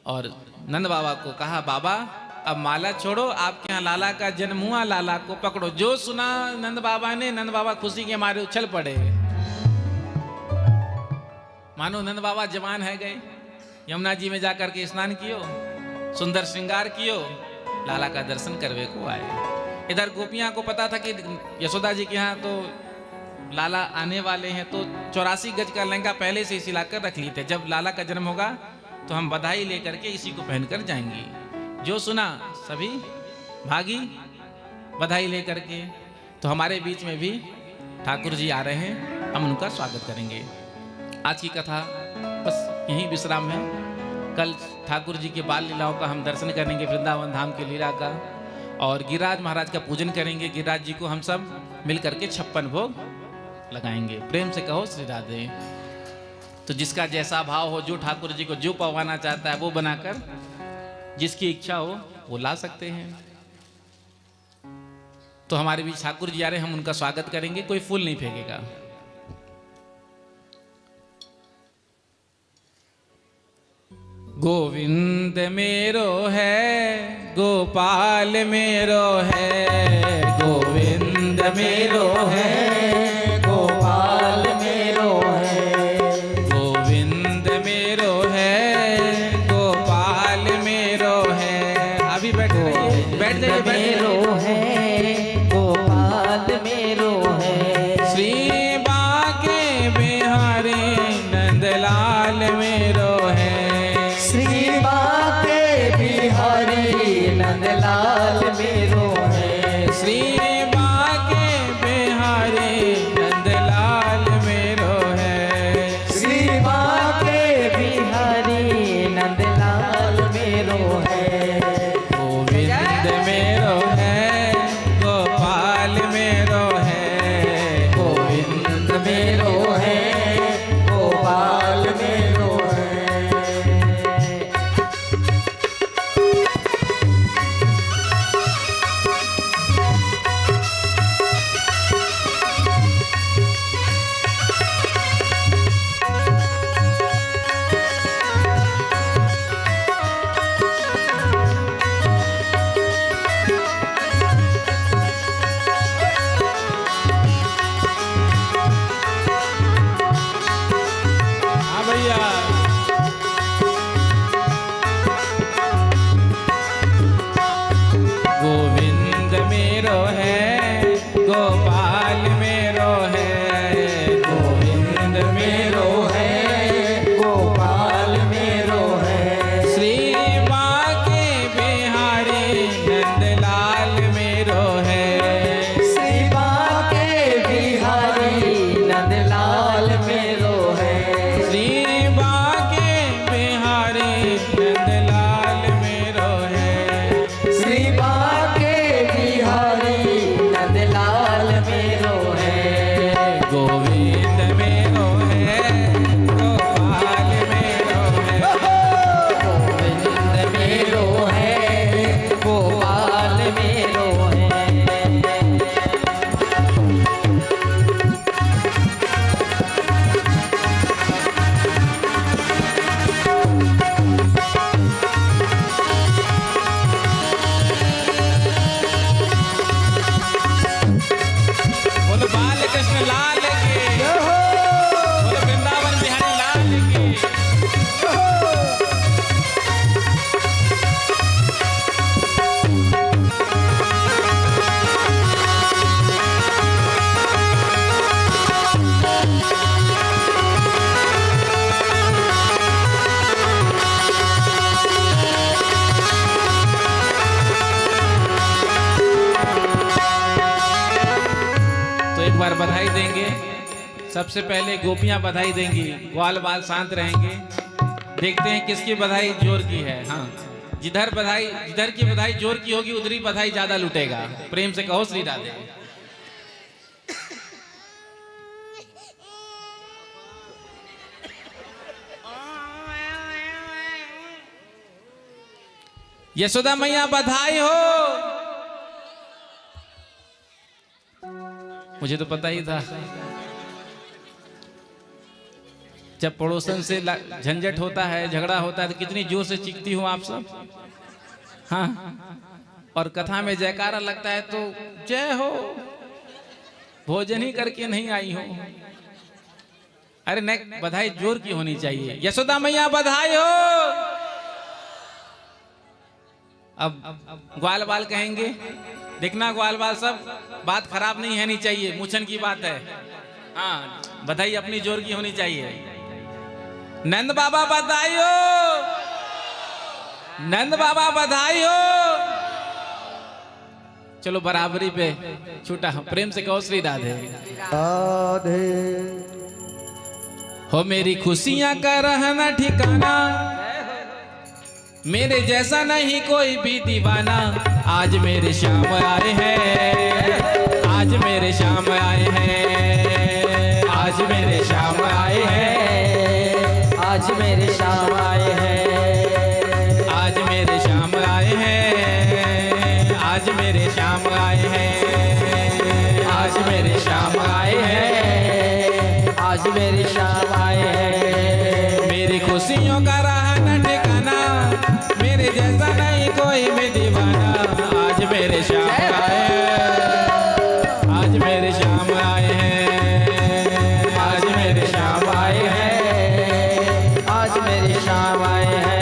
और नंद बाबा को कहा बाबा अब माला छोड़ो, आपके यहाँ लाला का जन्म हुआ, लाला को पकड़ो। जो सुना नंद बाबा ने, नंद बाबा खुशी के मारे उछल पड़े, मानो नंद बाबा जवान है गए। यमुना जी में जाकर के स्नान कियो, सुंदर श्रृंगार कियो, लाला का दर्शन करवे को आए। इधर गोपियां को पता था कि यशोदा जी के यहाँ तो लाला आने वाले हैं, तो 84 गज का लहंगा पहले से इसी लाकर रख लिए थे। जब लाला का जन्म होगा तो हम बधाई लेकर के इसी को पहनकर जाएंगी। जो सुना सभी भागी बधाई लेकर के। तो हमारे बीच में भी ठाकुर जी आ रहे हैं, हम उनका स्वागत करेंगे। आज की कथा बस यहीं विश्राम है। कल ठाकुर जी के बाल लीलाओं का हम दर्शन करेंगे, वृंदावन धाम की लीला का, और गिरिराज महाराज का पूजन करेंगे। गिरिराज जी को हम सब मिल करके 56 भोग लगाएंगे। प्रेम से कहो श्री राधे। तो जिसका जैसा भाव हो, जो ठाकुर जी को जो पवाना चाहता है वो बनाकर, जिसकी इच्छा हो वो ला सकते हैं। तो हमारे बीच ठाकुर जी आ रहे हैं, हम उनका स्वागत करेंगे। कोई फूल नहीं फेंकेगा। गोविंद मेरो है, गोपाल मेरो है, गोविंद मेरो है, गोपाल मेरो है, गोविंद मेरो है, गोपाल मेरो है। अभी बैठो, बैठ जाइए, मेरो है, गोपाल मेरो है। श्री बाके बिहारी नंदलाल मेरो है, श्री बाके बिहारी नंदलाल मेरो है। श्री बाके बिहारी नंदलाल मेरो है, श्री बाके बिहारी नंदलाल मेरो है। गोविंद मेरो है, गोपाल मेरो है, गोविंद मेरो है, गोपाल मेरो है। हाँ भैया। गोविंद मेरो है, गोपाल मेरो है, गोविंद मेरो है, गोपाल मेरो है। श्री बाके बिहारी नंदलाल मेरो है, श्री बाके बिहारी नंदलाल मेरो है। श्री बाके बिहारी नंदलाल मेरो है, श्री बाके बिहारी नंदलाल मेरो है। गोविंद मेरो है, गोपाल मेरो है, गोविंद मेरो है, गोपाल मेरो है। बोलो बाल कृष्ण लाल की, बोलो वृंदावन बिहारी लाल की। तो एक बार बधाई देंगे। सबसे पहले गोपियां बधाई देंगी, ग्वाल बाल शांत रहेंगे। देखते हैं किसकी बधाई जोर की है। हाँ, जिधर की बधाई जोर की होगी उधर ही बधाई ज्यादा लुटेगा। प्रेम से कहो श्री राधे। यशोदा मैया बधाई हो। मुझे तो पता ही था, जब पड़ोसन से झंझट होता है, झगड़ा होता है, तो कितनी जोर से चीखती हूँ आप सब। हाँ, और कथा में जयकारा लगता है तो जय हो, भोजन ही करके नहीं आई हो। अरे नहीं, बधाई जोर की होनी चाहिए। यशोदा मैया बधाई हो। अब ग्वाल बाल कहेंगे, देखना ग्वाल बाल सब बात खराब नहीं है चाहिए, मुछन की बात है। हाँ, बधाई अपनी जोर की होनी चाहिए। नंद बाबा बधाई हो, नंद बाबा बधाई हो। चलो बराबरी पे छूटा, प्रेम से कहो श्री राधे राधे। हो मेरी खुशियां का रहना ठिकाना, मेरे जैसा नहीं कोई भी दीवाना। आज मेरे श्याम आए हैं, आज मेरे श्याम आए हैं, आज मेरे श्याम आए हैं, आज मेरे श्याम आए हैं, आज मेरे श्याम आए हैं, आज मेरे श्याम आए हैं, आज मेरे श्याम आए हैं, आज मेरे श्याम आए हैं। मेरी खुशियों का रहना ठिकाना, मेरे जैसा नहीं कोई भी दीवाना। आज मेरे श्याम आए हैं, आज मेरे श्याम आए हैं, आज मेरे श्याम आए हैं, आज मेरे श्याम आए हैं।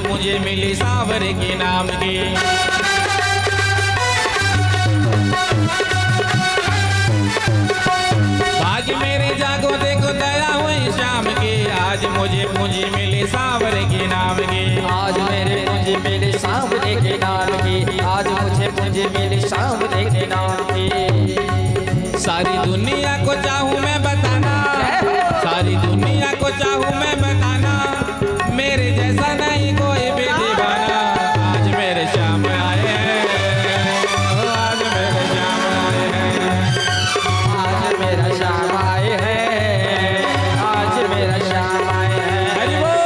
मुझे मिली सावरे के नाम की। भाग्य मेरे जागो देखो दया हुई शाम की। आज मुझे मिली सावरे के नाम की। आज मुझे मिली सावरे के नाम की। आज मुझे मिली सावरे के नाम की। सारी दुनिया को चाहूँ मैं बताना, सारी दुनिया को चाहूँ मैं बताना, मेरे जैसा नहीं कोई भी दीवाना। आज मेरे श्याम आए हैं, आज मेरे श्याम आए हैं, आज मेरा श्याम आए हैं, आज मेरा श्याम आए हैं। हरि बोल।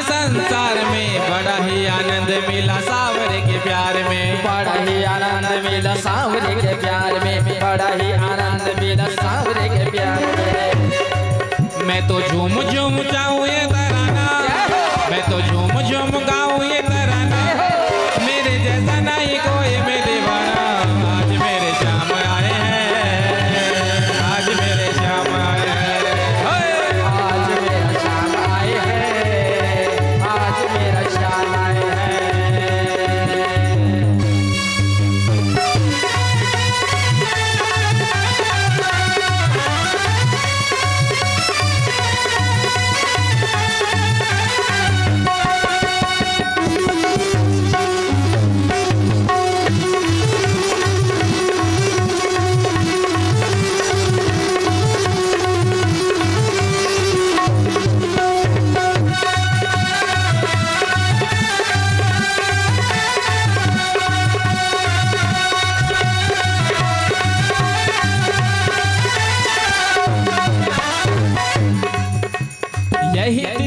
संसार में बड़ा ही आनंद मिला सावरे के प्यार में। बड़ा ही आनंद मिला सावरे के प्यार में। बड़ा ही आनंद मिला सावरे के प्यार में। मैं तो झूम झूम चाहूँ ये तराना, मैं तो झूम झूम गाऊँ ये तराना, मेरे जैसा नहीं कोई में दीवाना। आज मेरे श्याम आए हैं, आज मेरे श्याम आए हैं, आज मेरा श्याम आए हैं, आज मेरा श्याम आए हैं।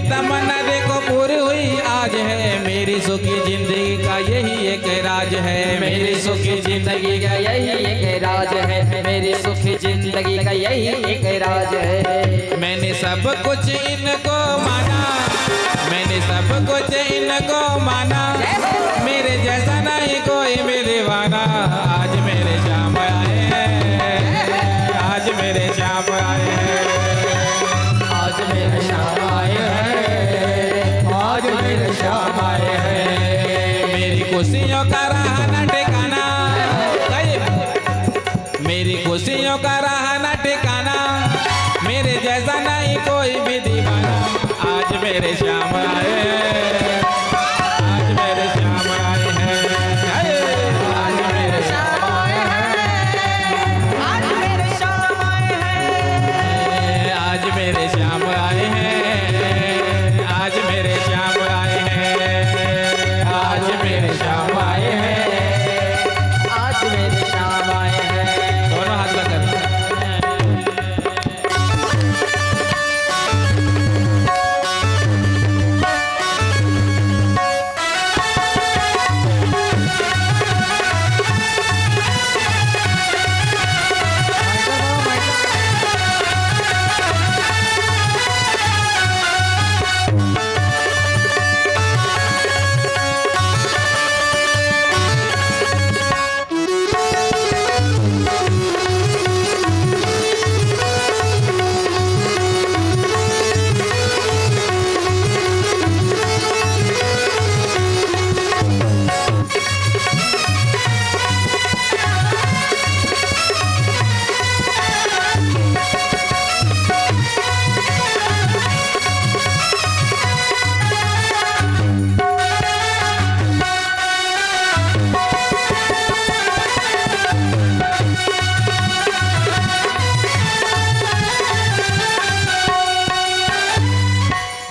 तमन्ना देखो पूरी हुई आज है, मेरी सुखी जिंदगी का यही एक राज है, मेरी सुखी जिंदगी का यही एक राज है, मेरी सुखी जिंदगी का यही एक राज है। मैंने सब कुछ इनको माना, मैंने सब कुछ इनको माना, मेरे जैसा नहीं कोई मेरे वाना। आज मेरे श्याम आए हैं, आज मेरे श्याम आए हैं, आज मेरे श्याम आए हैं, आज मेरे श्याम आए हैं। मेरी खुशियों का रहा न ठिकाना, मेरी खुशियों का रहा न ठिकाना, मेरे जैसा नहीं कोई भी दीवाना। आज मेरे श्याम आए हैं, आज मेरे श्याम आए हैं, आज मेरे श्याम आए हैं, आज मेरे श्याम आए हैं, आज मेरे श्याम आए हैं, आज मेरे श्याम आए हैं, आज मेरे श्याम आए हैं, आज मेरे श्याम आए हैं। दोनों हाथ लगा कर।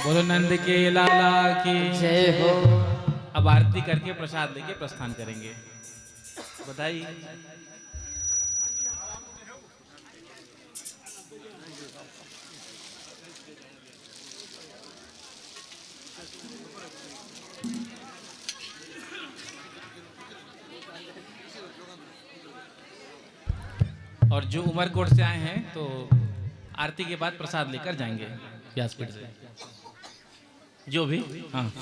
बोलो नंद के लाला की जय हो। अब आरती करके प्रसाद लेके प्रस्थान करेंगे। बधाई। और जो उमरकोट से आए हैं तो आरती के बाद प्रसाद लेकर जाएंगे व्यासपीठ से, जो भी। हाँ,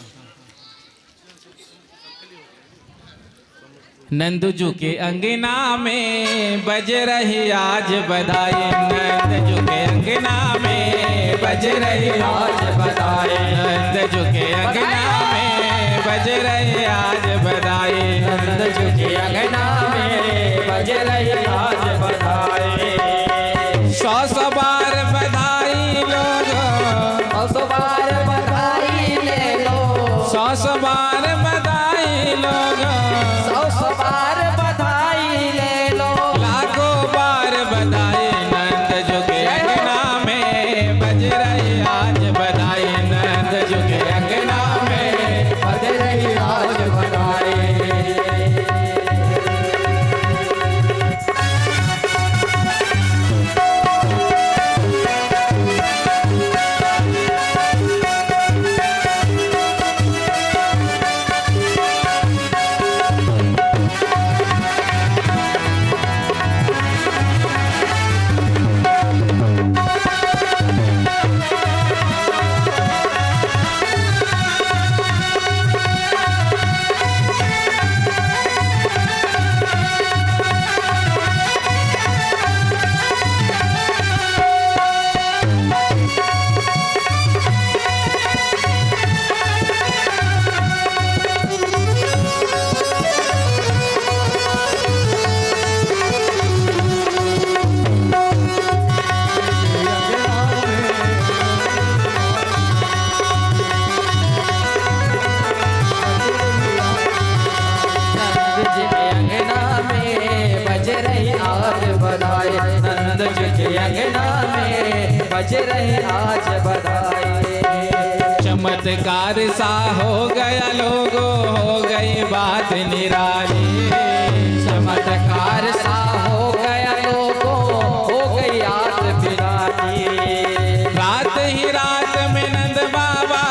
नंदजू के अंगना में बज रही आज बधाई, नंदजू के अंगना में बज रही आज बधाई, नंदजू के अंगना में बज रही आज बधाई, नंदजू के अंगना में बज रही आज बधाई। 100 बार बधाई लोग, 100 बार बधाई ले लो, 100 बार बधाई लोग, 100 बार बधाई ले लो, लाखों बार बधाई, नंदजू के अंगना में बज रही आज बधाई, नंदजू के अंगना में बज रही आज बधाई। बज रही आज बधाई। चमत्कार सा हो गया लोगों, हो गई बात निराली, चमत्कार सा हो गया लोगों, हो गई आज बिरानी। रात ही रात में नंद बाबा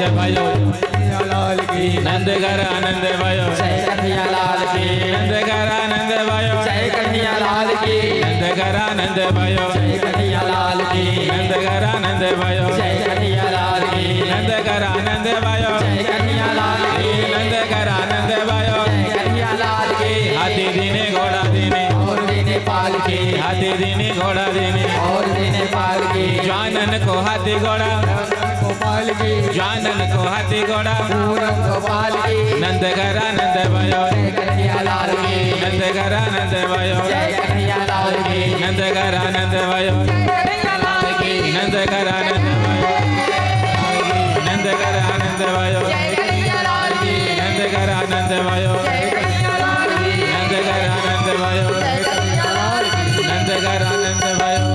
आनंद भयो लाल की नंद घर आनंद भयो जय कन्हैया लाल की नंद घर आनंद भयो जय कन्हैया लाल की नंद घर आनंद भयो जय कन्हैया लाल की नंद घर आनंद भयो जय कन्हैया लाल की नंद घर आनंद भयो जय कन्हैया लाल की नंद घर आनंद भयो जय कन्हैया लाल की हाथी दीने घोड़ा दीने और दीने पाल की हाथी दीने घोड़ा दीने और दीने पाल की जानन को हाथी घोड़ा गोपाल की जानन को हाथी घोड़ा पूरन गोपाल की नंद घर आनंद भयो जय कन्हैया लाल की नंद घर आनंद भयो जय कन्हैया लाल की नंद घर आनंद भयो नंद घर आनंद भयो नंद घर आनंद भयो नंद घर आनंद भयो नंद घर आनंद भयो नंद घर आनंद भयो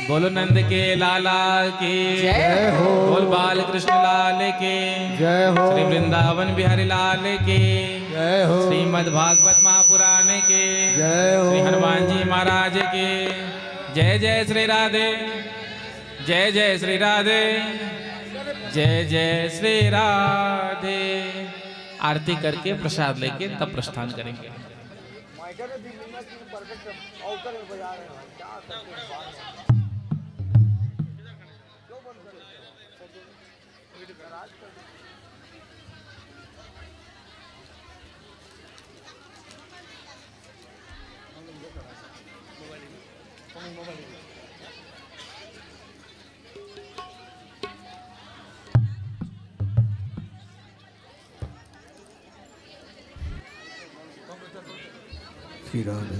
बोलो नंद के लाला की जय हो बोल बाल कृष्ण लाल के जय हो श्री वृंदावन बिहारी लाल के जय हो श्रीमद् भागवत महापुराण के जय हो श्री हनुमान जी महाराज के जय जय श्री राधे जय जय श्री राधे जय जय श्री राधे। आरती करके प्रसाद लेके तब प्रस्थान करेंगे। श्री राधे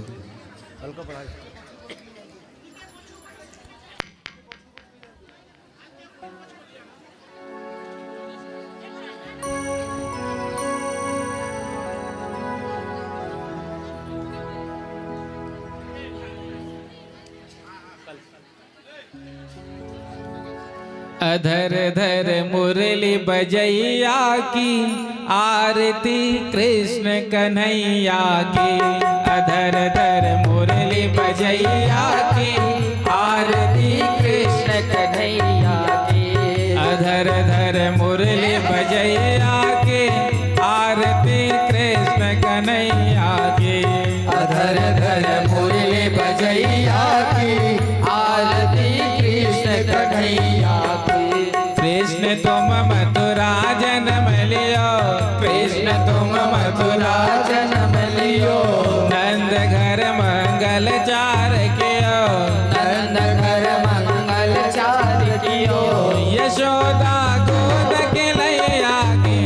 अधर धर मुरली बजैया की आरती कृष्ण कन्हैया की अधर धर मुरली बजैया की आरती कृष्ण कन्हैया की अधर धर मुरली बजैया की आरती कृष्ण कन्हैया की अधर धर मुरली बजैया की आरती कृष्ण कन्हैया की कृष्ण तुम मथुरा जन्म लियो कृष्ण तुम मथुरा जन्म लियो नंद घर मंगल चार कियो नंद घर मंगल चार कियो यशोदा गोद के लैया के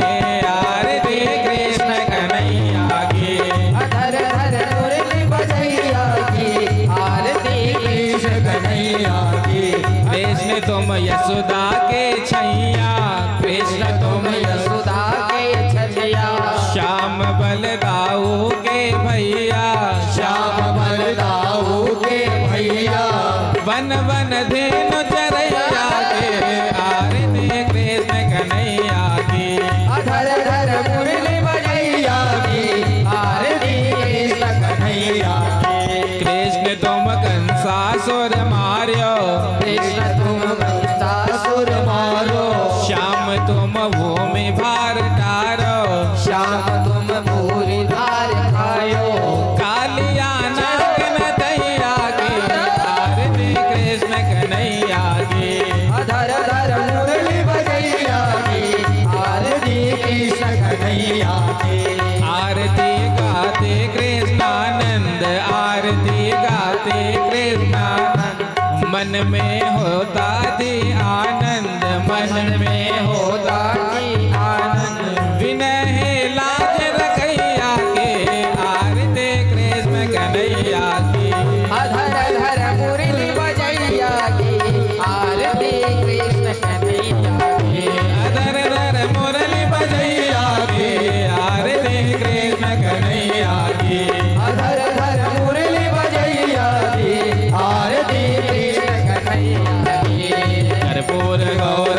आरती कृष्ण कन्हैया की अधर धर मुरली बजैया की आरती कृष्ण कन्हैया की कृष्ण तुम यशोदा के छैया कृष्ण तुम यशोदा के छलिया श्याम बलदाऊ के भैया श्याम बलदाऊ के भैया वन वन धेनु चरैया के आरती कृष्ण कन्हैया की अधर धर मुरली बजैया की आरती कृष्ण कन्हैया की कृष्ण तुम कंसासुर मार्यो कृष्ण तुम कंसासुर मारो श्याम तुम भूमि भार डारो श्याम तुम भूरी धार खायो कालिया नाग नदैया की आरती कृष्ण कन्हैया की अधर धर मुरली बजैया की आरती कृष्ण कन्हैया की आरती गाते कृष्णानंद आरती गाते कृष्णानंद मन में होता थी आनंद मन में होता थी आनंद विनय लाज रखैया के आरती कृष्ण कन्हैया की अधर धर मुरली बजैया की आरती कृष्ण कन्हैया की अधर धर मुरली बजैया की आरती कृष्ण कन्हैया की अधर धर मुरली बजैया की आरती कृष्ण कन्हैया की कर्पूर गौर